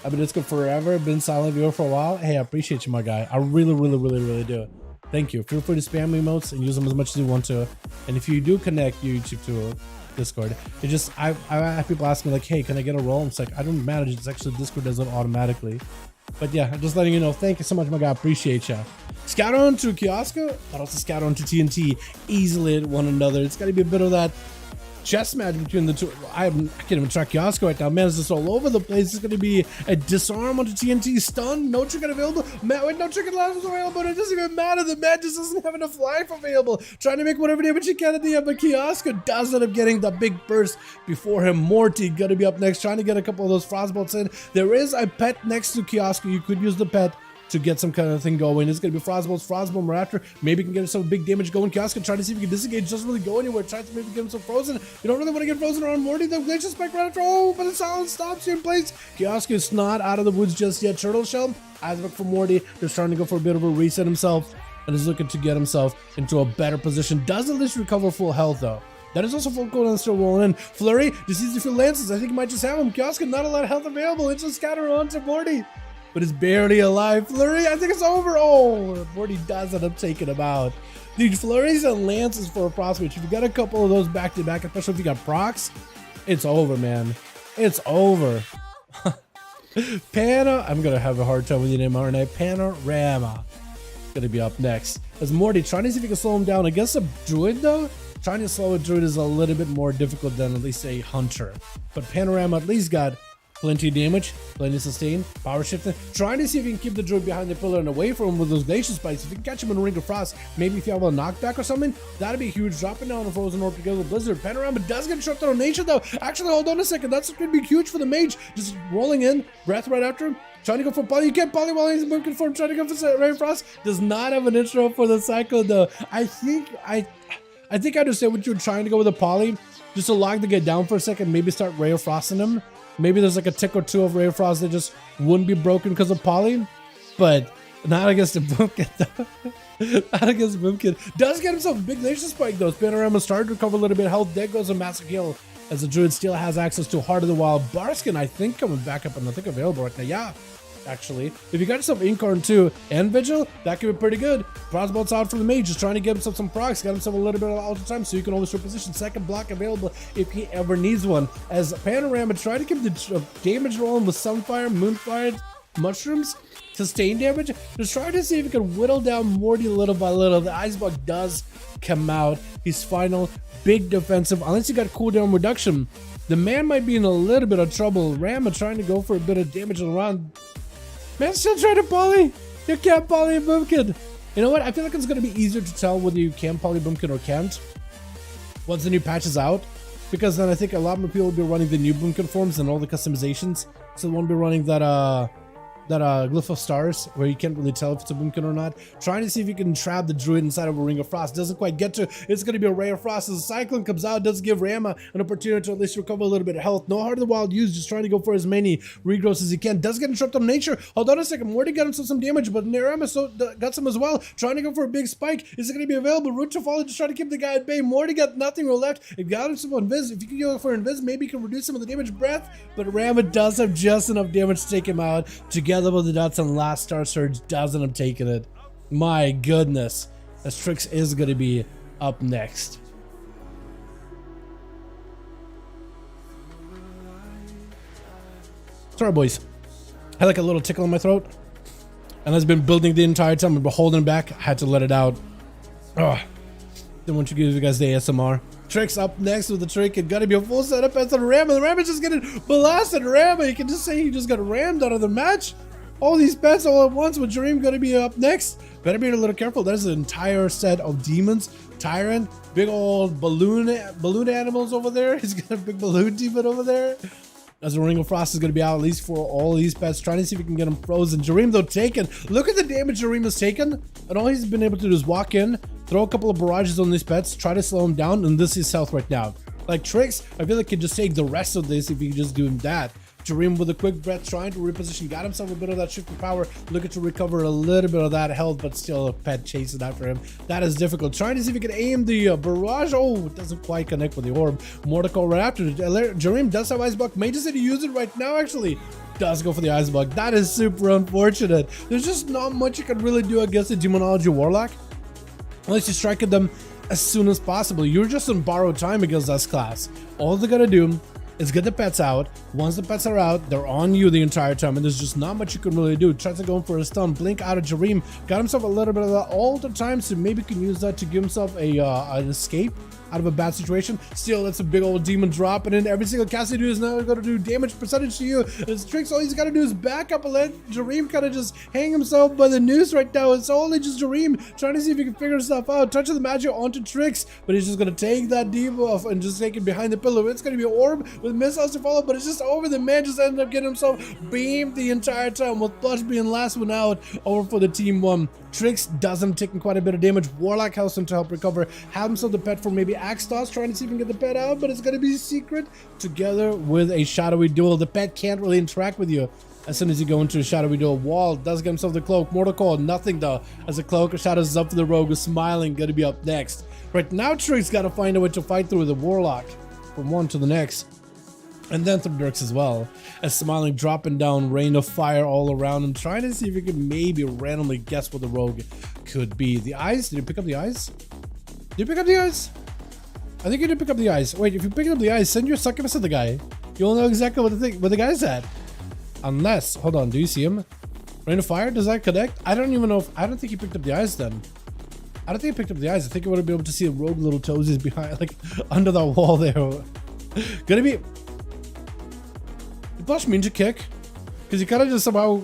I've been Discord forever, been silent viewer for a while. Hey, I appreciate you, my guy. I really do. Thank you. Feel free to spam emotes and use them as much as you want to. And if you do connect your YouTube to Discord, it just I have people ask me like, hey, can I get a role? It's like, I don't manage it. It's actually Discord does it automatically. But yeah, I'm just letting you know. Thank you so much, my guy. Appreciate ya. Scout on to Kiosko, but also scout on to TNT. Easily at one another. It's got to be a bit of that chess match between the two. I can't even track Kiosko right now. Man, it's just all over the place. It's going to be a disarm onto TNT, stun, no trick available. Wait, no trick last available. It doesn't even matter. The man just doesn't have enough life available. Trying to make whatever damage he can at the end, but Kiosko does end up getting the big burst before him. Morty going to be up next, trying to get a couple of those frostbolts in. There is a pet next to Kiosko. You could use the pet to get some kind of thing going. It's going to be Frostbolts, Frostbomb Raptor. Maybe you can get some big damage going. Kiosko trying to see if you can disengage. Doesn't really go anywhere. Tries to maybe get him some frozen. You don't really want to get frozen around Morty. The Glacier Spike right after. Oh, but the silence stops you in place. Kiosko is not out of the woods just yet. Turtle Shell. Eyes look for Morty. Just trying to go for a bit of a reset himself. And is looking to get himself into a better position. Does at least recover full health though. That is also full cooldown still rolling in. Flurry just needs a few lances. I think he might just have him. Kiosko not a lot of health available. It's just scatter on to Morty. but it's barely alive. Flurry, I think it's over. Oh, Morty does end up taking him out. Dude, flurries and lances for a prospect. If you got a couple of those back to back, especially if you got procs, it's over, man. It's over. I'm gonna have a hard time with your name, aren't I? Panorama. Gonna be up next. As Morty trying to see if he can slow him down. Against a druid though, trying to slow a druid is a little bit more difficult than at least a hunter. But Panorama at least got plenty of damage, plenty of sustain, power shifting. Trying to see if you can keep the druid behind the pillar and away from him with those glacier spikes. If you can catch him in a ring of frost, maybe if you have a knockback or something, that'd be huge. Dropping down a frozen orb together with blizzard. Panorama does get interrupted on nature though. Actually, hold on a second. That's gonna be huge for the mage. Just rolling in, breath right after him. Trying to go for Poly. You get Poly while he's in Boomkin form. Trying to go for Ray Frost. Does not have an intro for the cycle though. I think I understand what you're trying to go with a Poly. Just to lock the guy down for a second. Maybe start Ray of Frosting him. Maybe there's like a tick or two of Ray of Frost that just wouldn't be broken because of Poly. But not against the Boomkin though. Not against Boomkin. Does get himself a big Glacier Spike though. Panorama started to recover a little bit of health. There goes a massive heal. As the druid still has access to Heart of the Wild. Barskin, I think, coming back up and I think available right now. Yeah, actually. If you got yourself Incarn too and Vigil, that could be pretty good. Crossbow's out for the mage, just trying to get himself some procs, got himself a little bit of alter time so you can always reposition. Second block available if he ever needs one. As Panorama try to keep the damage rolling with Sunfire, Moonfire, Mushrooms, sustain damage. Just trying to see if he can whittle down Morty little by little. The Icebug does come out. His final big defensive, unless you got cooldown reduction. The man might be in a little bit of trouble. Rama trying to go for a bit of damage around. Man, still trying to poly. You can't poly a Boomkin. You know what? I feel like it's going to be easier to tell whether you can poly Boomkin or can't once the new patch is out. Because then I think a lot more people will be running the new Boomkin forms and all the customizations. So they won't be running that Glyph of Stars, where you can't really tell if it's a Boomkin or not. Trying to see if you can trap the druid inside of a Ring of Frost. Doesn't quite get to. It's going to be a Ray of Frost. As the Cyclone comes out, does give Rama an opportunity to at least recover a little bit of health. No Heart of the Wild used, just trying to go for as many regrowths as he can. Does get interrupted on nature. Hold on a second. Morty got himself some damage, but Rama got some as well. Trying to go for a big spike. Is it going to be available? Root to follow, just trying to keep the guy at bay. Morty got nothing left. It got him some Invis. If you can go for Invis, maybe you can reduce some of the damage breath. But Rama does have just enough damage to take him out. Together with the dots and last Star Surge doesn't have taken it. My goodness. As Trix is going to be up next. Sorry, boys. I had like a little tickle in my throat. And it's been building the entire time. I've been holding it back. I had to let it out. Ugh. Didn't want to give you guys the ASMR. Trix up next with the trick. It got to be a full setup as the Ram. The Ram is just getting blasted. Ram, you can just say he just got rammed out of the match. All these pets all at once with Dream gonna be up next. Better be a little careful. There's an entire set of demons. Tyrant, big old balloon animals over there. He's got a big balloon demon over there. As the Ring of Frost is gonna be out at least for all these pets. Trying to see if we can get them frozen. Jareem though taken. Look at the damage Jareem has taken. And all he's been able to do is walk in, throw a couple of barrages on these pets, try to slow him down, and this is health right now. Like Trix, I feel like he could just take the rest of this if he could just do that. Jareem with a quick breath, trying to reposition, got himself a bit of that shift of power, looking to recover a little bit of that health, but still a pet chasing after him. That is difficult. Trying to see if he can aim the barrage. Oh, it doesn't quite connect with the orb. Mordecai right after. Jareem does have Icebug. May just say to use it right now, actually. Does go for the Icebug. That is super unfortunate. There's just not much you can really do against the Demonology Warlock, unless you strike at them as soon as possible. You're just on borrowed time against this class. All they're gonna do is get the pets out. Once the pets are out, they're on you the entire time, and there's just not much you can really do. Tries to go in for a stun, blink out of Jareem, got himself a little bit of that all the time, so maybe can use that to give himself a an escape out of a bad situation. Still, that's a big old demon drop, and then every single cast you do is now going to do damage percentage to you. His Tricks, all he's got to do is back up and let Jareem kind of just hang himself by the noose right now. It's only just Jareem trying to see if he can figure stuff out. Touching the magic onto Tricks, but he's just going to take that debuff and just take it behind the pillar. It's going to be an orb with missiles to follow, but it's just over. The man just ended up getting himself beamed the entire time, with Plush being last one out over for the team one. Trix does him taking quite a bit of damage. Warlock helps him to help recover. Have himself the pet for maybe Axe Toss, trying to see if he can get the pet out, but it's going to be secret together with a Shadowy Duel. The pet can't really interact with you as soon as you go into a Shadowy Duel. Wall does get himself the cloak. Mortal Call, nothing though, as the cloak of shadows is up for the rogue, is smiling, going to be up next. Right now, Trix got to find a way to fight through the Warlock from one to the next. And then some Dirks as well. As Smiling dropping down rain of fire all around him, trying to see if he could maybe randomly guess what the rogue could be. The eyes? Did he pick up the eyes? Did you pick up the eyes? I think you did pick up the eyes. Wait, if you pick up the eyes, send your succubus at the guy. You'll know exactly what the guy's at. Unless, hold on, do you see him? Rain of fire? Does that connect? I don't even know if, I don't think he picked up the eyes then. I don't think he picked up the eyes. I think I would have been able to see a rogue little toesies behind, like under that wall there. Gonna be. Blush mean to kick, because he kind of just somehow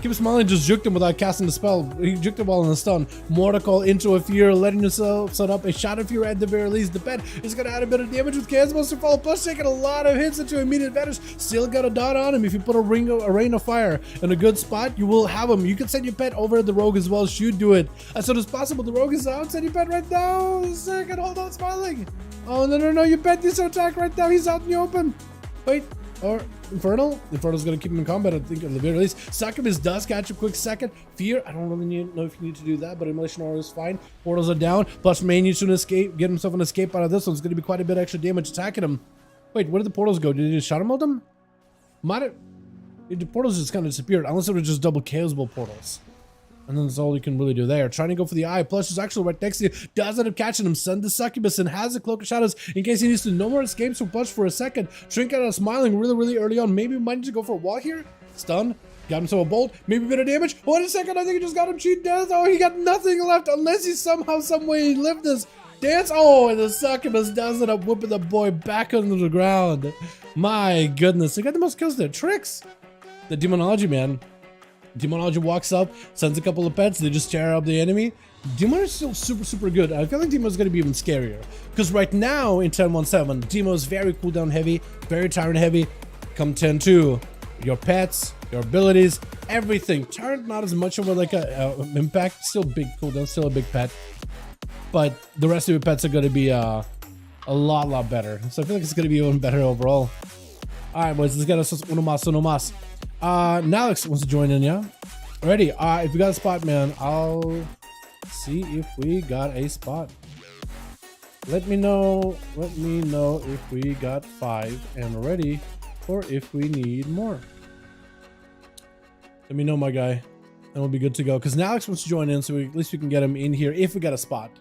keeps Smiling, just juked him without casting the spell. He juked him while in the stun. Mortal into a fear, letting yourself set up a shot of fear at the very least. The pet is gonna add a bit of damage with Chaos Monster Fall. Plus taking a lot of hits into immediate advantage. Still got a dot on him. If you put a rain of fire in a good spot, you will have him. You can send your pet over the rogue as well. Should do it as soon as possible. The rogue is out. Send your pet right now. Second, hold on, Smiling. Oh no! Your pet needs to attack right now. He's out in the open. Wait. Or Infernal? Infernal's gonna keep him in combat, I think, at the very least. Succubus does catch a quick second. Fear, I don't really know if you need to do that, but Immolation Aura is fine. Portals are down. Plus, Main needs to escape, get himself an escape out of this one. It's gonna be quite a bit extra damage attacking him. Wait, where did the portals go? Did he just shadow meld them? Might have. The portals just kind of disappeared, unless it was just double Chaos Ball portals. And then that's all you can really do there. Trying to go for the eye. Plush is actually right next to you. Does end up catching him. Send the Succubus and has a Cloak of Shadows in case he needs to. No more escapes from Plush for a second. Shrink out of Smiling really early on. Maybe might need to go for a wall here. Stun. Got himself a bolt. Maybe a bit of damage. Wait a second. I think he just got him cheat death. Oh, he got nothing left unless he somehow, some way lived this dance. Oh, and the Succubus does end up whipping the boy back onto the ground. My goodness. They got the most kills there. Tricks. The Demonology, man. Demonology walks up, sends a couple of pets, they just tear up the enemy. Demo is still super good. I feel like Demo is going to be even scarier. Because right now in 10.1.7, Demo is very cooldown heavy, very Tyrant heavy. Come 10.2, your pets, your abilities, everything. Tyrant not as much of a like a impact, still big cooldown, still a big pet. But the rest of your pets are going to be a lot better. So I feel like it's going to be even better overall. Alright boys, let's get us uno mas. Nalix wants to join in, yeah? Ready? If we got a spot, man, I'll see if we got a spot. Let me know if we got 5 and ready, or if we need more. Let me know, my guy, and we'll be good to go. Because Nalix wants to join in, so at least we can get him in here if we got a spot.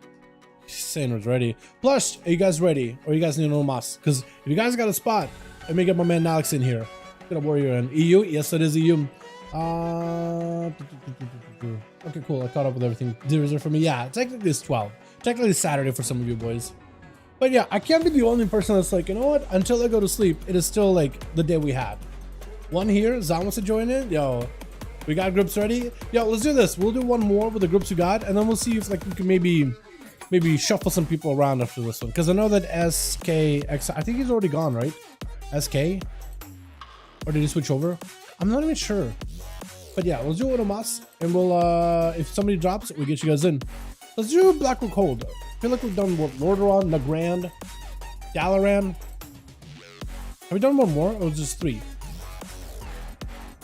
He's saying it's ready. Plush, are you guys ready? Or you guys need no mas? Because if you guys got a spot, let me get my man Nalix in here. Got a warrior in EU. Yes, it is EU. Okay, cool. I caught up with everything. Zero for me. Yeah, technically it's 12. Technically it's Saturday for some of you boys. But yeah, I can't be the only person that's like, you know what? Until I go to sleep, it is still like the day we had. One here. Zan wants to join in. Yo, we got groups ready. Yo, let's do this. We'll do one more with the groups we got, and then we'll see if like we can maybe shuffle some people around after this one. Because I know that SKX, I think he's already gone, right? SK. Or did he switch over? I'm not even sure. But yeah, let's do it on us. And we'll, if somebody drops, we get you guys in. Let's do Blackrook Hold. I feel like we've done what? Lordaeron, Nagrand, Dalaran. Have we done one more? Or just 3? I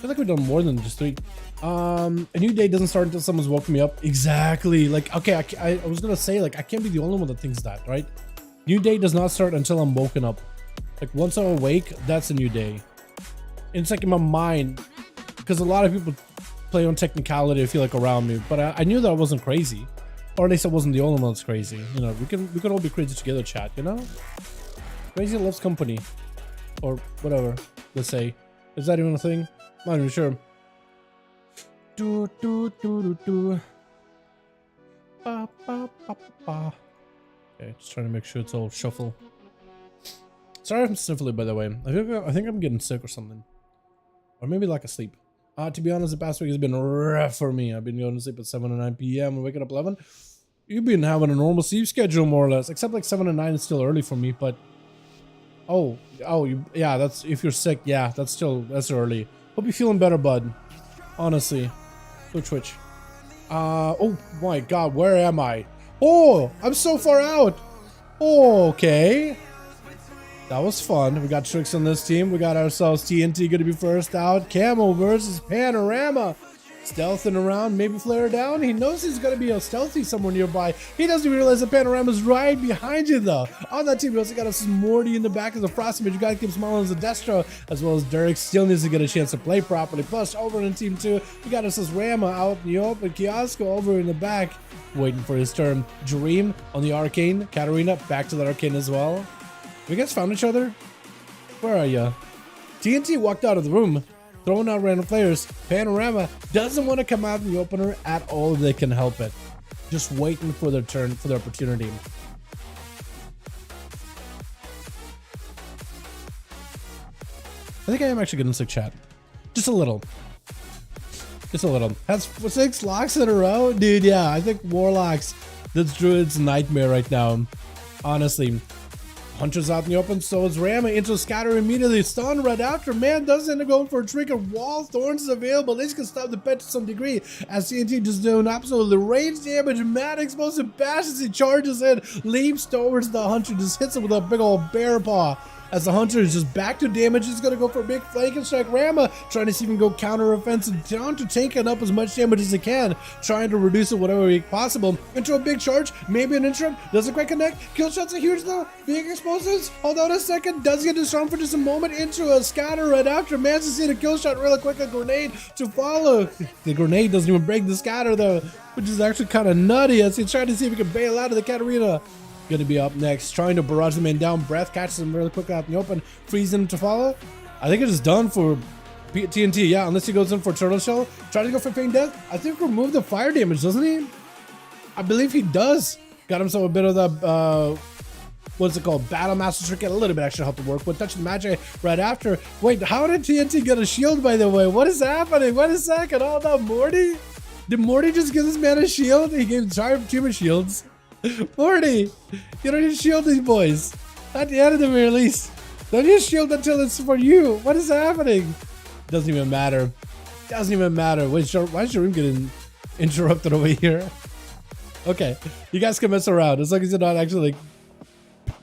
feel like we've done more than just 3. A new day doesn't start until someone's woken me up. Exactly. Like, okay, I was gonna say, like, I can't be the only one that thinks that, right? New day does not start until I'm woken up. Like, once I'm awake, that's a new day. It's like in my mind, because a lot of people play on technicality, I feel like, around me, but I knew that I wasn't crazy, or at least I wasn't the only one that's crazy. You know, we could all be crazy together, chat. You know, crazy loves company, or whatever they say. Is that even a thing? I'm not even sure. Okay, just trying to make sure it's all shuffle. Sorry if I'm sniffly, by the way. I think I'm getting sick or something. Or maybe lack of sleep. To be honest, the past week has been rough for me. I've been going to sleep at 7 and 9 p.m. and waking up 11. You've been having a normal sleep schedule, more or less. Except like 7 and 9 is still early for me, but... yeah, that's... If you're sick, yeah, that's early. Hope you're feeling better, bud. Honestly. Twitch. Oh my god, where am I? Oh, I'm so far out. Oh, okay. That was fun. We got Tricks on this team. We got ourselves TNT going to be first out. Camo versus Panorama. stealthing around, maybe flare down. He knows he's going to be a stealthy somewhere nearby. He doesn't even realize the panorama's right behind you, though. On that team, we also got us Morty in the back as a Frosty Mage. You got to keep smiling as a Destro, as well as Derek still needs to get a chance to play properly. Plus, over in team 2, we got us as Rama out in the open. Kiosko over in the back, waiting for his turn. Dream on the Arcane. Katarina back to the Arcane as well. You guys found each other? Where are you? TNT walked out of the room, throwing out random players. Panorama doesn't want to come out in the opener at all if they can help it. Just waiting for their turn, for their opportunity. I think I am actually getting sick chat. Just a little. Just a little. Has 6 locks in a row? Dude, yeah, I think Warlocks, that's Druid's nightmare right now. Honestly. Hunter's out in the open, so is Rama into scatter immediately. Stun right after. Man doesn't end up going for a trigger. Wall Thorns is available. They can stop the pet to some degree. As TNT just doing absolutely range damage. Mad explosive bashes. He charges in, leaps towards the Hunter, just hits him with a big old bear paw. As the Hunter is just back to damage, he's going to go for a big flanking strike. Rama trying to see if he can go counter offensive down to taking up as much damage as he can, trying to reduce it whatever way possible. Into a big charge, maybe an interrupt, doesn't quite connect. Kill shots are huge though. Big explosives. Hold on a second, does get disarmed for just a moment into a scatter right after. Mans to see the kill shot really quick, a grenade to follow. The grenade doesn't even break the scatter though, which is actually kind of nutty as he's trying to see if he can bail out of the Katarina. Gonna be up next, trying to barrage the man down. Breath catches him really quickly out in the open, frees him to follow. I think it is done for TNT, yeah, unless he goes in for Turtle Shell. Trying to go for Feign Death. I think remove the fire damage, doesn't he? I believe he does. Got himself a bit of the, what's it called? Battle Master Trick, a little bit extra help to work with. Touch the magic right after. Wait, how did TNT get a shield, by the way? What is happening? Wait a second, all that Morty? Did Morty just give this man a shield? He gave Charm team of shields. Morty, you don't need to shield these boys. At the end of the very least. Don't use shield until it's for you. What is happening? Doesn't even matter. Doesn't even matter. Wait, why is your room getting interrupted over here? Okay, you guys can mess around as long as you're not actually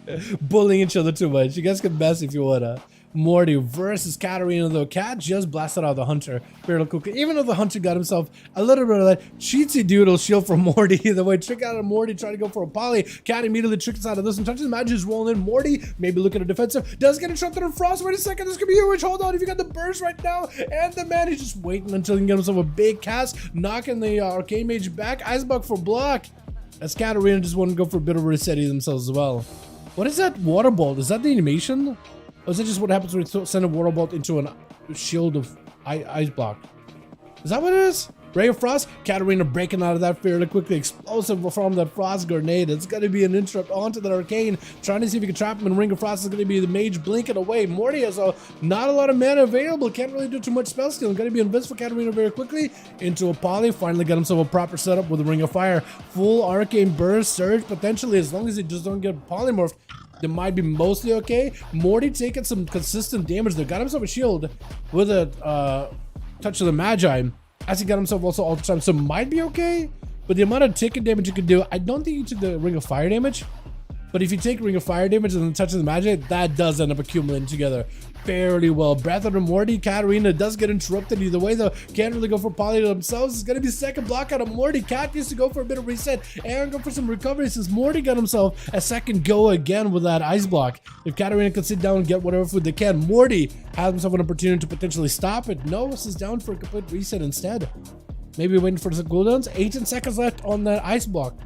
like bullying each other too much. You guys can mess if you wanna. Morty versus Katarina though. Kat just blasted out the Hunter fairly quickly. Even though the Hunter got himself a little bit of that cheatsy doodle shield from Morty. Either way, trick out of Morty, trying to go for a poly. Kat immediately tricks out of this and touches magic, just rolling in. Morty maybe looking at defensive. Does get interrupted in Frost. Wait a second, this could be huge. Hold on, if you got the burst right now. And the man is just waiting until he can get himself a big cast, knocking the Arcane Mage back. Icebug for block. As Katarina just want to go for a bit of resetting themselves as well. What is that water bolt? Is that the animation? Or is it just what happens when you send a water bolt into a shield of ice block? Is that what it is? Ray of Frost, Katarina breaking out of that fairly quickly, explosive from that Frost grenade. It's going to be an interrupt onto that Arcane, trying to see if he can trap him in Ring of Frost. Is going to be the Mage blinking away. Morty has not a lot of mana available, can't really do too much spell stealing. Going to be invincible Katarina very quickly into a poly, finally got himself a proper setup with a Ring of Fire. Full Arcane Burst, Surge, potentially, as long as he just don't get polymorphed. They might be mostly okay. Morty taking some consistent damage there. Got himself a shield with a touch of the Magi. As he got himself also all the time, so might be okay. But the amount of ticket damage you can do, I don't think he took the Ring of Fire damage. But if you take Ring of Fire damage and then touch of the Magic, that does end up accumulating together fairly well. Breath of the Morty, Katarina does get interrupted either way though. Can't really go for poly to themselves. It's gonna be second block out of Morty. Cat used to go for a bit of reset and go for some recovery since Morty got himself a second go again with that ice block. If Katarina can sit down and get whatever food they can, Morty has himself an opportunity to potentially stop it. No, this is down for a complete reset instead. Maybe waiting for some cooldowns. 18 seconds left on that ice block.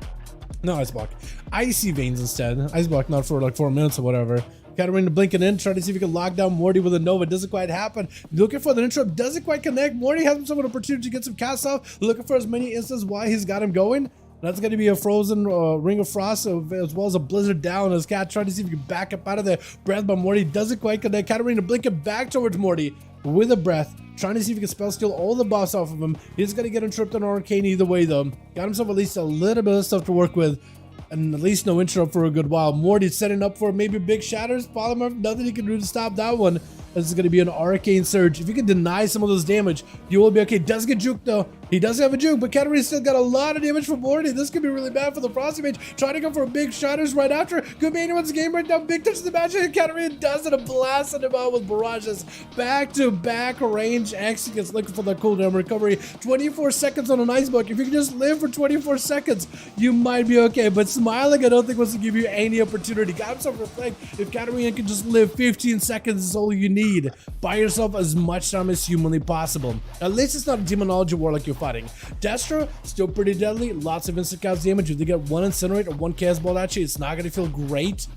No ice block. Icy veins instead. Ice block not for like 4 minutes or whatever. Katarina blinking in, trying to see if he can lock down Morty with a Nova. Doesn't quite happen. Looking for the interrupt, doesn't quite connect. Morty has himself an opportunity to get some cast off. Looking for as many instances why he's got him going. That's going to be a frozen Ring of Frost as well as a Blizzard down as Cat trying to see if he can back up out of there. Breath by Morty doesn't quite connect. Katarina blinking back towards Morty with a breath, trying to see if he can spell steal all the buffs off of him. He's going to get interrupted on Arcane either way though. Got himself at least a little bit of stuff to work with. And at least no interrupt for a good while. Morty's setting up for maybe big shatters. Polymorph, nothing he can do to stop that one. This is going to be an arcane surge. If you can deny some of those damage, you will be okay. Does get juked though. He does have a juke, but Katarina's still got a lot of damage from boarding. This could be really bad for the Frosty Mage. Trying to go for big shatters right after. Could be anyone's game right now. Big touch to the match, and Katarina does it. A blasted him out with barrages. Back-to-back range X. He gets looking for the cooldown recovery. 24 seconds on an ice book. If you can just live for 24 seconds, you might be okay. But Smiling, I don't think wants to give you any opportunity. Got himself reflect. If Katarina can just live 15 seconds is all you need. Buy yourself as much time as humanly possible. At least it's not a demonology war like you're fighting. Destro, still pretty deadly. Lots of instant cast damage. If they get one incinerate or one cast ball at you, it's not going to feel great.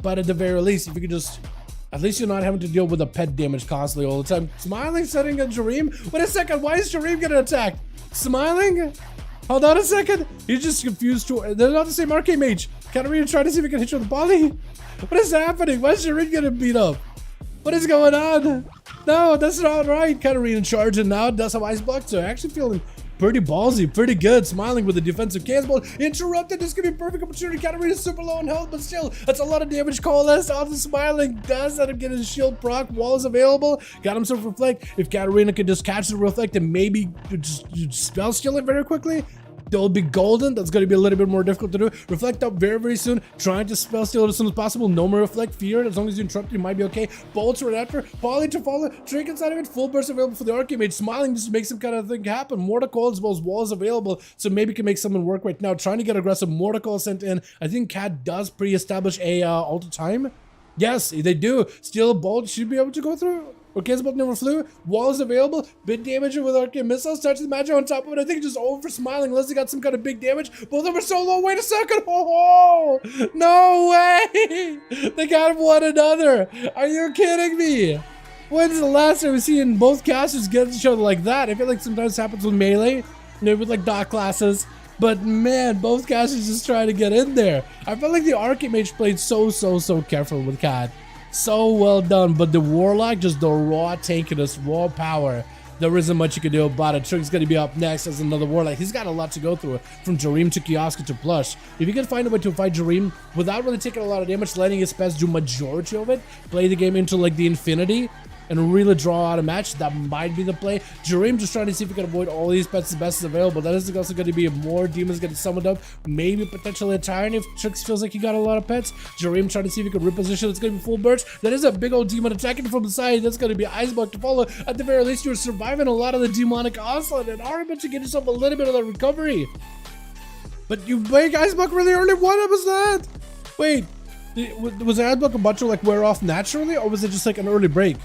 But at the very least, if you could just... At least you're not having to deal with the pet damage constantly all the time. Smiling, setting a Jareem. Wait a second, why is Jareem getting attacked? Smiling? Hold on a second. He's just confused too. They're not the same arcane mage. Katarina trying to see if he can hit you with the body. What is happening? Why is Jareem getting beat up? What is going on? No, that's not right. Katarina charging now. Does have ice block, so actually feeling pretty ballsy, pretty good. Smiling with the defensive cannonball. Interrupted. This could be a perfect opportunity. Katarina's super low on health, but still, that's a lot of damage. Coalesce off the Smiling. Does let him get his shield proc. Wall is available. Got himself reflect. If Katarina could just catch the reflect and maybe just spell steal it very quickly, they'll be golden. That's going to be a little bit more difficult to do. Reflect up very, very soon. Trying to spell steal it as soon as possible. No more reflect. Fear. As long as you interrupt, you might be okay. Bolts right after. Poly to follow. Drink inside of it. Full burst available for the arcane mage. Smiling just to make some kind of thing happen. Mortal as well as walls available. So maybe can make someone work right now. Trying to get aggressive. Mortal sent in. I think Cat does pre-establish a alter time. Yes, they do. Still, Bolt should be able to go through. Okay, Bolt never flew. Wall is available. Big damage with arcane missiles. Touch the magic on top of it. I think it's just over for Smiling unless they got some kind of big damage. Both of them are so low. Wait a second. Oh, no way. They got one another. Are you kidding me? When's the last time we've seen both casters get each other like that? I feel like sometimes it happens with melee, maybe with like dot classes. But man, both casters just trying to get in there. I felt like the arcane mage played so careful with Cat. So well done, but the Warlock, just the raw tankiness, raw power. There isn't much you can do about it. Trick's gonna be up next as another Warlock. He's got a lot to go through, from Jareem to Kiosk to Plush. If you can find a way to fight Jareem without really taking a lot of damage, letting his pets do majority of it, play the game into like the infinity, and really draw out a match, that might be the play. Jareem just trying to see if he can avoid all these pets as best as available. That is also going to be more demons getting summoned up, maybe potentially a Tyrant if Trix feels like he got a lot of pets. Jareem trying to see if he can reposition. It's going to be full burst. That is a big old demon attacking from the side. That's going to be Iceblock to follow. At the very least, you're surviving a lot of the demonic onslaught and are able to get yourself a little bit of the recovery. But you break Iceblock really early. What was that? Wait, was the Iceblock about to like wear off naturally, or was it just like an early break?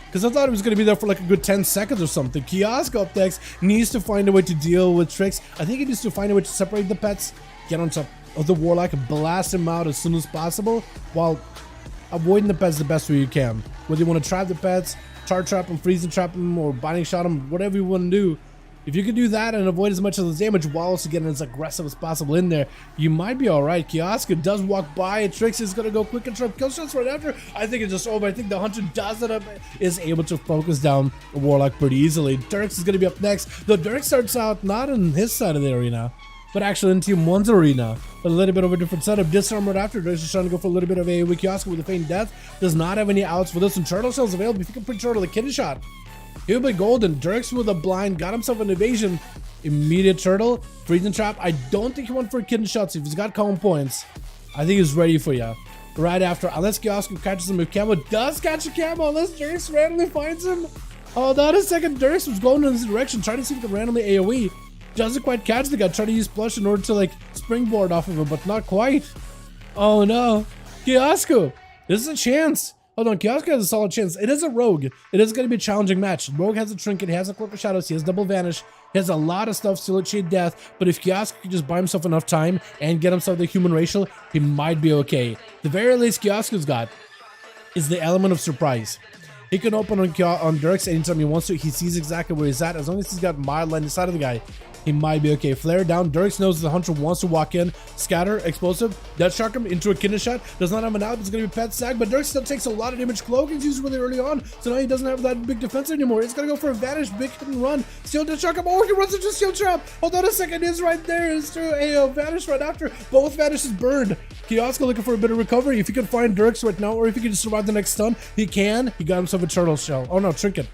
Because I thought it was going to be there for like a good 10 seconds or something. Kiosk up next needs to find a way to deal with Tricks. I think he needs to find a way to separate the pets, get on top of the Warlock and blast him out as soon as possible while avoiding the pets the best way you can. Whether you want to trap the pets, tar trap them, freezing trap them, or binding shot them, whatever you want to do. If you can do that and avoid as much of the damage while also getting as aggressive as possible in there, you might be alright. Kiosk does walk by, and Trix is going to go quick and trap kill shots right after. I think it's just over. I think the Hunter does it up, is able to focus down the Warlock pretty easily. Dirks is going to be up next. Though Dirk starts out not on his side of the arena, but actually in Team 1's arena. A little bit of a different setup. Disarm right after. Dirk's just trying to go for a little bit of a Kiosk with a feign death. Does not have any outs for this, and Turtle Shell's available. If you can pre-turtle a kidney shot, he'll be golden. Dirks with a blind, got himself an evasion. Immediate turtle, freezing trap. I don't think he went for a kidney shot, so if he's got calm points, I think he's ready for you. Right after, unless Kiosk catches him with camo, does catch a camo, unless Dirks randomly finds him. Hold on a second, Dirks was going in this direction, trying to see if he can randomly AoE. Doesn't quite catch the guy, trying to use Plush in order to like springboard off of him, but not quite. Oh no, Kiosku, this is a chance. Hold on, Kiosk has a solid chance. It is a rogue. It is going to be a challenging match. Rogue has a trinket, he has a cloak of shadows, he has double vanish, he has a lot of stuff, still achieve death, but if Kiosk can just buy himself enough time and get himself the human racial, he might be okay. The very least Kiosk's got is the element of surprise. He can open on Dirks anytime he wants to. He sees exactly where he's at. As long as he's got mild line inside of the guy, he might be okay. Flare down. Dirks knows the Hunter wants to walk in. Scatter, explosive, Death Shark him into a kidney shot. Does not have an out. It's going to be pet sag, but Dirks still takes a lot of damage. Cloak is used really early on, so now he doesn't have that big defense anymore. He's going to go for a vanish, big hit and run. Still Death Shark him. Oh, he runs into a steel trap. Hold on a second. It's right there. It's a vanish right after. Both vanishes burned. Kioska looking for a bit of recovery. If you can find Dirks right now, or if you can just survive the next stun, he can. He got himself a turtle shell. Oh no, trinket.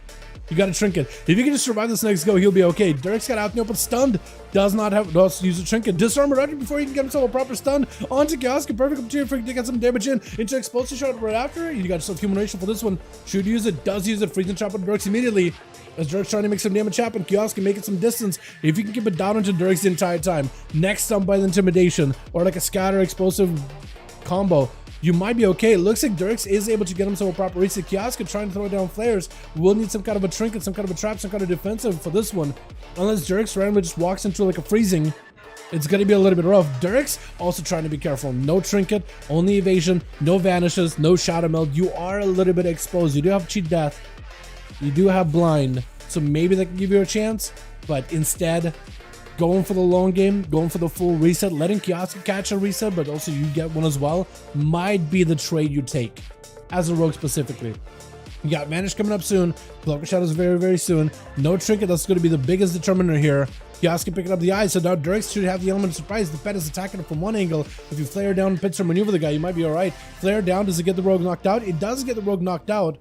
You got a trinket. If you can just survive this next go, he'll be okay. Dirks got out in the open, stunned. Does not have, does use a trinket. Disarm right before he can get himself a proper stun. Onto Kioska, perfect opportunity for him to get some damage in. Into explosive shot right after. You got yourself humanation for this one. Should use it, does use it. Freezing trap on Dirks immediately. As Dirk's trying to make some damage happen, Kioska making some distance. If you can keep it down into Dirks the entire time. Next stun by the intimidation, or like a scatter explosive combo, you might be okay. It looks like Dirks is able to get himself a proper reset. Kioska trying to throw down flares. We'll need some kind of a trinket, some kind of a trap, some kind of defensive for this one. Unless Dirks randomly just walks into like a freezing, it's going to be a little bit rough. Dirks also trying to be careful. No trinket, only evasion, no vanishes, no shadow meld. You are a little bit exposed. You do have cheat death. You do have blind. So maybe that can give you a chance. But instead, going for the long game, going for the full reset, letting Kioska catch a reset, but also you get one as well, might be the trade you take, as a rogue specifically. You got Vanish coming up soon, Cloak of Shadows very, very soon, no trinket, that's going to be the biggest determiner here. Kioska picking up the eye, so now Dirks should have the element of surprise. The pet is attacking him from one angle. If you flare down and pincer maneuver the guy, you might be alright. Flare down, does it get the rogue knocked out? It does get the rogue knocked out.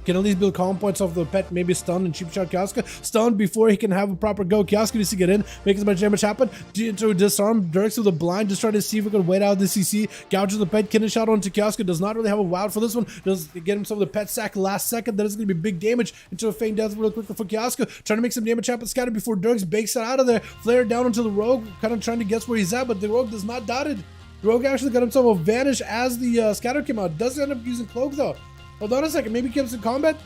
Can at least build calm points off the pet, maybe stun and cheap shot Kioska. Stun before he can have a proper go. Kioska needs to get in, make as much damage happen. To disarm Dirks with a blind, just trying to see if we can wait out the CC. Gouges the pet, cannon shot onto Kioska. Does not really have a wow for this one. Does get himself the pet sack last second. That is going to be big damage into a feign death real quickly for Kioska. Trying to make some damage happen. Scatter before Dirks bakes it out of there. Flare down onto the rogue, kind of trying to guess where he's at, but the rogue does not dot it. The rogue actually got himself a vanish as the scatter came out. Doesn't end up using cloak though. Hold on a second, maybe he comes in combat.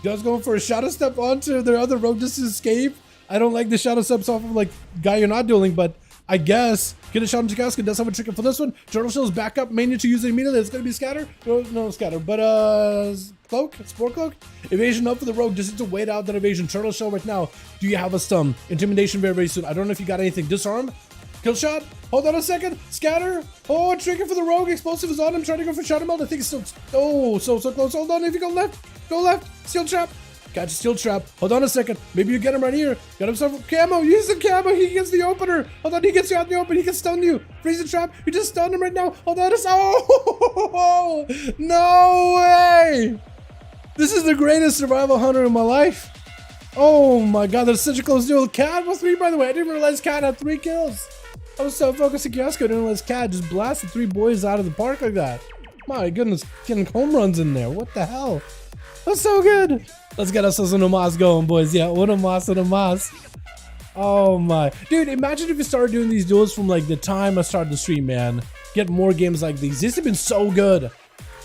Does going for a shadow step onto their other rogue just to escape. I don't like the shadow steps off of like guy you're not dueling, but I guess get a shot on Kioska. Does have a trinket for this one. Turtle shell's back up. May need to use it immediately. It's gonna be scatter. No scatter, but cloak, spore cloak. Evasion up for the rogue. Just need to wait out that evasion. Turtle shell right now. Do you have a stun? Intimidation very, very soon. I don't know if you got anything. Disarm. Kill shot. Hold on a second. Scatter. Oh, trinket for the rogue. Explosive is on him. Trying to go for shadow meld. I think it's still. Oh, so close. Hold on. If you go left. Go left. Steel trap. Catch a steel trap. Hold on a second. Maybe you get him right here. Got himself a camo. Use the camo. He gets the opener. Hold on. He gets you out in the open. He can stun you. Freeze the trap. You just stunned him right now. Hold on a second. Oh, no way. This is the greatest survival hunter in my life. Oh my god. That's such a close duel. Cat was 3, by the way. I didn't realize Cat had 3 kills. I was so focused on Kioska. I didn't realize Cat just blasted 3 boys out of the park like that. My goodness. Getting home runs in there. What the hell? That's so good. Let's get ourselves an Omas going, boys. Yeah, what a Omas. Oh my. Dude, imagine if you started doing these duels from like the time I started the stream, man. Get more games like these. These have been so good.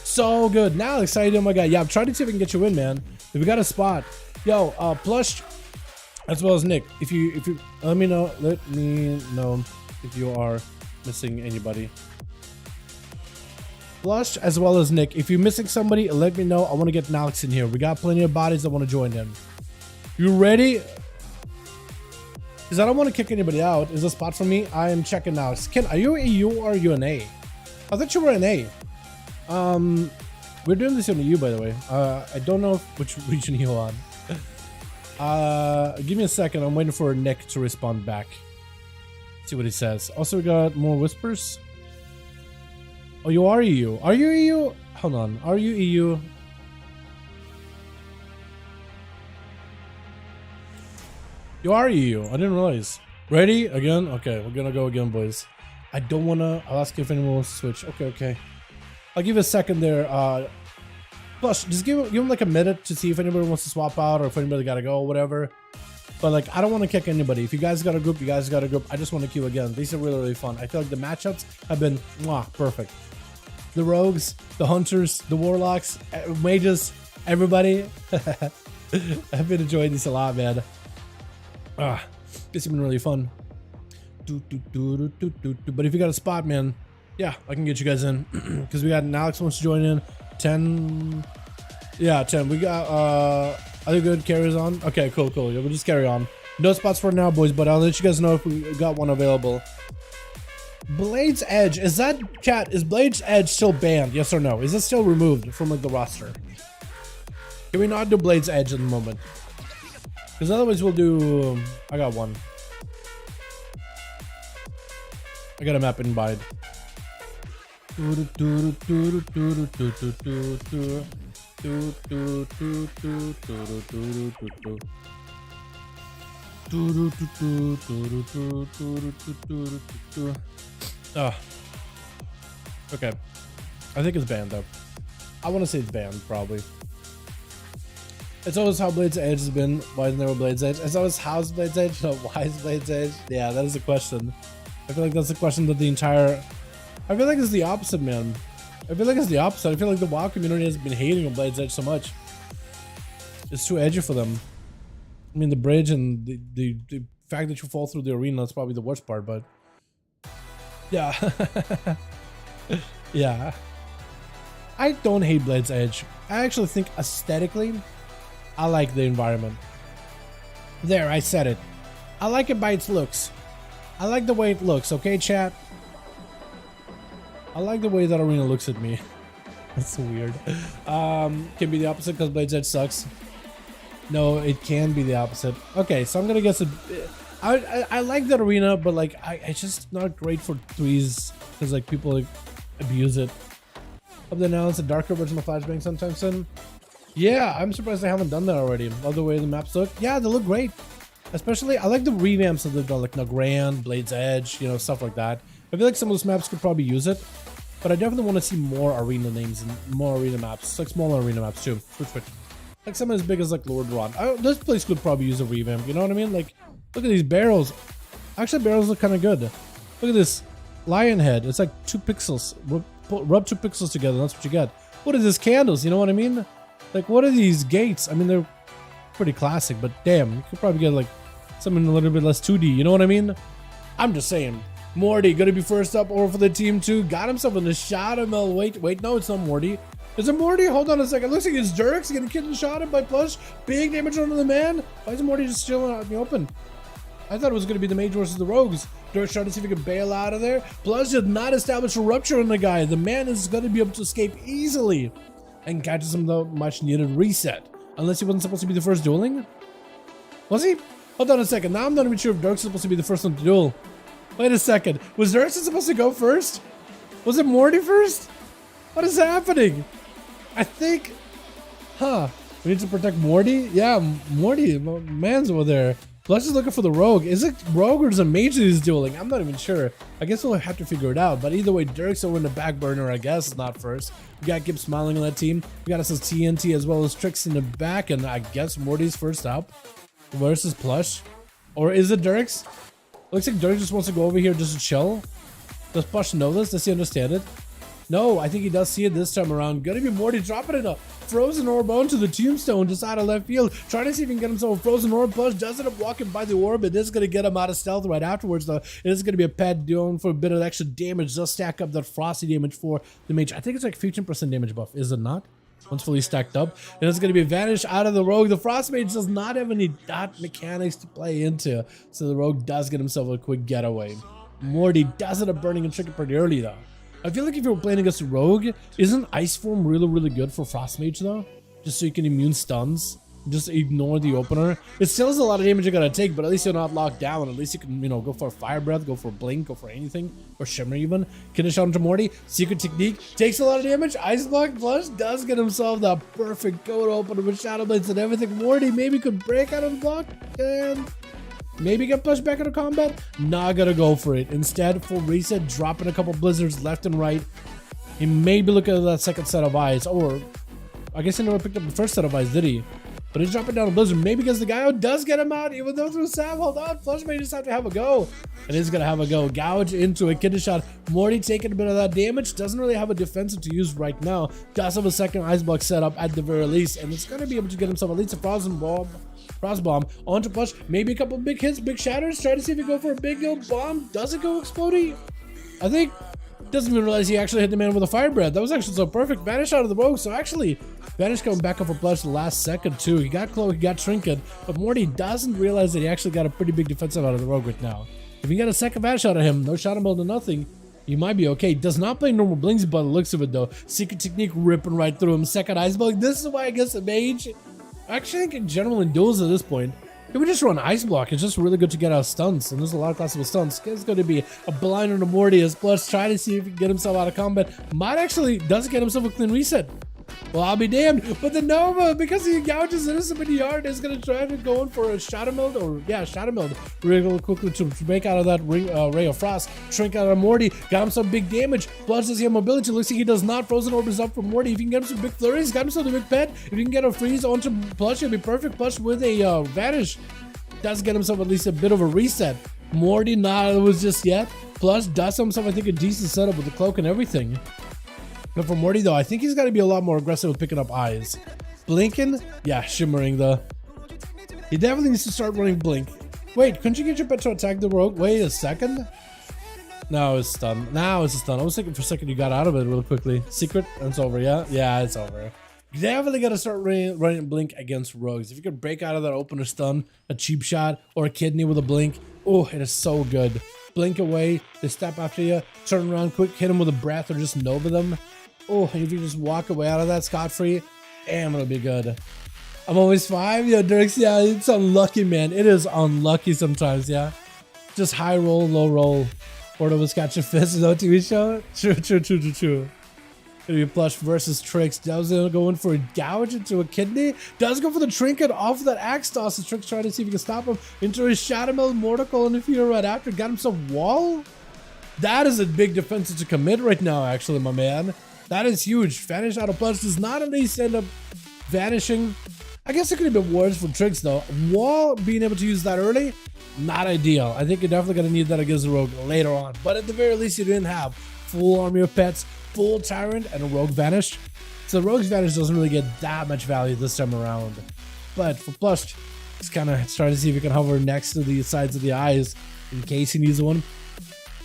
So good. Now excited, oh my god. Yeah, I'm trying to see if I can get you in, man. If we got a spot. Yo, Plush, as well as Nick. If you let me know if you are missing anybody. Plush as well as Nick. If you're missing somebody, let me know. I want to get Alex in here. We got plenty of bodies that want to join in. You ready? Because I don't want to kick anybody out. Is a spot for me? I am checking out. Ken, are you EU or are you an A? I thought you were an A. We're doing this in EU, by the way. I don't know which region you're on. Give me a second. I'm waiting for Nick to respond back. See what he says. Also, we got more whispers. Oh, you are EU. Are you EU? Hold on. Are you EU? You are EU. I didn't realize. Ready? Again? Okay, we're gonna go again, boys. I don't wanna. I'll ask if anyone wants to switch. Okay. I'll give you a second there. Plus, just give him like a minute to see if anybody wants to swap out or if anybody gotta go or whatever. But like, I don't want to kick anybody. If you guys got a group, you guys got a group. I just want to queue again. These are really, really fun. I feel like the matchups have been perfect. The rogues, the hunters, the warlocks, mages, everybody. I've been enjoying this a lot, man. This has been really fun. But if you got a spot, man, yeah, I can get you guys in. Because we got an Alex wants to join in. 10. Yeah, 10. We got other good carries on. Okay, cool. Yeah, we'll just carry on. No spots for now, boys, but I'll let you guys know if we got one available. Blade's Edge, is that chat? Is Blade's Edge still banned? Yes or no? Is it still removed from like the roster? Can we not do Blade's Edge at the moment? Because otherwise we'll do. I got one. I got a map invite. Okay. I think it's banned though. I want to say it's banned, probably. It's always how Blades Edge has been. Why is never Blades Edge? It's always how's Blades Edge, not why is Blades Edge? Yeah, that is the question. I feel like that's the question that the entire... I feel like it's the opposite, man. I feel like it's the opposite. I feel like the WoW community has been hating on Blades Edge so much. It's too edgy for them. I mean, the bridge and the fact that you fall through the arena is probably the worst part, but... Yeah. Yeah. I don't hate Blades Edge. I actually think aesthetically, I like the environment. There, I said it. I like it by its looks. I like the way it looks, okay, chat? I like the way that arena looks at me. That's so weird. Can be the opposite because Blades Edge sucks. No, it can be the opposite. Okay, so I'm gonna guess it. I like that arena, but like it's just not great for threes because like people like, abuse it. Have they announced a darker version of Flashbang sometime soon? Yeah, I'm surprised they haven't done that already. Love the way the maps look. Yeah, they look great. Especially, I like the revamps that they've done, like Nagrand, Blades Edge, you know, stuff like that. I feel like some of those maps could probably use it, but I definitely want to see more arena names and more arena maps, like smaller arena maps too. Switch. Like something as big as like Lord Ron. This place could probably use a revamp, you know what I mean? Like, look at these barrels. Actually, barrels look kind of good. Look at this lion head. It's like 2 pixels. Rub 2 pixels together, that's what you get. What is this? Candles, you know what I mean? Like, what are these gates? I mean, they're pretty classic, but damn, you could probably get like something a little bit less 2D, you know what I mean? I'm just saying. Morty, gonna be first up over for the team too. Got himself in the shot of Mel. Wait, no, it's not Morty. Is it Morty? Hold on a second. Looks like it's Dirks getting killed and shot by Plush. Big damage onto the man. Why is Morty just chilling out in the open? I thought it was gonna be the mage versus the rogues. Dirks trying to see if he could bail out of there. Plush did not establish a rupture on the guy. The man is gonna be able to escape easily and catches him the much needed reset. Unless he wasn't supposed to be the first dueling? Was he? Hold on a second. Now I'm not even sure if Dirks is supposed to be the first one to duel. Wait a second. Was Dirks supposed to go first? Was it Morty first? What is happening? I think... Huh. We need to protect Morty? Yeah, Morty. Man's over there. Let's just look for the rogue. Is it rogue or is it mage that he's dueling? I'm not even sure. I guess we'll have to figure it out. But either way, Dirk's over in the back burner, I guess. Is not first. We got Gib smiling on that team. We got us as TNT as well as Tricks in the back. And I guess Morty's first up. Versus Plush. Or is it Dirk's? Looks like Dirk just wants to go over here just to chill. Does Plush know this? Does he understand it? No, I think he does see it this time around. Gonna be Morty dropping it a frozen orb onto the tombstone just out of left field. Trying to see if he can get himself a frozen orb. Plush does end up walking by the orb. It is gonna get him out of stealth right afterwards though. It is gonna be a pet doing for a bit of extra damage. Just stack up that frosty damage for the mage. I think it's like 15% damage buff, is it not? Once fully stacked up. And it's going to be vanished out of the rogue. The frost mage does not have any dot mechanics to play into. So the rogue does get himself a quick getaway. Morty does end up burning and tricking pretty early though. I feel like if you're playing against a rogue, isn't ice form really good for frost mage though? Just so you can immune stuns. Just ignore the opener. It still is a lot of damage you're gonna take, but at least you're not locked down. At least you can, you know, go for a fire breath, go for a blink, go for anything, or shimmer even. Finish out into Morty. Secret technique takes a lot of damage. Ice block Plush does get himself the perfect go opener with shadow blades and everything. Morty maybe could break out of the block and maybe get pushed back into combat. Not gonna go for it. Instead, full reset, dropping a couple blizzards left and right. He may be looking at that second set of eyes, or I guess he never picked up the first set of eyes, did he? But he's dropping down a blizzard. Maybe because the guy who does get him out, even though through Sam, hold on. Flush may just have to have a go. And he's going to have a go. Gouge into a kidney shot. Morty taking a bit of that damage. Doesn't really have a defensive to use right now. Does have a second ice block set up at the very least. And it's going to be able to get himself at least a frost bomb onto Plush. Maybe a couple big hits, big shatters. Try to see if he go for a big bomb. Does it go exploding? I think. Doesn't even realize he actually hit the man with a fire breath. That was actually so perfect. Vanish out of the rogue. So actually, Vanish coming back up for Plush the last second too. He got Cloak, he got Trinket, but Morty doesn't realize that he actually got a pretty big defensive out of the rogue right now. If you get a second Vanish out of him, no shot him to nothing, you might be okay. Does not play normal blinks by the looks of it though. Secret technique ripping right through him. Second ice block. This is why I guess the mage. I actually think in general in duels at this point, If we just run Ice Block, it's just really good to get out stunts, and there's a lot of classical stunts. It's going to be a blind on the Mortius, plus try to see if he can get himself out of combat. Might actually does get himself a clean reset. Well, I'll be damned. But the Nova, because he gouges innocent in the yard, is going to try to go in for a Shadow Meld, or yeah, Shadow Meld, really quickly to break out of that Ray of Frost, shrink out of Morty, got him some big damage. Plus, does he have mobility? Looks like he does not. Frozen Orb is up for Morty. If you can get him some big flurries, he's got himself a big pet. If you can get a freeze onto Plush, it'll be perfect. Plush with a Vanish does get himself at least a bit of a reset. Morty, not it was just yet. Plus, does himself, I think, a decent setup with the cloak and everything. But for Morty, though, I think he's got to be a lot more aggressive with picking up eyes. Blinking? Yeah, shimmering, though. He definitely needs to start running Blink. Wait, couldn't you get your pet to attack the rogue? Wait a second. No, it's stunned. Now it's stunned. I was thinking for a second you got out of it real quickly. Secret? It's over, yeah? Yeah, it's over. You definitely got to start running Blink against rogues. If you could break out of that opener stun, a cheap shot, or a kidney with a Blink, oh, it is so good. Blink away, they step after you, turn around quick, hit them with a breath, or just Nova them. Oh, and if you just walk away out of that scot-free, damn, it'll be good. I'm always 5. Yeah, Dirks, yeah, it's unlucky, man. It is unlucky sometimes, yeah. Just high roll, low roll. Or was catch a fist, no TV show? True. Gonna be Plush versus Trix. Does go in for a gouge into a kidney. Does go for the trinket off that axe toss. The Trix trying to see if he can stop him. Into his Shadow Meld, Mortical, and if you're right after, got himself wall. That is a big defense to commit right now, actually, my man. That is huge. Vanish out of Plush does not at least end up vanishing. I guess it could have been worse for Trix, though. Wall being able to use that early, not ideal. I think you're definitely going to need that against the rogue later on. But at the very least, you didn't have full army of pets, full tyrant, and a rogue vanish. So the rogue's vanish doesn't really get that much value this time around. But for Plush, just kind of trying to see if you can hover next to the sides of the eyes in case he needs one.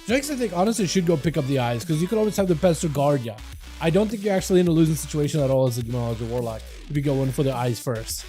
Trix, I think, honestly, should go pick up the eyes because you could always have the pets to guard you. I don't think you're actually in a losing situation at all as a Demonology Warlock if you go in for the eyes first.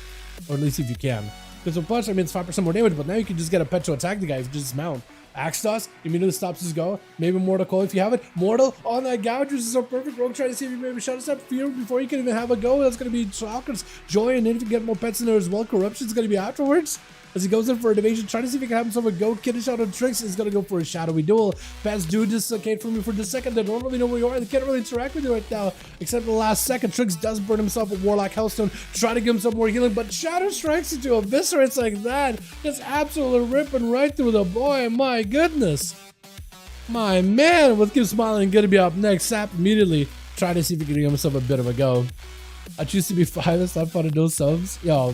Or at least if you can. Because with Plush, I mean, it's 5% more damage, but now you can just get a pet to attack the guy if you just mount. Axe Toss immediately stops his go. Maybe Mortal if you have it. Mortal on that gouge, which is so perfect. Rogue trying to see if you maybe shot a step fear before you can even have a go. That's going to be Chalker's Joy, and then if you get more pets in there as well, Corruption's going to be afterwards. As he goes in for an evasion, trying to see if he can have himself a go. Kiddish out of Trix is going to go for a shadowy duel. Pets do dislocate from you for the second. They don't really know where you are. They can't really interact with you right now, except for the last second. Trix does burn himself with Warlock Hellstone, try to give himself more healing, but Shadow strikes into eviscerates like that. Just absolutely ripping right through the boy. My goodness. My man, with Keep Smiling going to be up next. Sap immediately try to see if he can give himself a bit of a go. I choose to be 5. It's not fun to do subs. Yo.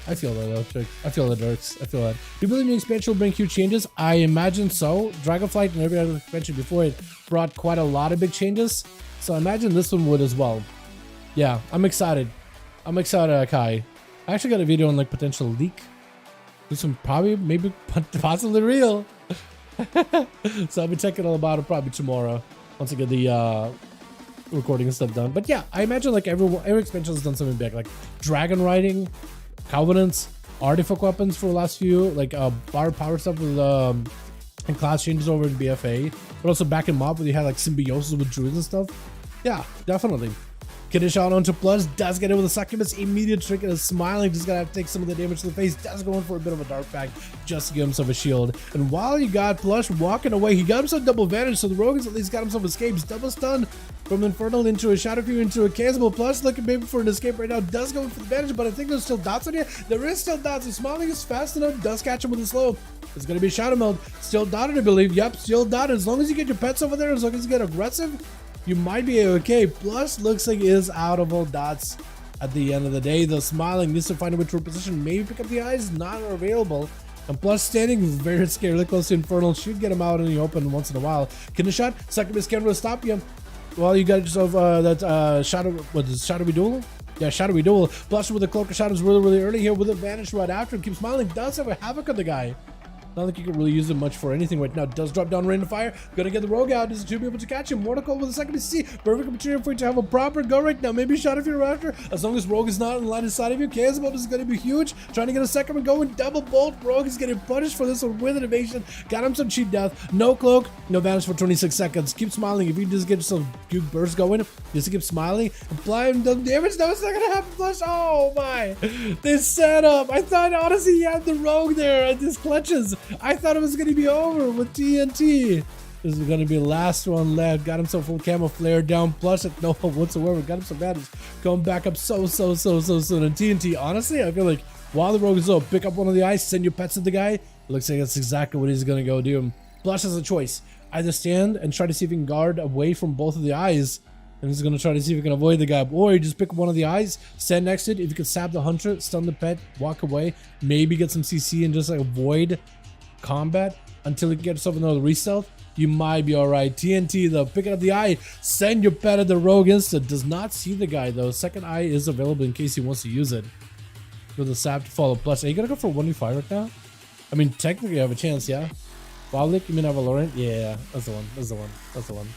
I feel that though, Trix. I feel the Dirks. I feel that. Do you believe the expansion will bring huge changes? I imagine so. Dragonflight and every other expansion before it brought quite a lot of big changes. So I imagine this one would as well. Yeah, I'm excited. I'm excited, Kai. I actually got a video on like potential leak. This one probably, maybe, possibly real. So I'll be checking all about it probably tomorrow once I get the recording and stuff done. But yeah, I imagine like every expansion has done something big, like dragon riding, Covenants, artifact weapons for the last few, like bar power stuff with and class changes over in BFA, but also back in Mob where you had like symbiosis with druids and stuff. Yeah, definitely. Kiddish out onto Plus, does get it with a succubus, immediate trick and a smiling, just gotta take some of the damage to the face, does go in for a bit of a dark pack just to give himself a shield. And while you got Plush walking away, he got himself double advantage, so the rogue has at least got himself escapes. Double stun from Infernal into a Shadow Fury into a Cancelable. Plush looking maybe for an escape right now, does go in for the advantage, but I think there's still dots on you. There is still dots, and Smiling is fast enough, does catch him with a slow. It's gonna be Shadow Meld, still dotted I believe, yep, still dotted. As long as you get your pets over there, as long as you get aggressive, you might be okay. Plus, looks like he is out of all dots at the end of the day. The Smiling needs to find a way to reposition. Maybe pick up the eyes, not available. And Plus standing very scarily close to Infernal. Should get him out in the open once in a while. Kidney shot. Succubus can't really stop you. Well, you got yourself that Shadow. What is Shadowy Duel? Yeah, Shadowy Duel. Plus with the Cloak of Shadows really early here with advantage right after. Keep Smiling. Does have a havoc on the guy. Not like you can really use it much for anything right now. It does drop down rain of fire. Gonna get the rogue out. Is to be able to catch him. Mortal Coil with a second BC. Perfect opportunity for you to have a proper go right now. Maybe a shot if you're after. As long as rogue is not in line inside of you. Chaos Bolt is gonna be huge. Trying to get a second one going. Double bolt. Rogue is getting punished for this one with an evasion. Got him some cheat death. No cloak. No vanish for 26 seconds. Keep smiling. If you just get some good burst going, just keep smiling. Apply him the damage. No, it's not gonna happen. Flush. Oh my. This setup. I thought honestly he had the rogue there at his clutches. I thought it was gonna be over with TNT. This is gonna be the last one left. Got himself full camo flare down, plus it no hope whatsoever. Got him some damage. Going back up so soon. And TNT, honestly, I feel like while the rogue is low, pick up one of the eyes, send your pets to the guy. Looks like that's exactly what he's gonna go do. Blush has a choice. Either stand and try to see if he can guard away from both of the eyes. And he's gonna try to see if he can avoid the guy. Or you just pick up one of the eyes, stand next to it. If you can stab the hunter, stun the pet, walk away, maybe get some CC and just like avoid combat until you get yourself another re-stealth, you might be alright. TNT though, picking up the eye, send your pet at the rogue instant. Does not see the guy though. Second eye is available in case he wants to use it. With the sap to follow. Plus, are you gonna go for 1v5 right now? I mean, technically you have a chance, yeah? Wildlick, you mean Valorant? Yeah, that's the one. That's the one. That's the one.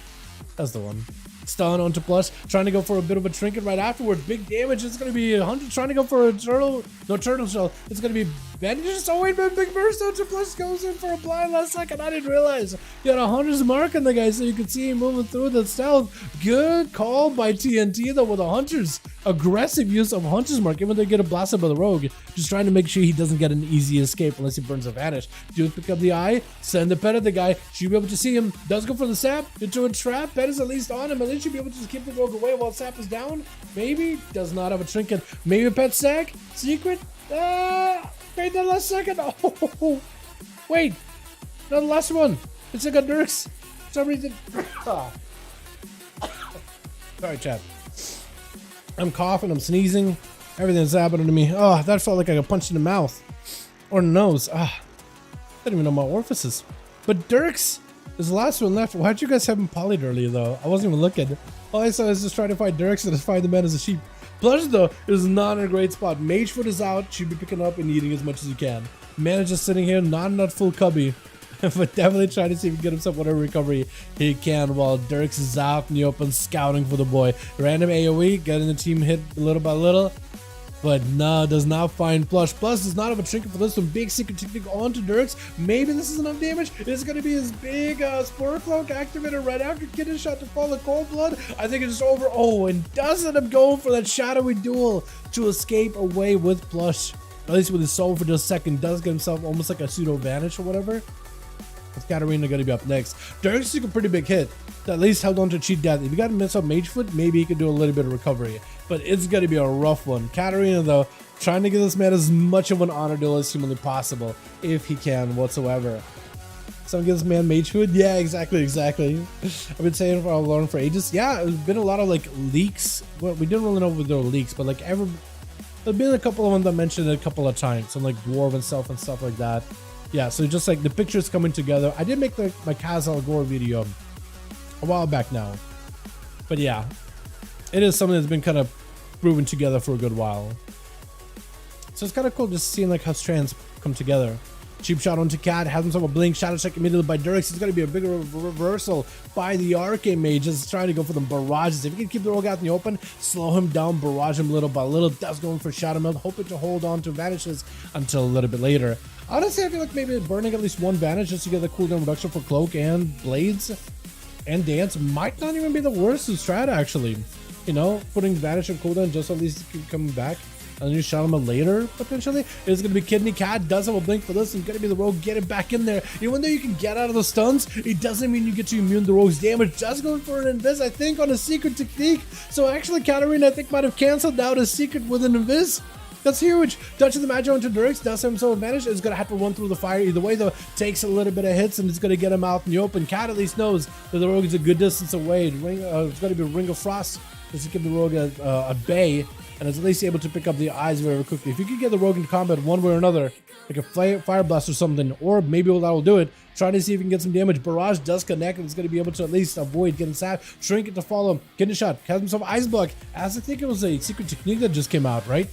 That's the one. Stun onto plus, trying to go for a bit of a trinket right afterwards. Big damage. It's going to be 100 trying to go for a turtle. No, turtle shell. It's going to be bandages. Oh, wait, man. Big burst onto plus goes in for a blind last second. I didn't realize. You had a 100's mark on the guy, so you could see him moving through the stealth. Good call by TNT, though, with a hunter's aggressive use of hunter's mark, even though they get a blasted by the rogue. Just trying to make sure he doesn't get an easy escape unless he burns a vanish. Just pick up the eye, send the pet at the guy. Should be able to see him. Does go for the sap into a trap. Pet is at least on him, and then should be able to just keep the rogue away while sap is down. Maybe does not have a trinket. Maybe a pet sack. Secret. Wait, the last second. Oh, wait. No, the last one. It's like a nurse. For some reason. Sorry, chat. I'm coughing. I'm sneezing. Everything's happening to me. Oh, that felt like I got punched in the mouth or nose. I didn't even know my orifices. But Dirks is the last one left. Why'd you guys have him polyed earlier though? I wasn't even looking. All I saw is just trying to find Dirks and just find the man as a sheep. Plush though is not in a great spot. Magefoot is out. Should be picking up and eating as much as you can. Man is just sitting here, not full cubby. But definitely trying to see if he can get himself whatever recovery he can while Dirks is out in the open scouting for the boy. Random AoE, getting the team hit little by little. But nah, does not find Plush. Plus does not have a trinket for this one. Big secret technique onto Dirks. Maybe this is enough damage. It's going to be his big Spore Cloak activated right after getting shot to fall of Cold Blood. I think it's over. Oh, and does end up going for that shadowy duel to escape away with Plush. At least with his soul for just a second. Does get himself almost like a pseudo vanish or whatever. With Katarina going to be up next. Dirks took a pretty big hit. At least held on to cheat death. If you got to mess up Magefoot, maybe he could do a little bit of recovery. But it's going to be a rough one. Katarina, though, trying to give this man as much of an honor duel as humanly possible, if he can whatsoever. Someone gives this man Magefoot? Yeah, exactly. I've been saying for Lauren for ages. Yeah, there's been a lot of like leaks. Well, we didn't really know if there were leaks, but like there's been a couple of them that mentioned it a couple of times. Some like dwarven stuff and stuff like that. Yeah, so just like the pictures coming together. I did make my Kaz Al Gore video a while back now. But yeah, it is something that's been kind of proven together for a good while. So it's kind of cool just seeing like how strands come together. Cheap shot onto Cat, has himself a blink, shadow check immediately by Dirks. It's going to be a bigger reversal by the Arcane Mage, just trying to go for the barrages. If you can keep the rogue out in the open, slow him down, barrage him little by little. Does going for shadow melt, hoping to hold on to vanishes until a little bit later. Honestly, I feel like maybe burning at least one vanish just to get the cooldown reduction for Cloak and Blades and Dance might not even be the worst strat, actually. You know, putting vanish and cooldown just at least keep coming back. And then you shot him later, potentially. It's going to be Kidney Cat. Does have a blink for this. It's going to be the rogue. Get it back in there. Even though you can get out of the stuns, it doesn't mean you get to immune the rogue's damage. Just going for an invis, I think, on a secret technique. So actually, Katarina, I think, might have canceled out a secret with an invis. That's huge. Touching the Magi onto Dirks, does have himself advantage. Is going to have to run through the fire either way, though. Takes a little bit of hits, and it's going to get him out in the open. Cat at least knows that the rogue is a good distance away. It's going to be a Ring of Frost. This is going to give the rogue a bay, and is at least able to pick up the eyes very quickly. If you could get the rogue into combat one way or another, like a fire blast or something, or maybe that will do it, try to see if you can get some damage. Barrage does connect, and it's going to be able to at least avoid getting sapped. Trinket to follow him. Getting a shot. Has himself Ice Block, as I think it was a secret technique that just came out, right?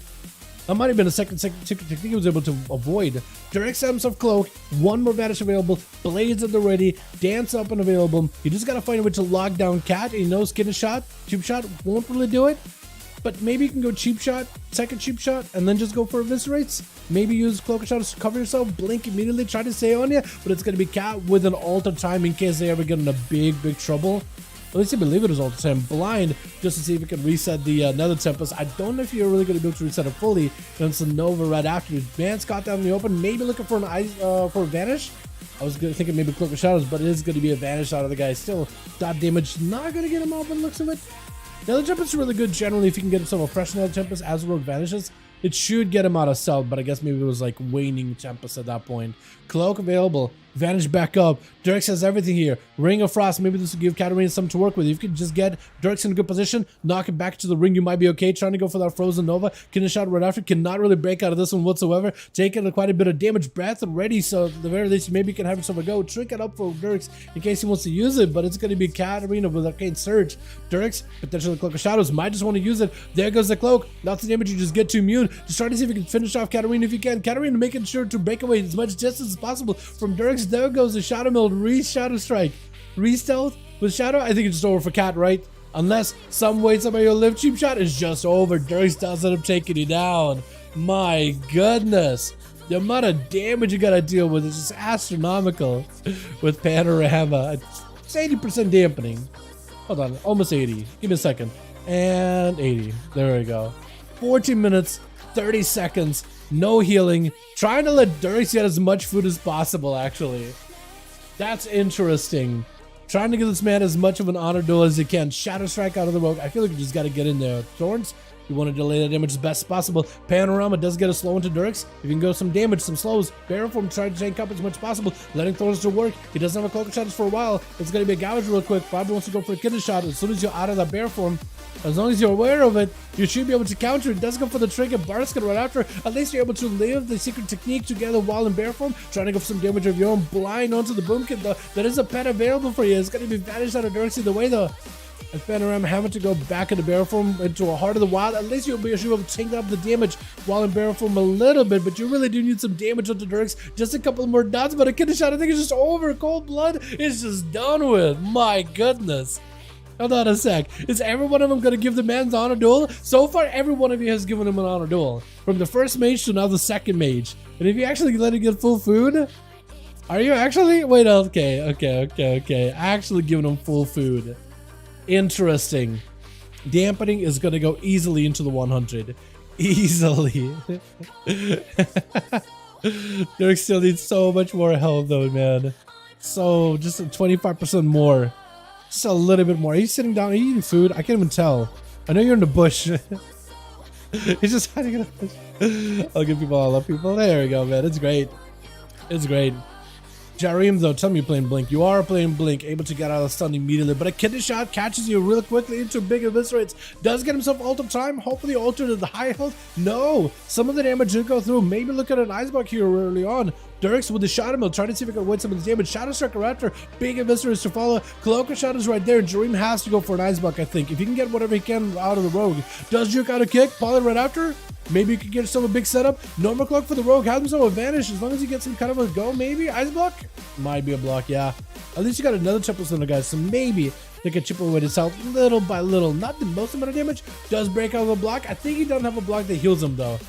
That might have been a secret technique he was able to avoid. Direct set himself cloak, one more vanish available, blades at the ready, dance up and available. You just gotta find a way to lock down Cat, and he knows Kid shot, cheap shot won't really do it. But maybe you can go cheap shot, second cheap shot, and then just go for eviscerates. Maybe use cloak shot to cover yourself, blink immediately, try to stay on you, but it's gonna be Cat with an alter time in case they ever get in a big trouble. At least I believe it is alter time. Blind, just to see if it can reset the Nether Tempest. I don't know if you're really gonna be able to reset it fully. And it's a Nova right after. Advanced got down in the open, maybe looking for an ice for a vanish. I was thinking maybe cloak of shadows, but it is gonna be a vanish out of the guy. Still, dot damage not gonna get him out by the looks of it. Nether Tempest is really good generally if you can get himself a fresh Nether Tempest as Rogue vanishes. It should get him out of stealth, but I guess maybe it was like waning Tempest at that point. Cloak available, vanish back up. Dirks has everything here. Ring of Frost, maybe this will give Katarina something to work with. If you could just get Dirks in a good position, knock it back to the ring, you might be okay. Trying to go for that Frozen Nova. Can shot right after, cannot really break out of this one whatsoever. Taking quite a bit of damage, breath ready, so at the very least maybe you can have yourself a go. Trick it up for Dirks in case he wants to use it, but it's going to be Katarina with Arcane Surge. Dirks, potentially Cloak of Shadows, might just want to use it. There goes the Cloak. Lots of damage, you just get to immune. Just try to see if you can finish off Katarina if you can. Katarina making sure to break away as much distance as possible from Dirks. There goes the Shadow Mill, re-Shadow Strike. Re-stealth with Shadow, I think it's just over for Cat, right? Unless some way somebody will live, cheap shot is just over. Dirks does end up taking you down. My goodness. The amount of damage you gotta deal with is just astronomical with Panorama. It's 80% dampening. Hold on, almost 80. Give me a second. And 80. There we go. 14 minutes, 30 seconds, no healing. Trying to let Dirks get as much food as possible, actually. That's interesting. Trying to give this man as much of an honor duel as you can. Shadow Strike out of the Rogue. I feel like you just got to get in there. Thorns, you want to delay the damage as best as possible. Panorama does get a slow into Dirks. You can go some damage, some slows. Barrel Form, try to tank up as much as possible. Letting Thorns to work. He doesn't have a Cloak of Shadows for a while. It's going to be a gouge real quick. Probably wants to go for a Kidney Shot as soon as you're out of that Bear Form. As long as you're aware of it, you should be able to counter it. Does go for the trigger, Barskin right after. At least you're able to live the secret technique together while in bear form. Trying to go for some damage of your own. Blind onto the Boom Kit though. There is a pet available for you. It's going to be vanished out of Dirks either way though. If Panorama having to go back into bear form into a Heart of the Wild, at least you'll be able to take up the damage while in bear form a little bit, but you really do need some damage onto Dirks. Just a couple more dots, but a Kidney Shot I think is just over. Cold Blood is just done with. My goodness. Hold on a sec. Is every one of them going to give the man's honor duel? So far, every one of you has given him an honor duel. From the first mage to now the second mage. And if you actually let him get full food, are you actually? Wait, okay. Actually giving him full food. Interesting. Dampening is going to go easily into the 100. Easily. Dirk still needs so much more health though, man. So, just 25% more. Just a little bit more. Are you sitting down? Are you eating food? I can't even tell. I know you're in the bush. He's just hiding in the bush. I'll give people all up, people. There we go, man. It's great. It's great. Jareem, though, tell me you're playing Blink. You are playing Blink, able to get out of the stun immediately, but a Kidney Shot catches you real quickly into big eviscerates. Does get himself ult of time. Hopefully ult to the high health. No. Some of the damage did go through. Maybe look at an Ice Block here early on. Dirks with the Shadow Mill, trying to see if he can avoid some of the damage. Shadow Striker after, big eviscerates to follow. Cloak of Shadows right there. Jareem has to go for an Ice Block, I think. If he can get whatever he can out of the Rogue. Does Juke out a kick? Poly right after? Maybe you could get yourself a big setup. Normal Cloak for the Rogue. Has himself a vanish as long as you get some kind of a go. Maybe Ice Block? Might be a block, yeah. At least you got another Tempest on the guys, so maybe they can chip away his health little by little. Not the most amount of damage. Does break out of a block. I think he doesn't have a block that heals him though.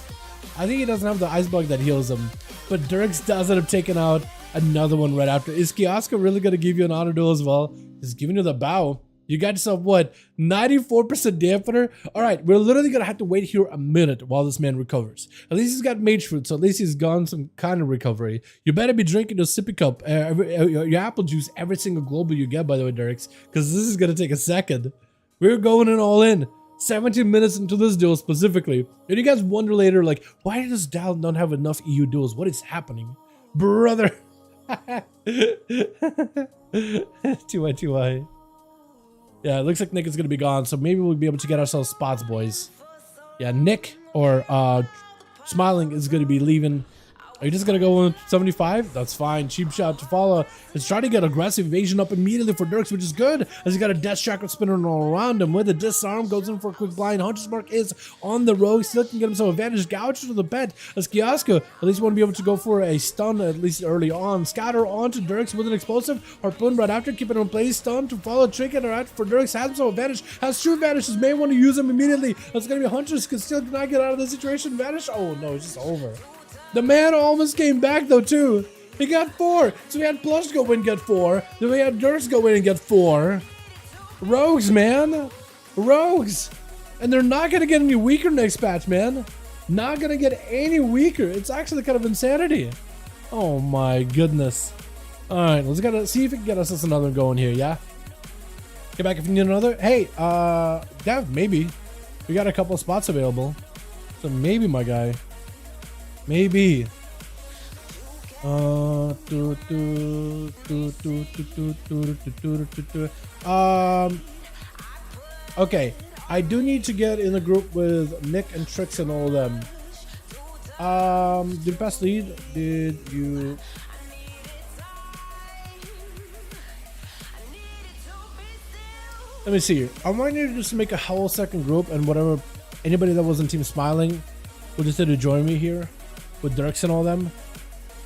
I think he doesn't have the Ice Block that heals him. But Dirks does end up taking out another one right after. Is Kioska really going to give you an honor duel as well? He's giving you the bow. You got yourself, what, 94% dampener? All right, we're literally going to have to wait here a minute while this man recovers. At least he's got Mage Fruit, so at least he's gone some kind of recovery. You better be drinking your sippy cup, your apple juice, every single global you get, by the way, Dirks, because this is going to take a second. We're going in all in. 17 minutes into this duel specifically. And you guys wonder later, like, why does Dal not have enough EU duels? What is happening? Brother. 2i. Yeah, it looks like Nick is going to be gone, so maybe we'll be able to get ourselves spots, boys. Yeah, Nick or Smiling is going to be leaving. Are you just gonna go with 75? That's fine. Cheap shot to follow. Let's try to get aggressive evasion up immediately for Dirks, which is good, as he got a death tracker spinning all around him. With a disarm, goes in for a quick blind. Hunter's mark is on the rogue. Still can get himself advantage. Gouge to the bed as Kiosco at least want to be able to go for a stun at least early on. Scatter onto Dirks with an explosive. Harpoon right after, keeping him in place. Stun to follow. Trinket right for Dirks. Has himself advantage. Has true vanishes. May want to use him immediately. That's gonna be Hunters. Can still not get out of the situation. Vanish. Oh no, it's just over. The man almost came back though too. He got 4. So we had Plush go in and get 4. Then we had Dirks go in and get 4. Rogues, man. Rogues. And they're not gonna get any weaker next patch, man. Not gonna get any weaker. It's actually kind of insanity. Oh my goodness. Alright, let's gotta see if we can get us another one going here, yeah? Get back if you need another. Hey, Dev, maybe. We got a couple of spots available. So maybe, my guy. Maybe. Okay. I do need to get in a group with Nick and Trix and all of them. Did you pass lead? Did you? Let me see. I might need to just make a whole second group, and whatever, anybody that was in Team Smiling will just need to join me here with Dirks and all them.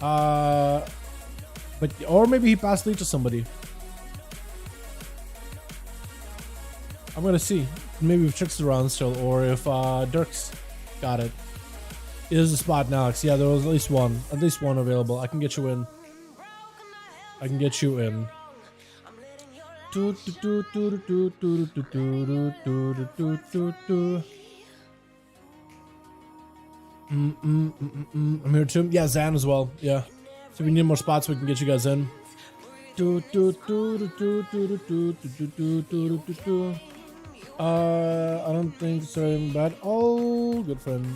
But or maybe he passed lead to somebody. I'm gonna see. Maybe if Trix around still, or if Dirks got it. It is a spot now. Yeah, there was at least one available. I can get you in. I can get you in. I'm here too. Yeah, Zan as well. Yeah. So if we need more spots, we can get you guys in. I don't think it's very bad. Oh, good friend.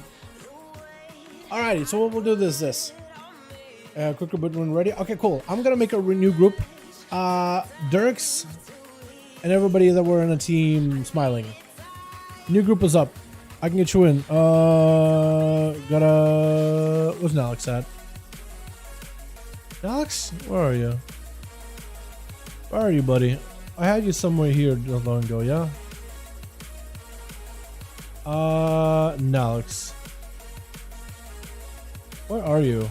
Alrighty, so what we'll do is this. Quicker but when ready. Okay, cool. I'm gonna make a new group. Dirks and everybody that were in a team Smiling. New group is up. I can get you in. Where's Alex at? Alex, where are you? Where are you, buddy? I had you somewhere here not long ago, yeah? Alex. Where are you?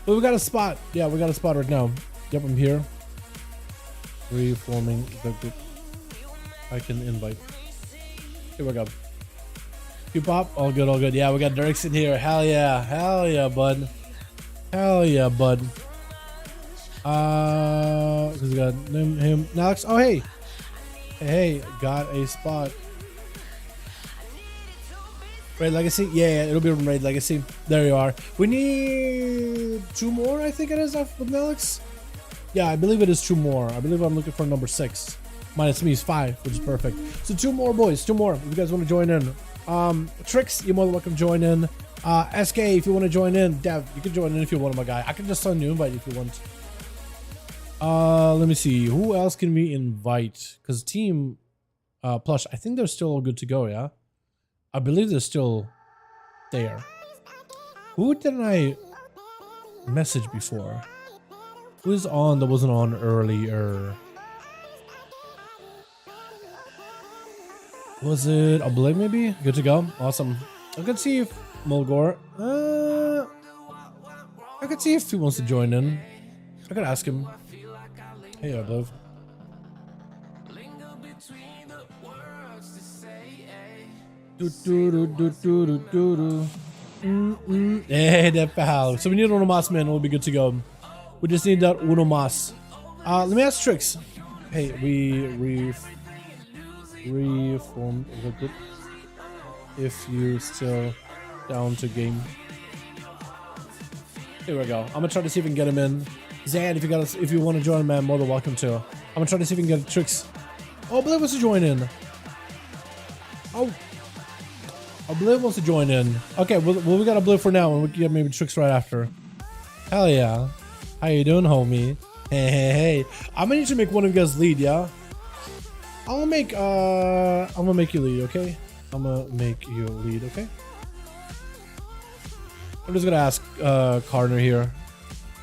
Well, we got a spot. Yeah, we got a spot right now. Yep, I'm here. Reforming the group. I can invite. Here we go. You pop. All good, all good. Yeah, we got Dirks in here. Hell yeah. Hell yeah, bud. Hell yeah, bud. Cause we got him. Alex. Oh, hey. Hey, got a spot. Raid Legacy? Yeah, it'll be Raid Legacy. There you are. We need 2 more, I think it is, with Alex. Yeah, I believe it is 2 more. I believe I'm looking for number 6. Minus me is 5, which is perfect. So 2 more, boys. 2 more. If you guys want to join in. Trix, you're more than welcome to join in. SK, if you want to join in. Dev, you can join in if you want, my guy. I can just send you an invite if you want. Let me see. Who else can we invite? Because Team Plush, I think they're still all good to go, yeah? I believe they're still there. Who didn't I message before? Who's on that wasn't on earlier? Was it a Blade maybe? Good to go. Awesome. I could see if Mulgore. I could see if he wants to join in. I could ask him. Hey, Obliv. Hey, that pal. So we need Uno Mas, man. We'll be good to go. We just need that Uno Mas. Let me ask Trix. Hey, we reformed the group. If you still down to game. Here we go. I'm gonna try to see if we can get him in. Zan, if you want to join, man, more than welcome to. I'm gonna try to see if we can get Trix. Oh, Bliv wants to join in. Oh. Obliv wants to join in. Okay, well we got Obliv for now, and we can get maybe Trix right after. Hell yeah. How you doing, homie? Hey. I'm gonna need to make one of you guys lead, yeah? I'm gonna make you lead, okay? I'm gonna make you lead, okay? I'm just gonna ask Carter here,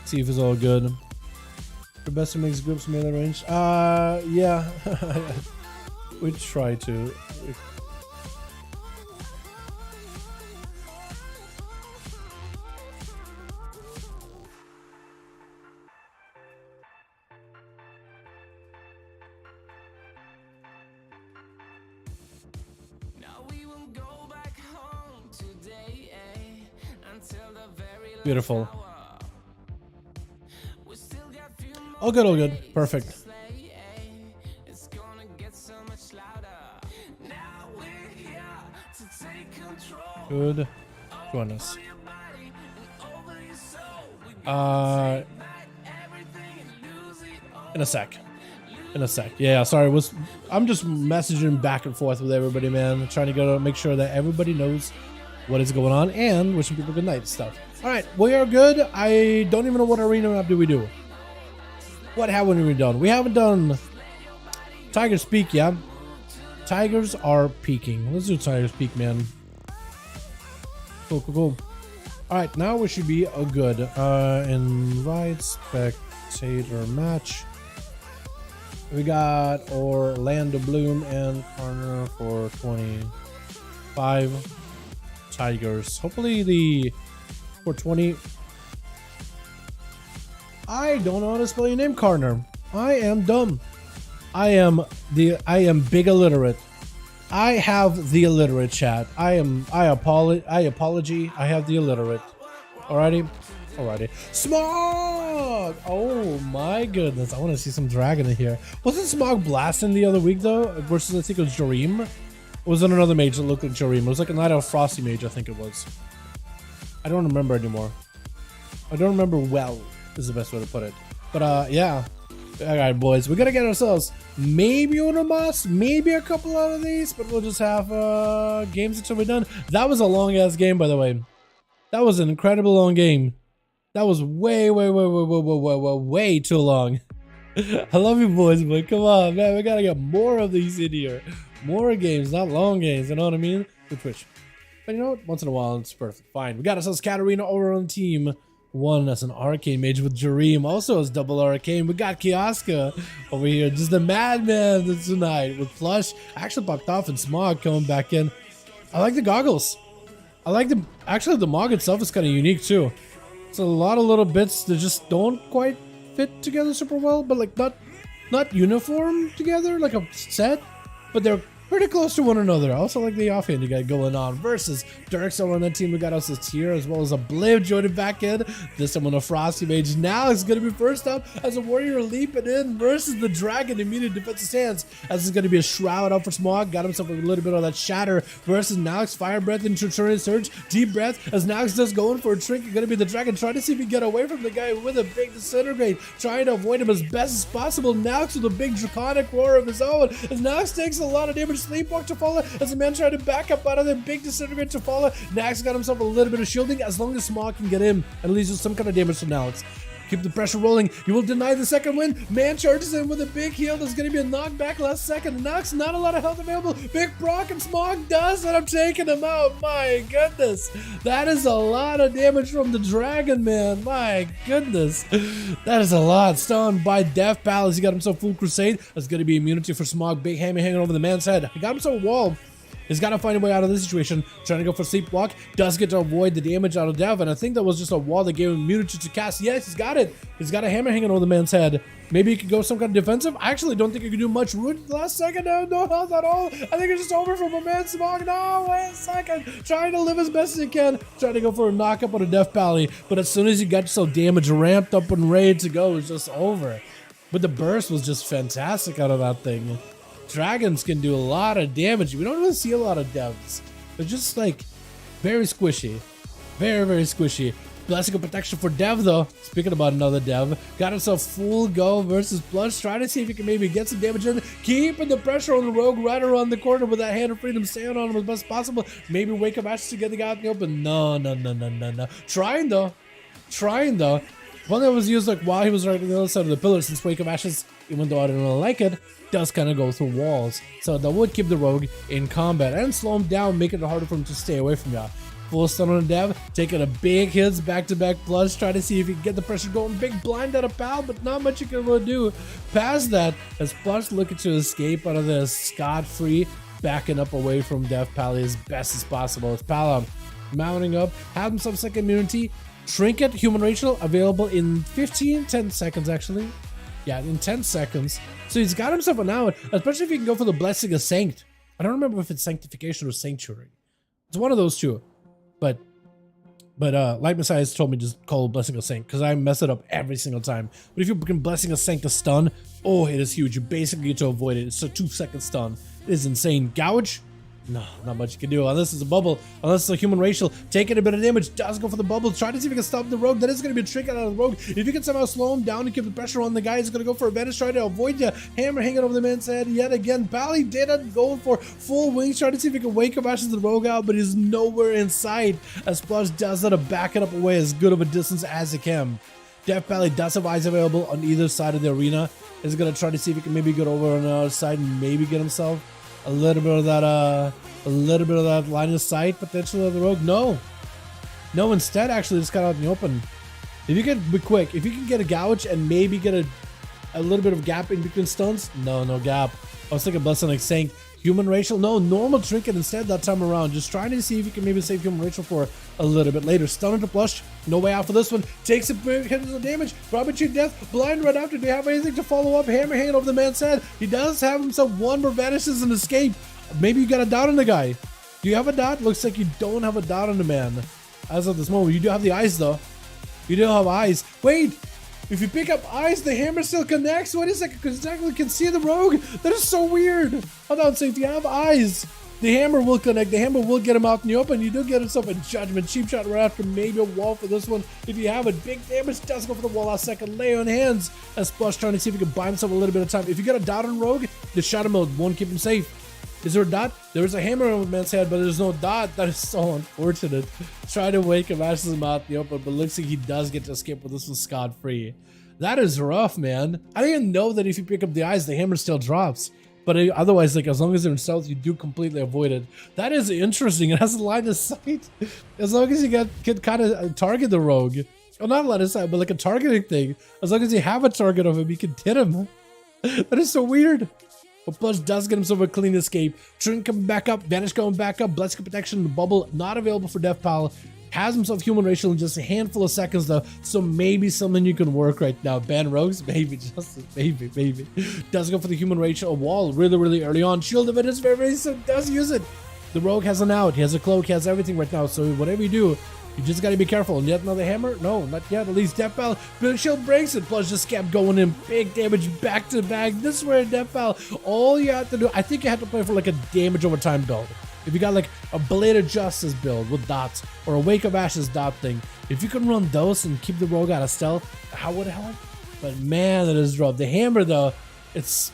see if it's all good. The best to mix groups melee range. Yeah, we try to. Beautiful. All good, all good. Perfect. Good. Join us. In a sec. In a sec. Yeah, sorry. I'm just messaging back and forth with everybody, man. Trying to go make sure that everybody knows what is going on and wishing people good night and stuff. All right, we are good. I don't even know what arena map do we do. What haven't we done? We haven't done Tigers Peak, yeah. Tigers are peaking. Let's do Tigers Peak, man. Cool, cool, cool. All right, now we should be a good. Invite spectator match. We got Orlando Bloom and Corner for 25 Tigers. Hopefully the 420. I don't know how to spell your name, Carter. I am dumb. I am big illiterate. I have the illiterate chat. I apology. I have the illiterate. Alrighty. Alrighty. Smog! Oh my goodness. I want to see some dragon in here. Wasn't Smog blasting the other week though? Versus I think it was Jareem. Or was it another mage that looked like Jareem? It was like a Night Owl Frosty mage, I think it was. I don't remember anymore. I don't remember well, is the best way to put it. But yeah. Alright, boys. We gotta get ourselves maybe one of us, maybe a couple out of these, but we'll just have games until we're done. That was a long ass game, by the way. That was an incredible long game. That was way too long. I love you boys, but come on, man. We gotta get more of these in here. More games, not long games, you know what I mean? Good Twitch. But you know what? Once in a while, it's perfect. Fine. We got ourselves Katarina over on team one as an arcane mage with Jareem, also as double arcane. We got Kioska over here, just the madman tonight with Plush. Actually popped off and Smog coming back in. I like the goggles. I like the, actually the Mog itself is kind of unique too. It's a lot of little bits that just don't quite fit together super well, but like not uniform together like a set, but they're pretty close to one another. I also like the offhand you got going on versus Dirk's over on that team. We got us this tier as well as a Bliv joining back in. This time on a Frosty Mage. Now it's going to be first up as a Warrior leaping in versus the Dragon immediate defensive stance. As it's going to be a Shroud out for Smog. Got himself a little bit of that Shatter versus Naux. Fire Breath into Turn Surge. Deep Breath as Naux does going for a Trinket. Going to be the Dragon trying to see if he can get away from the guy with a big Disintegrate. Trying to avoid him as best as possible. Naux with a big Draconic Roar of his own. As Naux takes a lot of damage. Sleepwalk to follow as the man tried to back up out of the big Disintegrate to follow. Nax got himself a little bit of shielding as long as Smog can get in and at least do some kind of damage to Nax. Keep the pressure rolling. You will deny the second win. Man charges in with a big heal. There's going to be a knockback last second. Nax, not a lot of health available. Big Brock and Smog does, and I'm taking him out. My goodness. That is a lot of damage from the Dragon, man. My goodness. That is a lot. Stunned by Death Palace. He got himself full Crusade. That's going to be immunity for Smog. Big hammer hanging over the man's head. He got himself a wall. He's got to find a way out of this situation. Trying to go for Sleepwalk. Does get to avoid the damage out of Dev. And I think that was just a wall that gave him immunity to cast. Yes, he's got it. He's got a hammer hanging over the man's head. Maybe he could go some kind of defensive. I actually don't think he could do much root last second. No health at all. I think it's just over for my man Smog. No, wait a second. Trying to live as best as he can. Trying to go for a knockup on a Death Pally. But as soon as he got yourself damage ramped up and ready to go, it's just over. But the burst was just fantastic out of that thing. Dragons can do a lot of damage. We don't really see a lot of devs. They're just like very squishy. Very squishy. Blessing of protection for Dev though. Speaking about another Dev. Got himself full go versus Plush. Trying to see if he can maybe get some damage in. Keeping the pressure on the Rogue right around the corner with that Hand of Freedom. Staying on him as best as possible. Maybe wake up Ashes to get the guy out in the open. No. Trying though. One that was used like while he was right on the other side of the pillar, since Wake of Ashes, even though I don't really like it, does kind of go through walls. So that would keep the Rogue in combat and slow him down, making it harder for him to stay away from y'all. Full stun on the dev, taking a big hits back-to-back plus, trying to see if he can get the pressure going. Big blind out of Pal, but not much you can really do past that as Plush looking to escape out of this scot-free, backing up away from Dev Pally as best as possible. It's Pal out, mounting up, have himself second immunity, Trinket, Human Racial, available in 10 seconds actually. Yeah, in 10 seconds. So he's got himself an out, especially if he can go for the Blessing of Sanct. I don't remember if it's Sanctification or Sanctuary. It's one of those two. But Light Messiah has told me just call Blessing of Sanct because I mess it up every single time. But if you can Blessing of Sanct to stun, oh, it is huge. You basically get to avoid it. It's a 2-second stun. It is insane. Gouge? No, not much you can do unless it's a bubble, unless it's a Human Racial. Taking a bit of damage, does go for the bubble. Try to see if he can stop the rogue. That is going to be a trick out of the rogue. If you can somehow slow him down and keep the pressure on the guy, he's going to go for a advantage, try to avoid you. Hammer hanging over the man's head yet again. Pally did it, going for full wings, trying to see if he can wake up Ashes the rogue out, but he's nowhere in sight as Splash does that to back it up away as good of a distance as he can. Dev Pally does have eyes available on either side of the arena. He's going to try to see if he can maybe get over on the other side and maybe get himself a little bit of that line of sight potentially of the rogue. No, instead actually just got out in the open. If you can be quick, if you can get a gouge and maybe get a little bit of gap in between stuns. No gap. I was thinking Blessing like Sanct. Human Racial, no, normal Trinket instead that time around. Just trying to see if you can maybe save Human Racial for a little bit later. Stun into Plush, no way out for this one. Takes a big hit of damage. Robin Cheat Death, blind right after. Do you have anything to follow up? Hammer hanging over the man's head. He does have himself one more vanishes and escape. Maybe you got a dot on the guy. Do you have a dot? Looks like you don't have a dot on the man. As of this moment, you do have the eyes though. You do have eyes. Wait! If you pick up eyes, the hammer still connects. Wait a second, because exactly can see the rogue. That is so weird. Hold on, so if you have eyes, the hammer will connect. The hammer will get him out in the open. You do get yourself a judgment. Cheap shot right after maybe a wall for this one. If you have it, big damage does go for the wall last second. Lay on hands as Splash trying to see if he can buy himself a little bit of time. If you get a dot on rogue, the shadow mode won't keep him safe. Is there a dot? There is a hammer on the man's head, but there's no dot. That is so unfortunate. Try to wake him, ashes him out in the open, but looks like he does get to escape with this one scot-free. That is rough, man. I didn't even know that if you pick up the eyes, the hammer still drops. But otherwise, like as long as they're in stealth, you do completely avoid it. That is interesting. It has a line of sight. As long as you can kind of target the rogue. Well, not a line of sight, but like a targeting thing. As long as you have a target of him, you can hit him. That is so weird. But Plush does get himself a clean escape. Trin coming back up, Vanish going back up, Blessing Protection, the bubble not available for Death Pal. Has himself Human Racial in just a handful of seconds though, so maybe something you can work right now. Ban rogues, maybe, just maybe. Does go for the Human Racial, a wall really early on. Shield of it is very so does use it. The rogue has an out, he has a cloak, he has everything right now, so whatever you do, you just gotta be careful. And yet another hammer? No, not yet. At least Death Pal. Big shield breaks it. Plus just kept going in. Big damage back to back. This is where Death Pal, all you have to do, I think you have to play for like a damage over time build. If you got like a Blade of Justice build with dots or a Wake of Ashes dot thing, if you can run those and keep the rogue out of stealth, how would it help? But man, that is rough. The hammer though, it's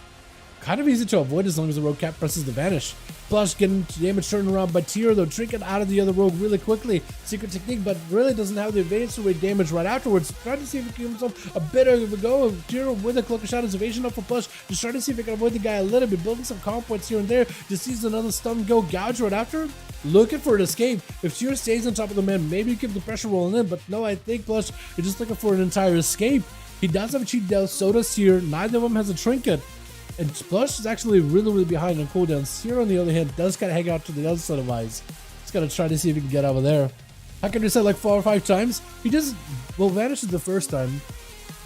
kind of easy to avoid as long as the rogue cap presses the Vanish. Plus getting damage turned around by Tier though, Trinket out of the other rogue really quickly. Secret technique, but really doesn't have the evasive rate damage right afterwards. Trying to see if he can give himself a bit of a go. Tier with a Cloak of Shadows evasion up for Plush. Just trying to see if he can avoid the guy a little bit, building some comp points here and there. Just sees another stun go gouge right after. Looking for an escape. If Tier stays on top of the man, maybe keep the pressure rolling in, but no, I think Plush is just looking for an entire escape. He does have a cheat death, so does Tier. Neither of them has a trinket. And Plush is actually really behind on cooldowns. Here, on the other hand, does kind of hang out to the other side of eyes. He's got to try to see if he can get over there. How can you say like 4 or 5 times? He just, well, vanishes the first time.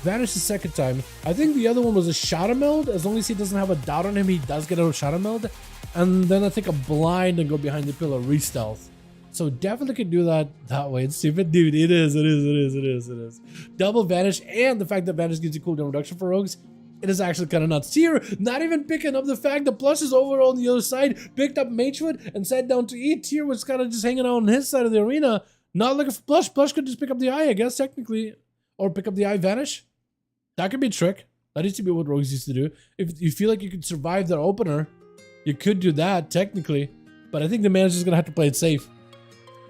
Vanish the second time. I think the other one was a shadow meld. As long as he doesn't have a dot on him, he does get a shadow meld. And then I think a blind and go behind the pillar, re-stealth. So definitely can do that way. It's stupid, dude. It is. Double Vanish, and the fact that Vanish gives you cooldown reduction for rogues. It is actually kind of nuts. Tier not even picking up the fact that Plush is over on the other side, picked up Magewood and sat down to eat. Tier was kind of just hanging out on his side of the arena, not looking for Plush. Plush could just pick up the eye, I guess, technically, or pick up the eye Vanish. That could be a trick. That used to be what rogues used to do. If you feel like you could survive their opener, you could do that, technically. But I think the manager's going to have to play it safe.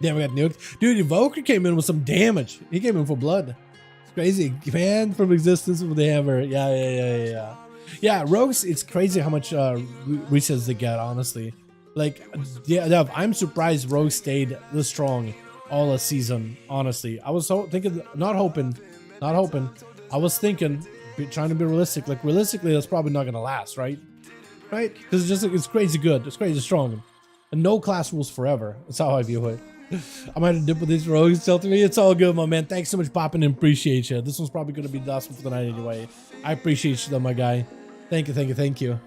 Damn, we got nuked. Dude, Evoker came in with some damage. He came in for blood. Crazy. Banned from existence with the hammer. Yeah, rogues, it's crazy how much resets they get, honestly. Like, yeah, I'm surprised rogues stayed this strong all a season, honestly. I was thinking, not hoping. I was thinking, trying to be realistic. Like, realistically, that's probably not going to last, right? Right? Because it's just, like, it's crazy good. It's crazy strong. And no class rules forever. That's how I view it. I might have dipped with these rogues still to me. It's all good, my man. Thanks so much, popping in. Appreciate you. This one's probably going to be the last one for the night anyway. I appreciate you, though, my guy. Thank you.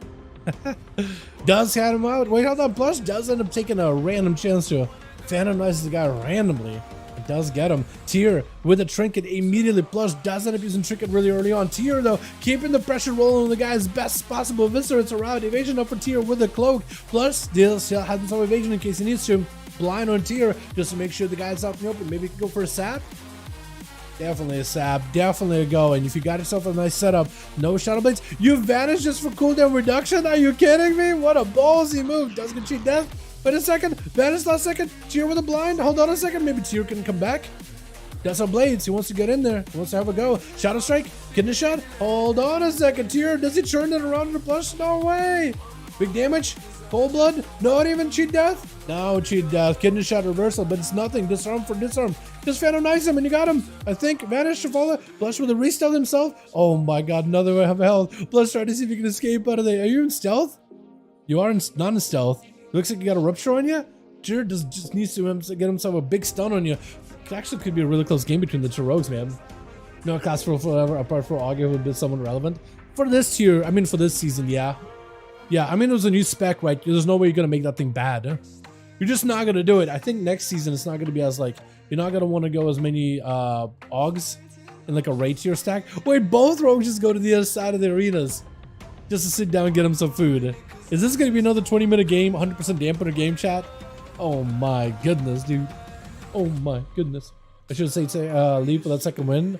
Does had him out. Wait, hold on. Plus does end up taking a random chance to phantomize the guy randomly. It does get him. Tier with a trinket immediately. Plus does end up using trinket really early on. Tier, though, keeping the pressure rolling on the guy's best possible. Viscerate around. Evasion up for Tier with a cloak. Plus still has some evasion in case he needs to. Blind on Tier just to make sure the guy's out in the open. Maybe he can go for a sap. Definitely a sap, definitely a go. And if you got yourself a nice setup, no Shadow Blades, you vanish just for cooldown reduction? Are you kidding me? What a ballsy move. Does get cheat death. Wait a second, vanish last second. Tier with a blind. Hold on a second. Maybe Tier can come back. That's our Blades. He wants to get in there. He wants to have a go. Shadow Strike, kidney shot. Hold on a second. Tier, does he turn it around into plus? No way. Big damage. Cold blood. Not even cheat death. No cheat death. Kidney shot reversal, but it's nothing. Disarm for disarm. Just phantomize him and you got him. I think. Vanish to follow. Blush with a re-stealth himself. Oh my god, another way of health. Blush trying to see if you can escape out of there. Are you in stealth? You are not in stealth. Looks like you got a rupture on you. Jared just needs to get himself a big stun on you. It actually could be a really close game between the two rogues, man. No class for forever apart from Augur would be someone relevant. For this tier, I mean for this season, yeah. Yeah, I mean it was a new spec, right? There's no way you're gonna make that thing bad. You're just not gonna do it. I think next season it's not gonna be as like, you're not gonna want to go as many Augs in like a raid tier stack. Wait, both rogues just go to the other side of the arenas just to sit down and get them some food. Is this gonna be another 20-minute game, 100% dampener game, chat? Oh my goodness, dude. Oh my goodness. I should say leave for that second win.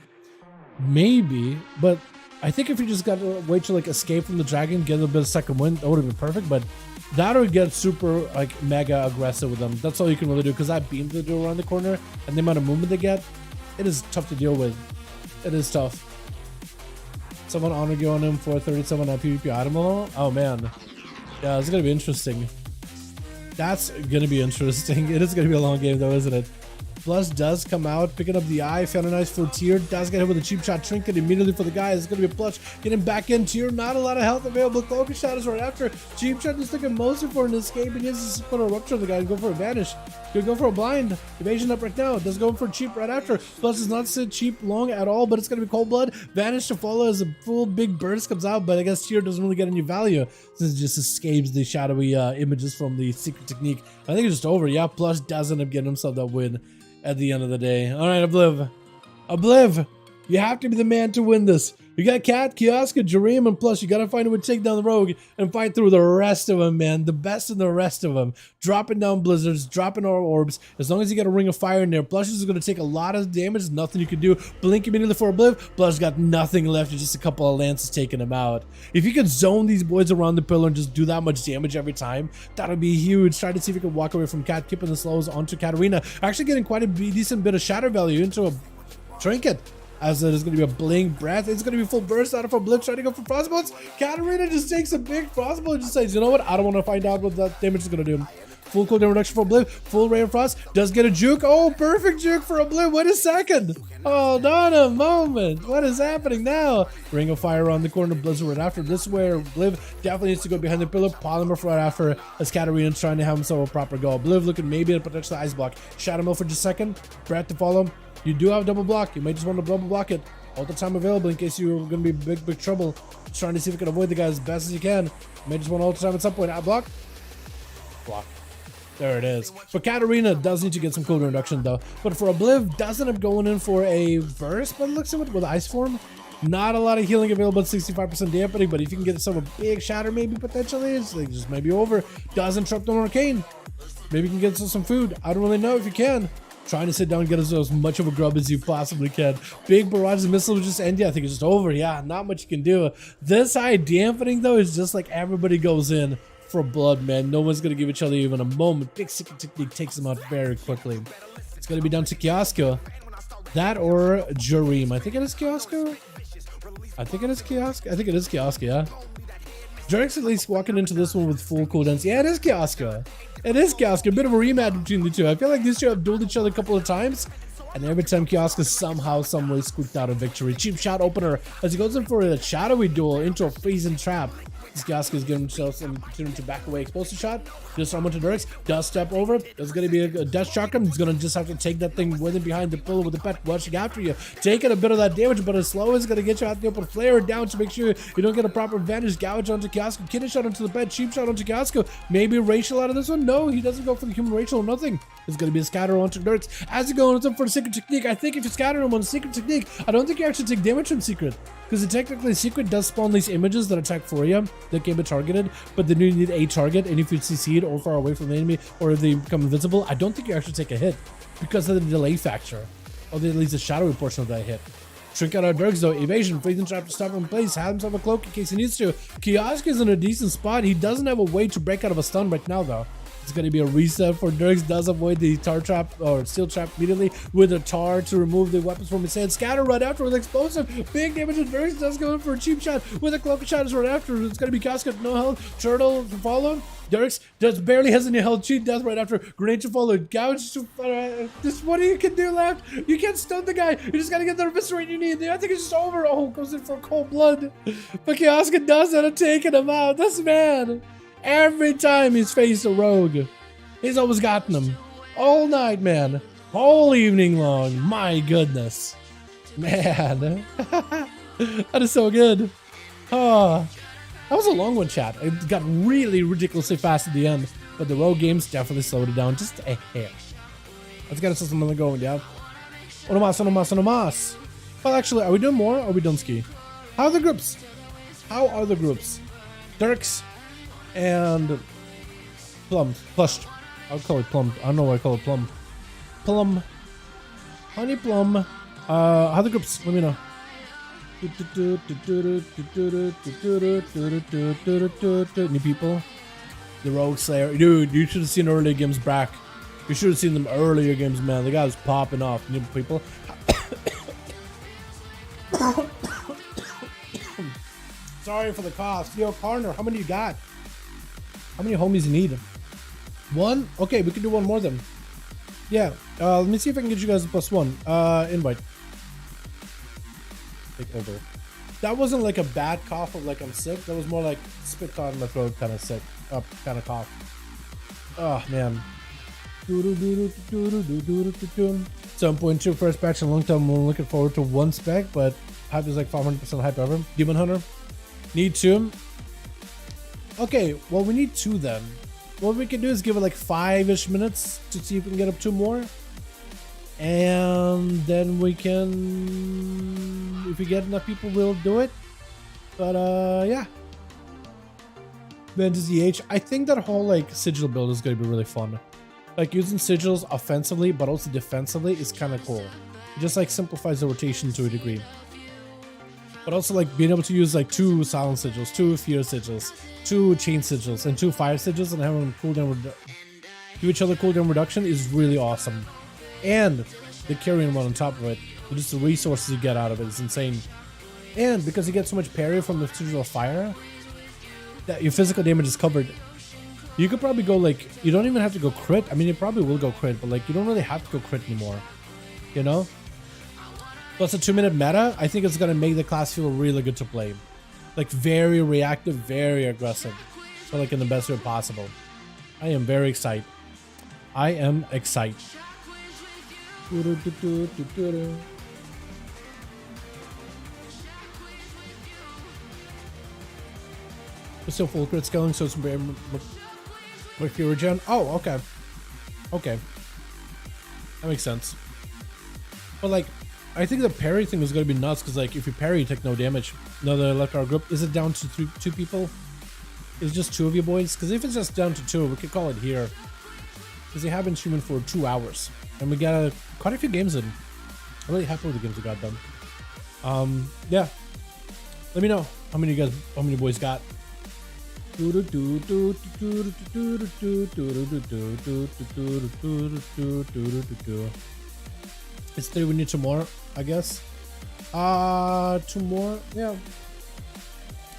Maybe, but I think if you just got to wait to like escape from the dragon, get a bit of second win, that would have been perfect. But that would get super like mega aggressive with them. That's all you can really do, because that beam they do around the corner and the amount of movement they get, it is tough to deal with. It is tough. Someone honor you on him for 37 on PvP item alone. Oh man, yeah, it's gonna be interesting. That's gonna be interesting. It is gonna be a long game though, isn't it? Plus does come out, picking up the eye, found a nice full Tier, does get hit with a cheap shot trinket immediately for the guy. It's going to be a plush, getting back in Tier, not a lot of health available. Cloaking shot is right after. Cheap shot is looking mostly for an escape, and he has to put a rupture on the guy and go for a vanish. Could go for a blind. Evasion up right now. Does go for cheap right after. Plus is not sit cheap long at all, but it's going to be cold blood. Vanish to follow as a full big burst comes out, but I guess Tier doesn't really get any value since it just escapes the shadowy images from the secret technique. I think it's just over. Yeah, Plus does end up getting himself that win at the end of the day. All right, Obliv, you have to be the man to win this. You got Cat, Kioska, Jareem, and plus you got to find a way to take down the rogue and fight through the rest of them, man. The best of the rest of them. Dropping down blizzards, dropping our orbs. As long as you got a ring of fire in there, Blush is going to take a lot of damage. Nothing you can do. Blink immediately for Obliv. Blush got nothing left. Just a couple of lances taking him out. If you could zone these boys around the pillar and just do that much damage every time, that would be huge. Try to see if you can walk away from Cat, keeping the slows onto Katarina. Actually getting quite a decent bit of shatter value into a trinket. As it is going to be a blink breath. It's going to be full burst out of a blitz, trying to go for frostbolts. Katarina just takes a big frostbolt and just says, you know what? I don't want to find out what that damage is going to do. Full cooldown reduction for Obliv. Full ray of frost. Does get a juke. Oh, perfect juke for Obliv. Wait a second. Hold on a moment. What is happening now? Ring of fire on the corner. Blizzard right after. This is where Obliv definitely needs to go behind the pillar. Polymorph right after as Katarina's trying to have himself a proper go. Obliv looking maybe at a potential ice block. Shadow Mill for just a second. Breath to follow. You do have double block. You might just want to double block it all the time available in case you're going to be big trouble. Just trying to see if you can avoid the guy as best as you can. You may just want all the time at some point. Block. Block. There it is. For Katarina, does need to get some cooldown reduction though. But for Obliv, does end up going in for a burst, but it looks like with Ice Form. Not a lot of healing available at 65% dampening, but if you can get yourself a big shatter, maybe potentially, it's like just maybe over. Does interrupt on Arcane. Maybe you can get some food. I don't really know if you can. Trying to sit down and get as much of a grub as you possibly can. Big barrage of missiles just end. Yeah, I think it's just over. Yeah, not much you can do. This high dampening though is just like everybody goes in for blood, man. No one's gonna give each other even a moment. Big secret technique takes them out very quickly. It's gonna be down to Kiosko. That or Jareem. I think it is Kiosko. I think it is Kiosko, yeah. Jarek's at least walking into this one with full cooldowns. Yeah, it is Kiosko. It is Kiosk, a bit of a rematch between the two. I feel like these two have dueled each other a couple of times, and every time Kiosk has somehow, someway squeaked out a victory. Cheap shot opener as he goes in for a shadowy duel into a freezing trap. This Kiosk is giving himself some opportunity to back away. Explosive shot. Just someone to Dirks. Does step over. There's going to be a death shotgun. He's going to just have to take that thing with him behind the pillar with the pet rushing after you. Taking a bit of that damage, but as slow is going to get you out the open. Flare down to make sure you don't get a proper advantage. Gouge onto Kiosk. Kidney shot onto the bed. Cheap shot onto Kiosk. Maybe Rachel out of this one. No, he doesn't go for the human Rachel or nothing. It's going to be a scatter onto Dirks. As he goes up for the secret technique, I think if you scatter him on the secret technique, I don't think you actually take damage from secret. Because technically secret does spawn these images that attack for you that can be targeted, but then you need a target, and if you CC'd or far away from the enemy, or if they become invisible, I don't think you actually take a hit because of the delay factor, or at least the shadowy portion of that hit. Shrink out our Dirks though, evasion, freezing trap to stop him in place, have himself a cloak in case he needs to. Kiosk is in a decent spot. He doesn't have a way to break out of a stun right now though. It's going to be a reset for Dirks. Does avoid the tar trap or steel trap immediately with a tar to remove the weapons from his hand. Scatter right after with explosive. Big damage to Dirks. Does go in for a cheap shot with a cloak shot is right after. It's going to be Kiosk with no health. Turtle to follow. Dirks just barely has any health. Cheat death right after. Grenade to follow. Gouge to just what you can do left. You can't stun the guy. You just got to get the eviscerate you need. I think it's just over. Oh, goes in for cold blood. But Kiosk does end up taking him out. This man. Every time he's faced a rogue, he's always gotten them. All night, man. All evening long. My goodness. Man. That is so good. Oh, that was a long one, chat. It got really ridiculously fast at the end. But the rogue games definitely slowed it down just a hair. Let's get us some other going, yeah? Uno más. Well, actually, are we doing more or are we done ski? How are the groups? Dirks and Plushed. I would call it Plum. I don't know why I call it Plum. Honey Plum. How the groups? Let me know. New people. The Rogue Slayer. Dude, you should have seen earlier games back. You should have seen them earlier games, man. The guy was popping off. New people. Sorry for the cough. Yo, Carner, how many you got? How many homies you need? One? Okay, we can do one more then. Yeah, let me see if I can get you guys a +1. Invite. Take over. That wasn't like a bad cough of like I'm sick. That was more like spit on my throat kind of sick. Kind of cough. Oh, man. 7.2 first patch in a long time. I'm looking forward to one spec, but hype is like 500% hype ever. Demon Hunter. Need 2. Okay, well, we need 2 then. What we can do is give it like 5-ish minutes to see if we can get up 2 more. And then we can, if we get enough people, we'll do it. But yeah. Then to ZH, I think that whole like sigil build is going to be really fun. Like using sigils offensively, but also defensively is kind of cool. It just like simplifies the rotation to a degree. But also like being able to use like 2 silent sigils, 2 fear sigils, 2 chain sigils, and 2 fire sigils, and having them cooldown give each other cooldown reduction is really awesome. And the carrying one on top of it, just the resources you get out of it is insane. And because you get so much parry from the sigil of fire, that your physical damage is covered. You could probably go like, you don't even have to go crit. I mean, you probably will go crit, but like you don't really have to go crit anymore, you know? Plus a 2-minute meta, I think it's going to make the class feel really good to play. Like very reactive, very aggressive, but like in the best way possible. I am very excited. We're still full crit scaling, so it's very with your regen. Oh, okay. Okay. That makes sense. But like, I think the parry thing is going to be nuts because like if you parry, you take no damage. No, they left our group. Is it down to 2 people? Is it just 2 of you boys? Because if it's just down to 2, we could call it here. Because they have been streaming for 2 hours. And we got quite a few games in. I'm really happy with the games we got done. Yeah. Let me know how many boys got. It's 3, we need 2 more, I guess. 2 more, yeah.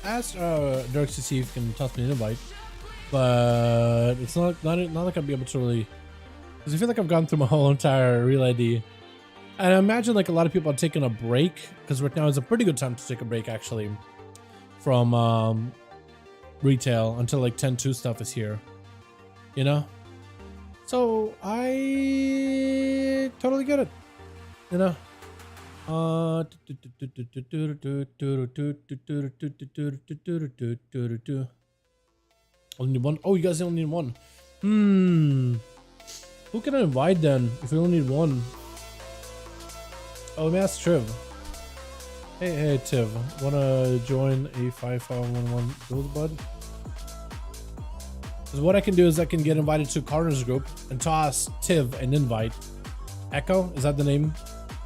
Ask Dirk to see if he can toss me an invite. but it's not like I'll be able to really, because I feel like I've gone through my whole entire Real ID. And I imagine like a lot of people are taking a break, because right now is a pretty good time to take a break actually from retail until like 10.2 stuff is here, you know? So I totally get it, you know? Only need one. Oh, you guys only need one. Who can I invite then if we only need one? Oh, let me ask Triv. Hey, Tiv, wanna join a 5V5 1V1 Duels, bud? Because what I can do is I can get invited to Carter's group and toss Tiv an invite. Echo, is that the name?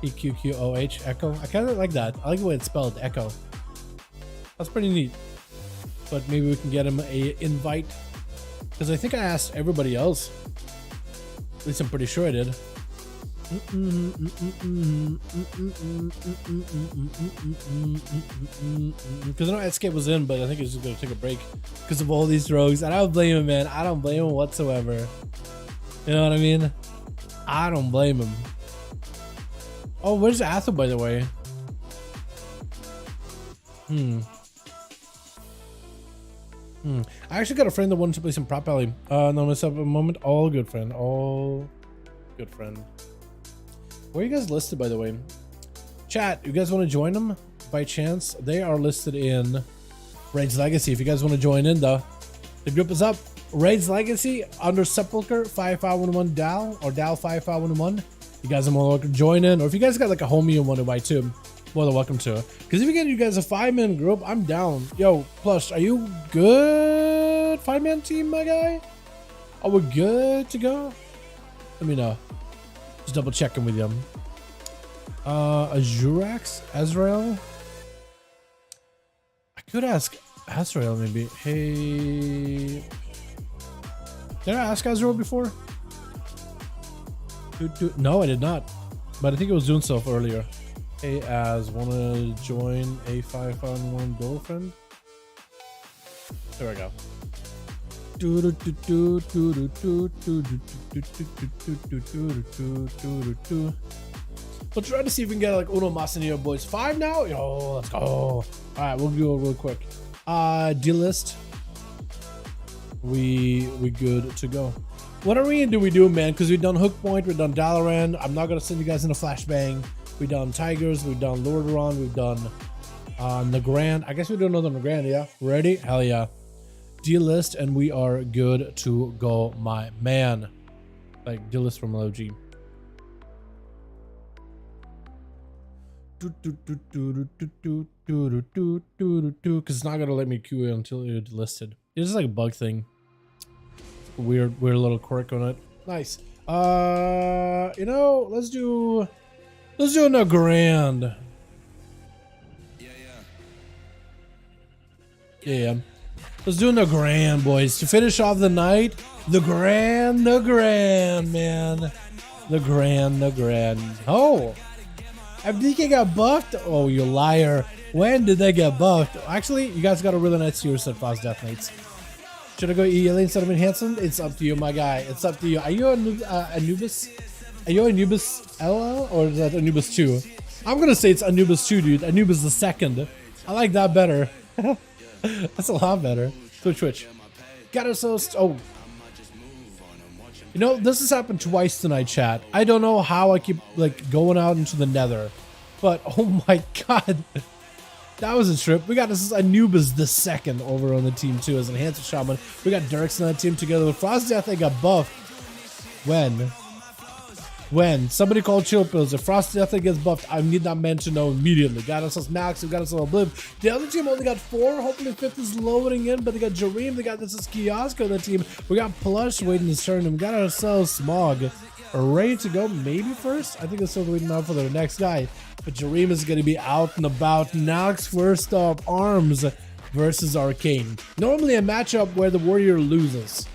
EQQOH, Echo. I kind of like that. I like the way it's spelled, Echo. That's pretty neat. But maybe we can get him a invite, because I think I asked everybody else. At least I'm pretty sure I did. Because I know Escape was in, but I think he's just gonna take a break because of all these rogues. And I don't blame him, man. I don't blame him whatsoever. You know what I mean? I don't blame him. Oh, where's Athel, by the way? I actually got a friend that wanted to play some Prop Alley. No, myself a moment. All good, friend. All good, friend. Where are you guys listed, by the way? Chat, you guys want to join them by chance? They are listed in Raids Legacy. If you guys want to join in, though, the group is up. Raids Legacy under Sepulcher 5V5 1V1 Dal or Dal 5V5 1V1. You guys are more welcome to join in, or if you guys got like a homie you want to invite too, more than welcome to. Because if you get you guys a 5-man group, I'm down. Yo, Plush, are you good? 5-man team, my guy? Are we good to go? Let me know. Just double checking with them. Azurax, Azrael. I could ask Azrael maybe. Hey, did I ask Azrael before? No, I did not. But I think it was doing stuff earlier. Hey, Az, wanna join a 5v1 duel, friend? There we go. We'll try to see if we can get like Uno Masanio boys 5 now. Yo, let's go. All right, we'll do it real quick. Deal list. We good to go. What arena do we do, man? Because we've done Hook Point, we've done Dalaran. I'm not gonna send you guys in a flashbang. We've done Tigers, we've done Lordaeron, we've done Nagrand. I guess we do another Nagrand, yeah? Ready? Hell yeah. Deal list, and we are good to go, my man. Like, deal list from LOG. Because it's not gonna let me queue it until it's listed. It's just like a bug thing. Weird little quirk on it. Nice. You know, let's do a Nagrand. Yeah. Let's do a Nagrand, boys. To finish off the night, Nagrand, man. Nagrand. Oh, FDK got buffed? Oh, you liar. When did they get buffed? Actually, you guys got a really nice series at Frost Death Knights. Should I go E-Alien instead of Enhancement? It's up to you, my guy. It's up to you. Are you Anubis? Are you Anubis LL or is that Anubis 2? I'm gonna say it's Anubis 2, dude. Anubis the second. I like that better. That's a lot better. Twitch. Got ourselves. Oh. You know, this has happened twice tonight, chat. I don't know how I keep like going out into the nether. But oh my god. That was a trip. We got this Anubis the second over on the team too as Enhanced Shaman. We got Dirks on that team together with Frost Death. They got buffed. When somebody called Chill Pills, if Frost Death gets buffed, I need that man to know immediately. Got us Max, we got us Obliv. The other team only got 4. Hopefully 5th is loading in, but they got Jareem, they got this is Kiosk on the team. We got Plush waiting his turn, and we got ourselves Smog ready to go. Maybe first. I think they're still waiting out for their next guy. But Jareem is going to be out and about. Nox first up, Arms versus Arcane. Normally a matchup where the Warrior loses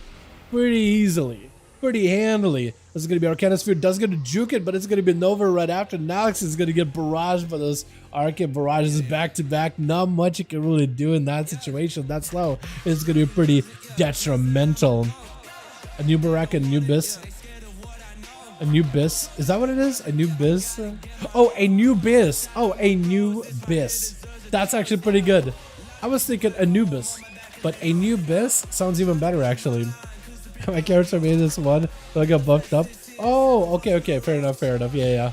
pretty easily. pretty handily. This is going to be Arcana Sphere, does get to juke it, but it's going to be Nova right after. Nalix is going to get barraged by those Arcane barrages back to back. Not much you can really do in that situation. That slow is going to be pretty detrimental. A new Baraka, a new Bis. A new Bis. Is that what it is? A new Bis? Oh, a new Bis. Oh, a new Bis. That's actually pretty good. I was thinking Anubis, but a new Bis sounds even better actually. My character made this one, so I got buffed up. Oh, okay, fair enough, yeah.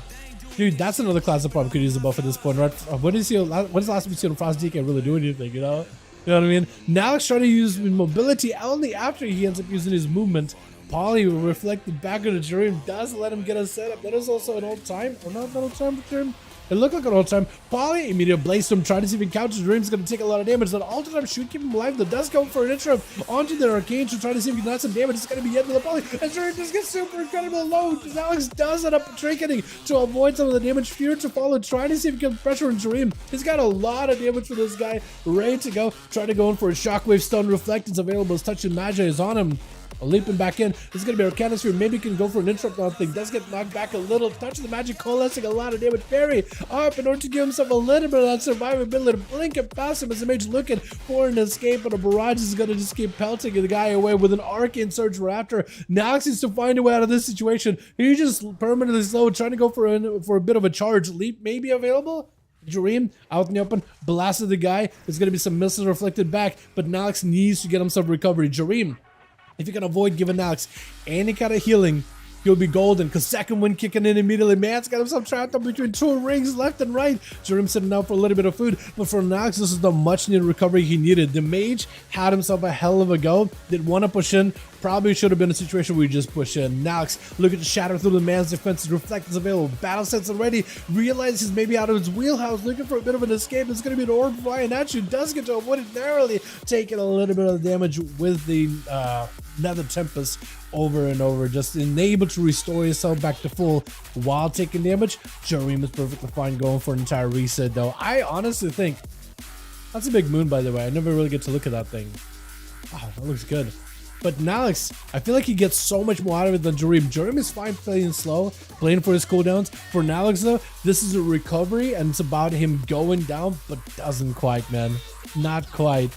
Dude, that's another class that probably could use a buff at this point, right? When is the last time you see Frost DK really do anything, you know? You know what I mean? Now he's trying to use mobility only after he ends up using his movement. Poly reflected back on the Dream does let him get a setup. That is also an old time, or not an old time Dream. It looked like an old time. Poly immediately blazed him, trying to see if he counters. Dream's going to take a lot of damage. That all time should keep him alive. That does go for an interrupt onto the Arcane to try to see if he can add some damage. It's going to be into the Poly. And Dream just gets super incredible low. Alex does end up trinketing to avoid some of the damage. Fear to follow, trying to see if he can pressure on Dream. He's got a lot of damage for this guy. Ready to go. Trying to go in for a Shockwave Stun. Reflect is available. His Touch and Magi is on him. Leaping back in. This is going to be Arcana Sphere. Maybe he can go for an interrupt on thing. Does get knocked back a little. Touch of the Magic coalescing a lot of damage. Fairy up in order to give himself a little bit of that survivability. Blink it past him as the mage looking for an escape, but a barrage is going to just keep pelting the guy away with an Arcane Surge Raptor. Nox needs to find a way out of this situation. He just permanently slow, trying to go for a bit of a charge. Leap may be available. Dream out in the open, blasted the guy. There's going to be some missiles reflected back, but Nox needs to get himself recovery. Dream, if you can avoid giving Alex any kind of healing, he'll be golden, because second wind kicking in immediately. Man's got himself trapped up between two rings left and right. Jerem sitting out for a little bit of food, but for Nox, this is the much needed recovery he needed. The mage had himself a hell of a go, didn't want to push in. Probably should have been a situation where you just push in. Nox looking to shatter through the man's defenses. Reflect is available. Battle sense already. Realizes he's maybe out of his wheelhouse, looking for a bit of an escape. It's going to be an orb flying at you. Does get to avoid it narrowly, taking a little bit of damage with the Nether Tempest over and over. Just unable to restore yourself back to full while taking damage. Jareem is perfectly fine going for an entire reset though. I honestly think that's a big moon, by the way. I never really get to look at that thing. Wow, that looks good. But Nalix, I feel like he gets so much more out of it than Jareem. Jareem is fine playing slow, playing for his cooldowns. For Nalix though, this is a recovery and it's about him going down, but doesn't quite, man. Not quite.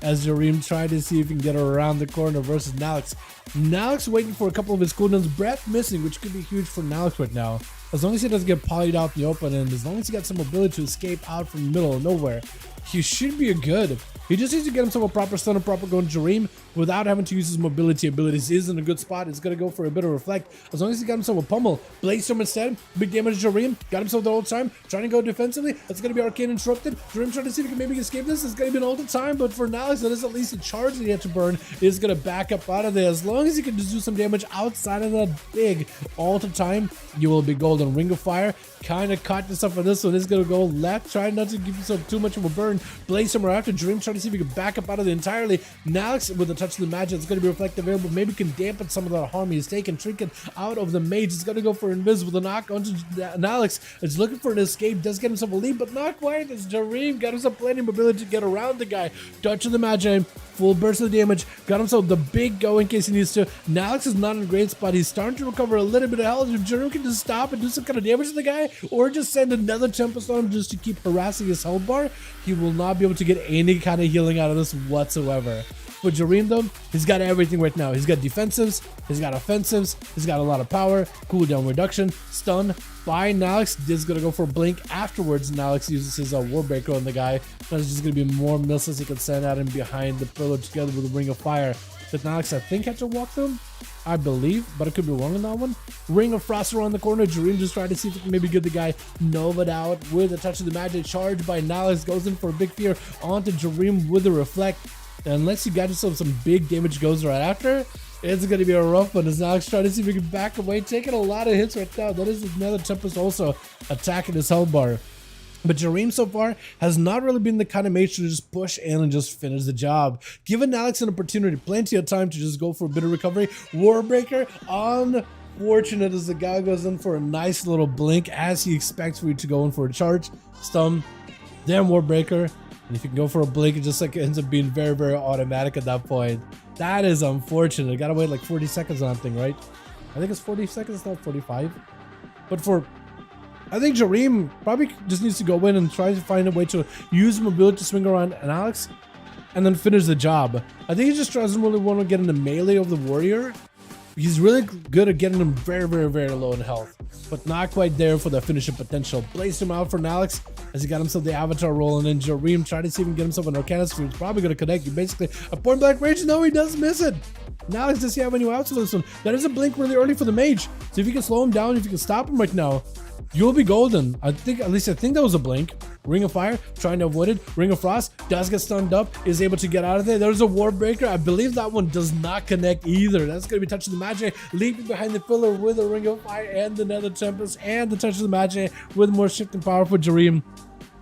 As Jareem tried to see if he can get around the corner versus Nalix. Nalix waiting for a couple of his cooldowns. Breath missing, which could be huge for Nalix right now. As long as he doesn't get polyed out in the open, and as long as he got some ability to escape out from the middle of nowhere, he should be good. He just needs to get himself a proper stun, a proper going Jareem without having to use his mobility abilities. He's in a good spot. He's going to go for a bit of reflect. As long as he got himself a pummel. Blaze him instead. Big damage to Jareem. Got himself the whole time. Trying to go defensively. That's going to be Arcane Interrupted. Jareem trying to see if he can maybe escape this. It's going to be an all the time, but for now, that is at least a charge that he had to burn. Is going to back up out of there. As long as he can just do some damage outside of that big all the time, you will be golden. Ring of Fire. Kind of caught yourself on this one. Is going to go left. Trying not to give yourself too much of a burn. Blaze him right after. Jareem trying to see if he can back up out of it entirely. Nalix with a touch of the magic. It's going to be reflect available. Maybe can dampen some of that harm he's taken. Trinket out of the mage. It's going to go for invisible. The knock onto Nalix. It's looking for an escape. Does get himself a lead, but not quite. It's Jareem. Got himself plenty of ability to get around the guy. Touch of the magi. Full burst of damage. Got himself the big go in case he needs to. Nalix is not in a great spot. He's starting to recover a little bit of health. If Jareem can just stop and do some kind of damage to the guy, or just send another Tempest on him just to keep harassing his health bar, he will not be able to get any kind of healing out of this whatsoever. For Jareem though, he's got everything right now. He's got defensives, he's got offensives, he's got a lot of power, cooldown reduction, stun by Nalix. This is going to go for a blink afterwards. Nalix uses his Warbreaker on the guy. There's just going to be more missiles he can send at him behind the pillar together with a Ring of Fire. But Nalix, I think, had to walk them, I believe, but I could be wrong on that one. Ring of Frost around the corner. Jareem just tried to see if he can maybe get the guy Nova'd out with a touch of the magic. Charge by Nalix goes in for a big fear onto Jareem with a reflect. Unless you got yourself some big damage goes right after, it's going to be a rough one as Alex trying to see if he can back away, taking a lot of hits right now. That is another Tempest also attacking his health bar. But Jareem so far has not really been the kind of mage to just push in and just finish the job. Given Alex an opportunity, plenty of time to just go for a bit of recovery. Warbreaker unfortunate as the guy goes in for a nice little blink as he expects for you to go in for a charge. Stun, then Warbreaker. And if you can go for a blink, it just like ends up being very, very automatic at that point. That is unfortunate. I gotta wait like 40 seconds on that thing, right? I think it's 40 seconds, not 45. But I think Jareem probably just needs to go in and try to find a way to use mobility to swing around and Alex and then finish the job. I think he just doesn't really want to get in the melee of the warrior. He's really good at getting him very, very, very low in health, but not quite there for the finishing potential. Blazed him out for Alex as he got himself the avatar roll, and then Jareem tried to see if he can get himself an Arcanus Sphere. He's probably going to connect. You basically a point blank range. No, he does miss it. Now Alex, does he have any outs for this one? That is a blink really early for the mage. So if you can slow him down, if you can stop him right now, you'll be golden. I think that was a blink. Ring of Fire, trying to avoid it. Ring of Frost, does get stunned up, is able to get out of there. There's a War Breaker. I believe that one does not connect either. That's going to be Touch of the Magi, leaping behind the pillar with a Ring of Fire and the Nether Tempest and the Touch of the Magi with more shifting power for Jareem.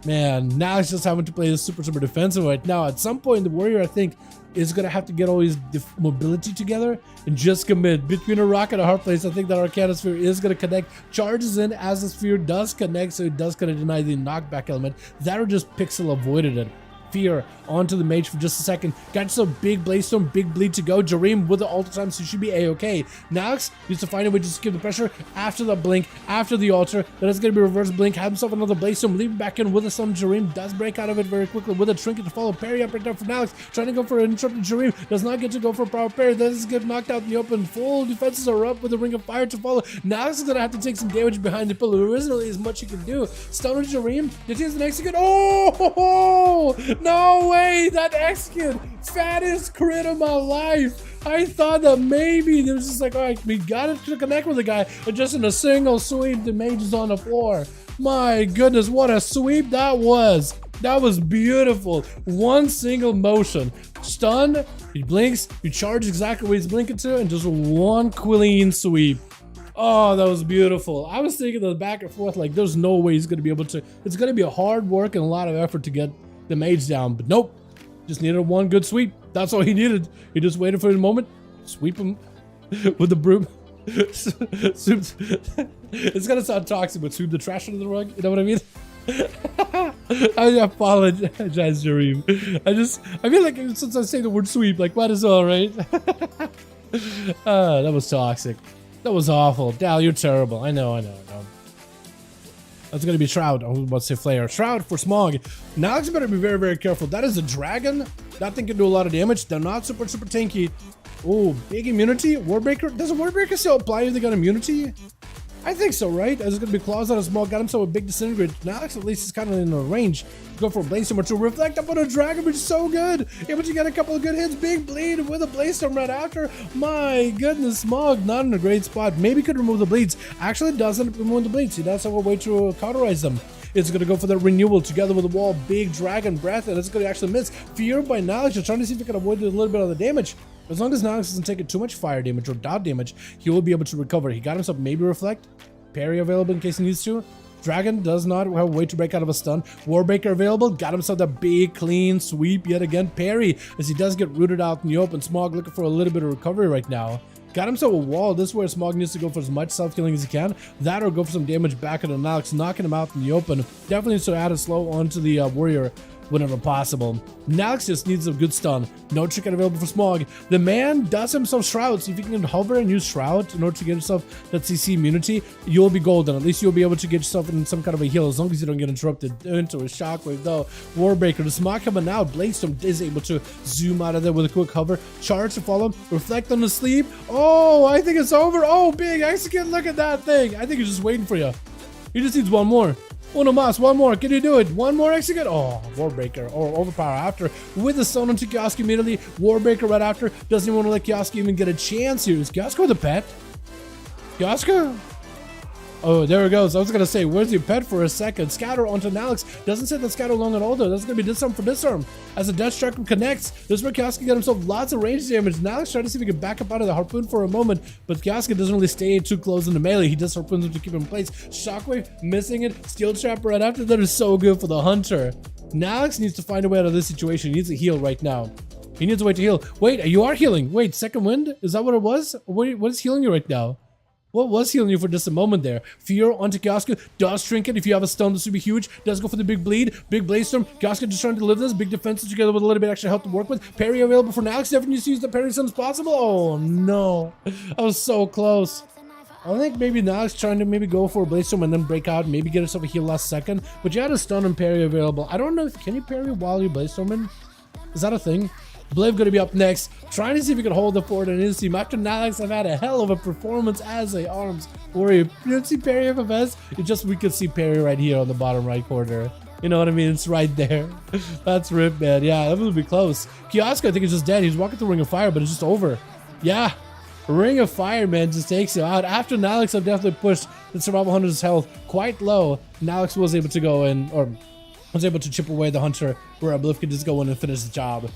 Man, now he's just having to play this super defensive right now. At some point, the warrior, I think, is going to have to get all his mobility together and just commit. Between a rock and a hard place, I think that Arcanus Sphere is going to connect. Charges in as the sphere does connect, so it does kind of deny the knockback element. That or just pixel avoided it. Fear onto the mage for just a second. Got some big blaze storm, big bleed to go. Jareem with the altar time, so he should be a-okay. Nox needs to find a way to skip the pressure after the blink, after the altar. Then it's going to be reverse blink. Have himself another blaze storm, leave him back in with a stun. Jareem does break out of it very quickly with a trinket to follow. Parry up right now for Nox. Trying to go for an interrupted Jareem. Does not get to go for a power parry. Does get knocked out in the open. Full defenses are up with a ring of fire to follow. Nox is going to have to take some damage behind the pillar. There isn't really as much he can do. Stun on Jareem. Did he has an execute? Oh! No way! That execute! Fattest crit of my life! I thought that maybe it was just like, alright, we got it to connect with the guy, and just in a single sweep, the mage is on the floor. My goodness, what a sweep that was! That was beautiful. One single motion. Stun, he blinks, you charge exactly what he's blinking to, and just one clean sweep. Oh, that was beautiful. I was thinking the back and forth, like, there's no way he's going to be able to. It's going to be a hard work and a lot of effort to get the mage down, but nope. Just needed one good sweep. That's all he needed. He just waited for a moment, sweep him with the broom. It's gonna sound toxic, but sweep the trash under the rug. You know what I mean? I apologize, Jareem. I feel like since I say the word sweep, like, what is all right? That was toxic. That was awful. Dal, you're terrible. I know. That's going to be Shroud. I was about to say Flare. Shroud for Smog. Now you better be very, very careful. That is a dragon. That thing can do a lot of damage. They're not super tanky. Oh, big immunity. Warbreaker. Does a Warbreaker still apply if they got immunity? I think so, right? There's going to be claws on a Smog. Got himself a big disintegrate. Now at least is kind of in the range. Go for a Blaze Storm or two. Reflect up on a Dragon, which is so good. Able to get a couple of good hits. Big bleed with a Blaze Storm right after. My goodness, Smog not in a great spot. Maybe could remove the bleeds. Actually doesn't remove the bleeds. He does have a way to cauterize them. It's going to go for the renewal together with the wall. Big Dragon Breath, and it's going to actually miss. Fear by Knowledge. You're trying to see if it can avoid a little bit of the damage. As long as Knowledge doesn't take too much fire damage or dot damage, he will be able to recover. He got himself maybe Reflect. Parry available in case he needs to. Dragon does not have a way to break out of a stun. Warbreaker available. Got himself that big clean sweep yet again. Parry as he does get rooted out in the open. Smog looking for a little bit of recovery right now. Got himself a wall. This is where Smog needs to go for as much self-healing as he can. That or go for some damage back at Alex, knocking him out in the open. Definitely needs to add a slow onto the warrior whenever possible. Nalix just needs a good stun. No trick available for Smog. The man does himself Shroud, so if you can hover and use Shroud in order to get yourself that CC immunity, you'll be golden. At least you'll be able to get yourself in some kind of a heal as long as you don't get interrupted into a shockwave though. Warbreaker, the Smog coming out. Blaze Storm is able to zoom out of there with a quick hover. Charge to follow. Reflect on the sleep. Oh, I think it's over. Oh, big execute. Look at that thing. I think he's just waiting for you. He just needs one more. Uno mas, one more. Can you do it? One more execute? Oh, Warbreaker. Or Overpower after. With the stun onto Kiosk immediately. Warbreaker right after. Doesn't even want to let Kiosk even get a chance here. Is Kiosk with a pet? Kiosk? Oh, there it goes. I was going to say, where's your pet for a second? Scatter onto Nalix. Doesn't say that Scatter long at all, though. That's going to be disarm for disarm. As the Death Striker connects, this is where Kiosk got himself lots of range damage. Nalix trying to see if he can back up out of the Harpoon for a moment, but Kiosk doesn't really stay too close in the melee. He does Harpoons to keep him in place. Shockwave, missing it. Steel Trap right after. That is so good for the Hunter. Nalix needs to find a way out of this situation. He needs to heal right now. He needs a way to heal. Wait, you are healing. Wait, second wind? Is that what it was? What is healing you right now? What was healing you for just a moment there? Fear onto Kioska. Does Trinket. If you have a stun, this would be huge. Does go for the big bleed. Big Blaze Storm. Kioska just trying to live this. Big defenses together with a little bit extra help to work with. Parry available for Alex. Definitely use the parry as soon as possible. Oh no. I was so close. I think maybe Alex trying to maybe go for a Blaze Storm and then break out. Maybe get herself a heal last second. But you had a stun and parry available. I don't know if can you parry while you're Blaze Storming? Is that a thing? Bliv gonna be up next, trying to see if he can hold the fort in his team after Nalix have had a hell of a performance as a arms warrior. You didn't see Parry FFS? It just we could see Parry right here on the bottom right corner. You know what I mean? It's right there. That's rip, man. Yeah, that would be close. Kioska, I think, is just dead. He's walking through Ring of Fire, but it's just over. Yeah, Ring of Fire, man, just takes him out. After Nalix have definitely pushed the Survival Hunter's health quite low, Nalix was able to go in, or was able to chip away the Hunter, where Bliv could just go in and finish the job.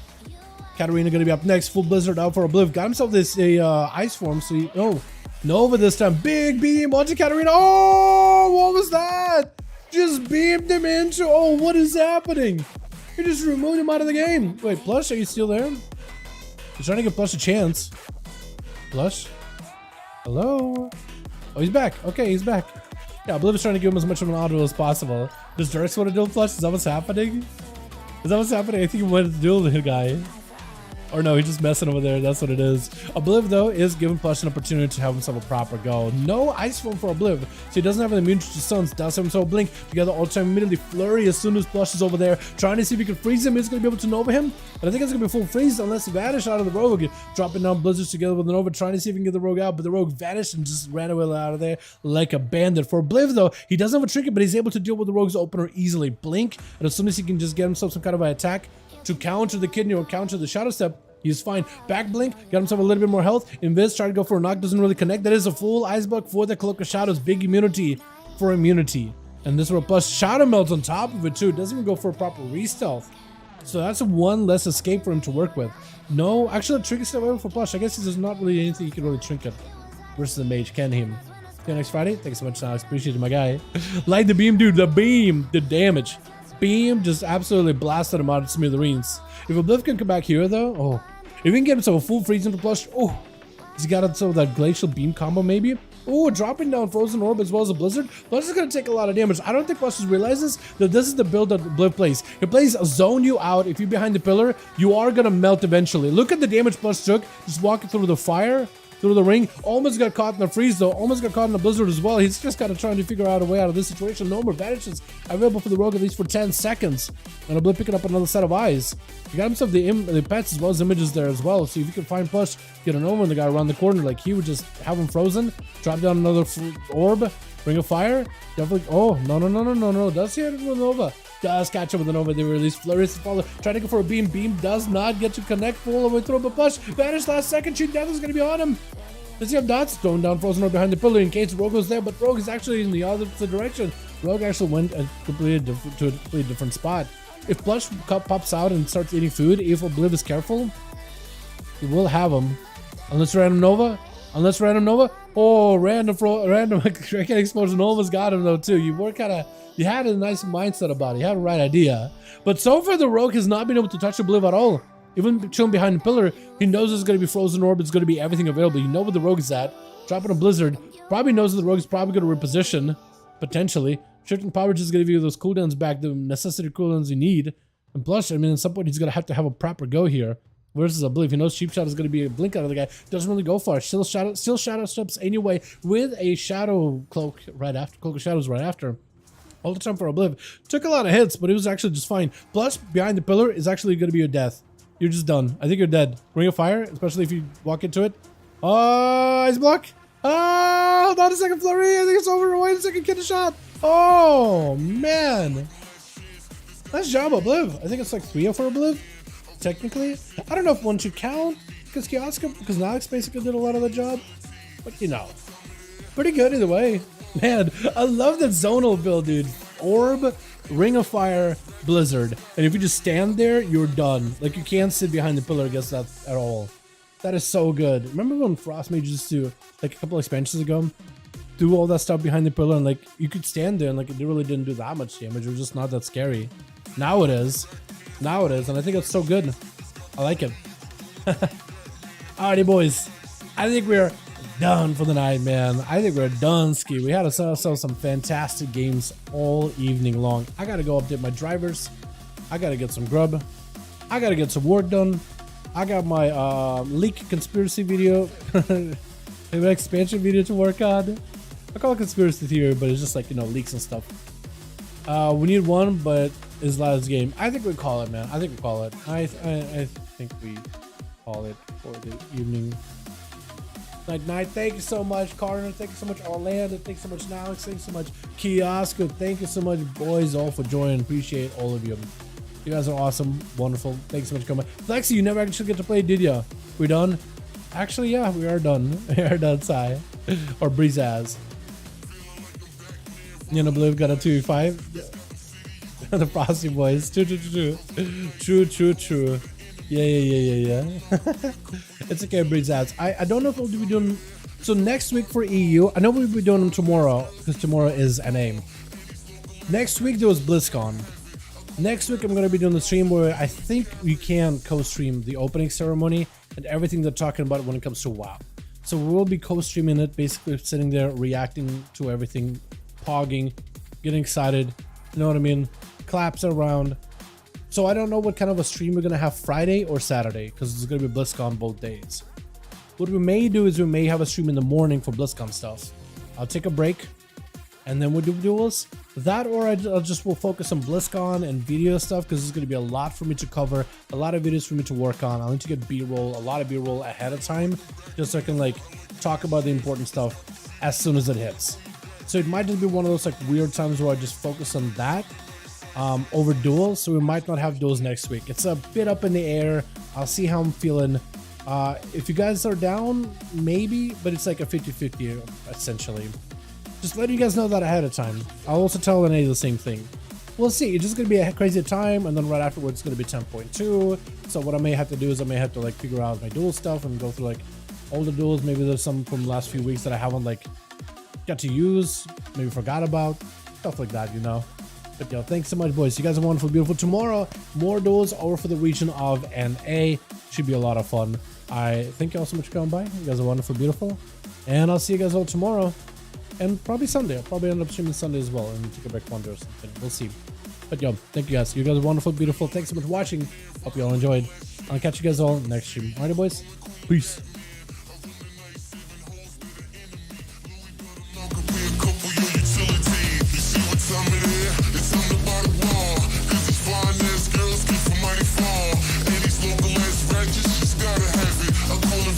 Katarina gonna be up next. Full Blizzard out for a Bliv. Got himself this ice form. So he, oh, Nova this time. Big beam onto Katarina. Oh, what was that? Just beamed him into. Oh, what is happening? He just removed him out of the game. Wait, Plush, are you still there? He's trying to give Plush a chance. Plush, hello. Oh, he's back. Okay, he's back. Yeah, Bliv is trying to give him as much of an auto as possible. Does Dirks want to duel Plush? Is that what's happening? Is that what's happening? I think he wanted to duel the guy. Or no, he's just messing over there. That's what it is. Obliv, though, is giving Plush an opportunity to have himself a proper go. No ice form for Obliv, so he doesn't have an immunity to stuns. Does have himself blink. Together, all time immediately flurry as soon as Plush is over there, trying to see if he can freeze him. He's going to be able to Nova him. But I think it's going to be full freeze unless he vanish out of the Rogue. Dropping down Blizzards together with the Nova, trying to see if he can get the Rogue out. But the Rogue vanished and just ran away out of there like a bandit. For Obliv, though, he doesn't have a trinket, but he's able to deal with the Rogue's opener easily. Blink, and as soon as he can just get himself some kind of an attack to counter the kidney or counter the Shadow Step, he's fine. Back blink, got himself a little bit more health. Invis, trying to go for a knock, doesn't really connect. That is a full ice block for the Cloak of Shadows. Big immunity for immunity. And this will plus Shadow Melt on top of it too. Doesn't even go for a proper re-stealth. So that's one less escape for him to work with. No, actually, trinket still available for Plush. I guess there's not really anything you can really trinket versus the mage. Can him. See you next Friday. Thanks so much, Alex. Appreciate it, my guy. Light the beam, dude. The beam, the damage. Beam just absolutely blasted him out of smithereens. If Obliv can come back here, though, oh, if he can get himself a full freeze into Plush, oh, he's got himself that glacial beam combo, maybe. Oh, dropping down Frozen Orb as well as a Blizzard. Plush is going to take a lot of damage. I don't think Plush realizes that this is the build that Bliv plays. He plays zone you out. If you're behind the pillar, you are going to melt eventually. Look at the damage Plush took, just walking through the fire, through the ring. Almost got caught in the freeze, though. Almost got caught in the Blizzard as well. He's just kind of trying to figure out a way out of this situation. No more vanishes available for the Rogue, at least for 10 seconds. And Obliv picking up another set of eyes. He got himself the pets as well as images there as well. So if you can find Plush, get an over in the guy around the corner, like he would just have him frozen, drop down another orb, Ring of Fire. Definitely. Oh, no. Does he have it with Nova? Does catch him with the Nova. They release Flurries to follow. Trying to go for a beam. Beam does not get to connect full the way through, but Plush vanish last second. Cheat Death is going to be on him. Does he have dots? Throwing down Frozen Orb behind the pillar in case Rogue goes there, but Rogue is actually in the opposite direction. Rogue actually went to a completely different spot. If Plush pops out and starts eating food, if Obliv is careful, he will have him. Unless Random Nova. Oh, random Kraken Explosion almost got him though too. You had a nice mindset about it. You had the right idea. But so far the Rogue has not been able to touch Obliv at all. Even chilling behind the pillar, he knows there's going to be Frozen Orb. It's going to be everything available. You know where the Rogue is at. Dropping a Blizzard. Probably knows that the Rogue is probably going to reposition. Potentially. Shifting Power just going to give you those cooldowns back. The necessary cooldowns you need. And plus, I mean, at some point he's going to have a proper go here. Versus Obliv. He knows Cheap Shot is going to be a blink out of the guy. Doesn't really go far. Still Shadow Steps anyway. With a Shadow Cloak right after. Cloak of Shadows right after. All the time for Obliv. Took a lot of hits, but it was actually just fine. Plus, behind the pillar is actually going to be your death. You're just done. I think you're dead. Ring of Fire, especially if you walk into it. Oh, Ice Block. Oh, hold on a second, Flurry. I think it's over. Wait a second, get a shot. Oh, man. Nice job, Obliv. I think it's like 3-0 for Obliv, technically. I don't know if one should count because Nalix basically did a lot of the job. But, you know, pretty good either way. Man, I love that zonal build, dude. Orb, Ring of Fire, Blizzard. And if you just stand there, you're done. Like, you can't sit behind the pillar against that at all. That is so good. Remember when Frost Mage used to, like, a couple expansions ago, do all that stuff behind the pillar, and, like, you could stand there, and, like, it really didn't do that much damage. It was just not that scary. Now it is. And I think it's so good. I like it. Alrighty, boys. I think we're done for the night, man. I think we're done, ski. We had ourselves some fantastic games all evening long. I gotta go update my drivers. I gotta get some grub. I gotta get some work done. I got my leak conspiracy video, an expansion video to work on. I call it conspiracy theory, but it's just like, you know, leaks and stuff. We need one, but it's last game. I think we call it, man. I think we call it. I think we call it for the evening. Night. Thank you so much, Carter. Thank you so much, Orlando. Thank you so much, Alex. Thank you so much, Kiosko. Thank you so much, boys, all for joining. Appreciate all of you. You guys are awesome, wonderful. Thanks so much for coming. Flexi, you never actually get to play, did ya? We done? Actually, yeah, we are done. We are done, Sai. Or Breeze as. You know, Blue got a 2v5. The Frosty Boys. True. Yeah. It's okay, Breeze ads. I don't know if we'll be doing. So next week for EU, I know we'll be doing them tomorrow because tomorrow is NA. Next week there was BlizzCon. Next week I'm gonna be doing the stream where I think we can co-stream the opening ceremony and everything they're talking about when it comes to WoW. So we will be co-streaming it, basically sitting there reacting to everything, pogging, getting excited. You know what I mean? Claps around. So I don't know what kind of a stream we're gonna have Friday or Saturday because it's gonna be BlizzCon both days. What we may do is we may have a stream in the morning for BlizzCon stuff. I'll take a break and then we'll do duels. That or I'll just will focus on BlizzCon and video stuff because it's gonna be a lot for me to cover, a lot of videos for me to work on. I'll need to get B-roll, a lot of B-roll ahead of time just so I can like talk about the important stuff as soon as it hits. So it might just be one of those like weird times where I just focus on that over duels, so we might not have duels next week. It's a bit up in the air. I'll see how I'm feeling. If you guys are down, maybe, but it's like a 50-50 essentially. Just letting you guys know that ahead of time. I'll also tell NA the same thing. We'll see. It's just gonna be a crazy time, and then right afterwards it's gonna be 10.2. So what I may have to do is I may have to like figure out my duel stuff and go through like all the duels. Maybe there's some from the last few weeks that I haven't like got to use, maybe forgot about, stuff like that, you know. But yo, thanks so much, boys. You guys are wonderful, beautiful. Tomorrow, more duels over for the region of NA. Should be a lot of fun. I thank you all so much for coming by. You guys are wonderful, beautiful. And I'll see you guys all tomorrow. And probably Sunday. I'll probably end up streaming Sunday as well and take a break one day or something. We'll see. But yo, thank you guys. You guys are wonderful, beautiful. Thanks so much for watching. Hope you all enjoyed. I'll catch you guys all next stream. Alright, boys. Peace.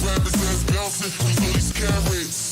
Rappers as bouncing, these carrots.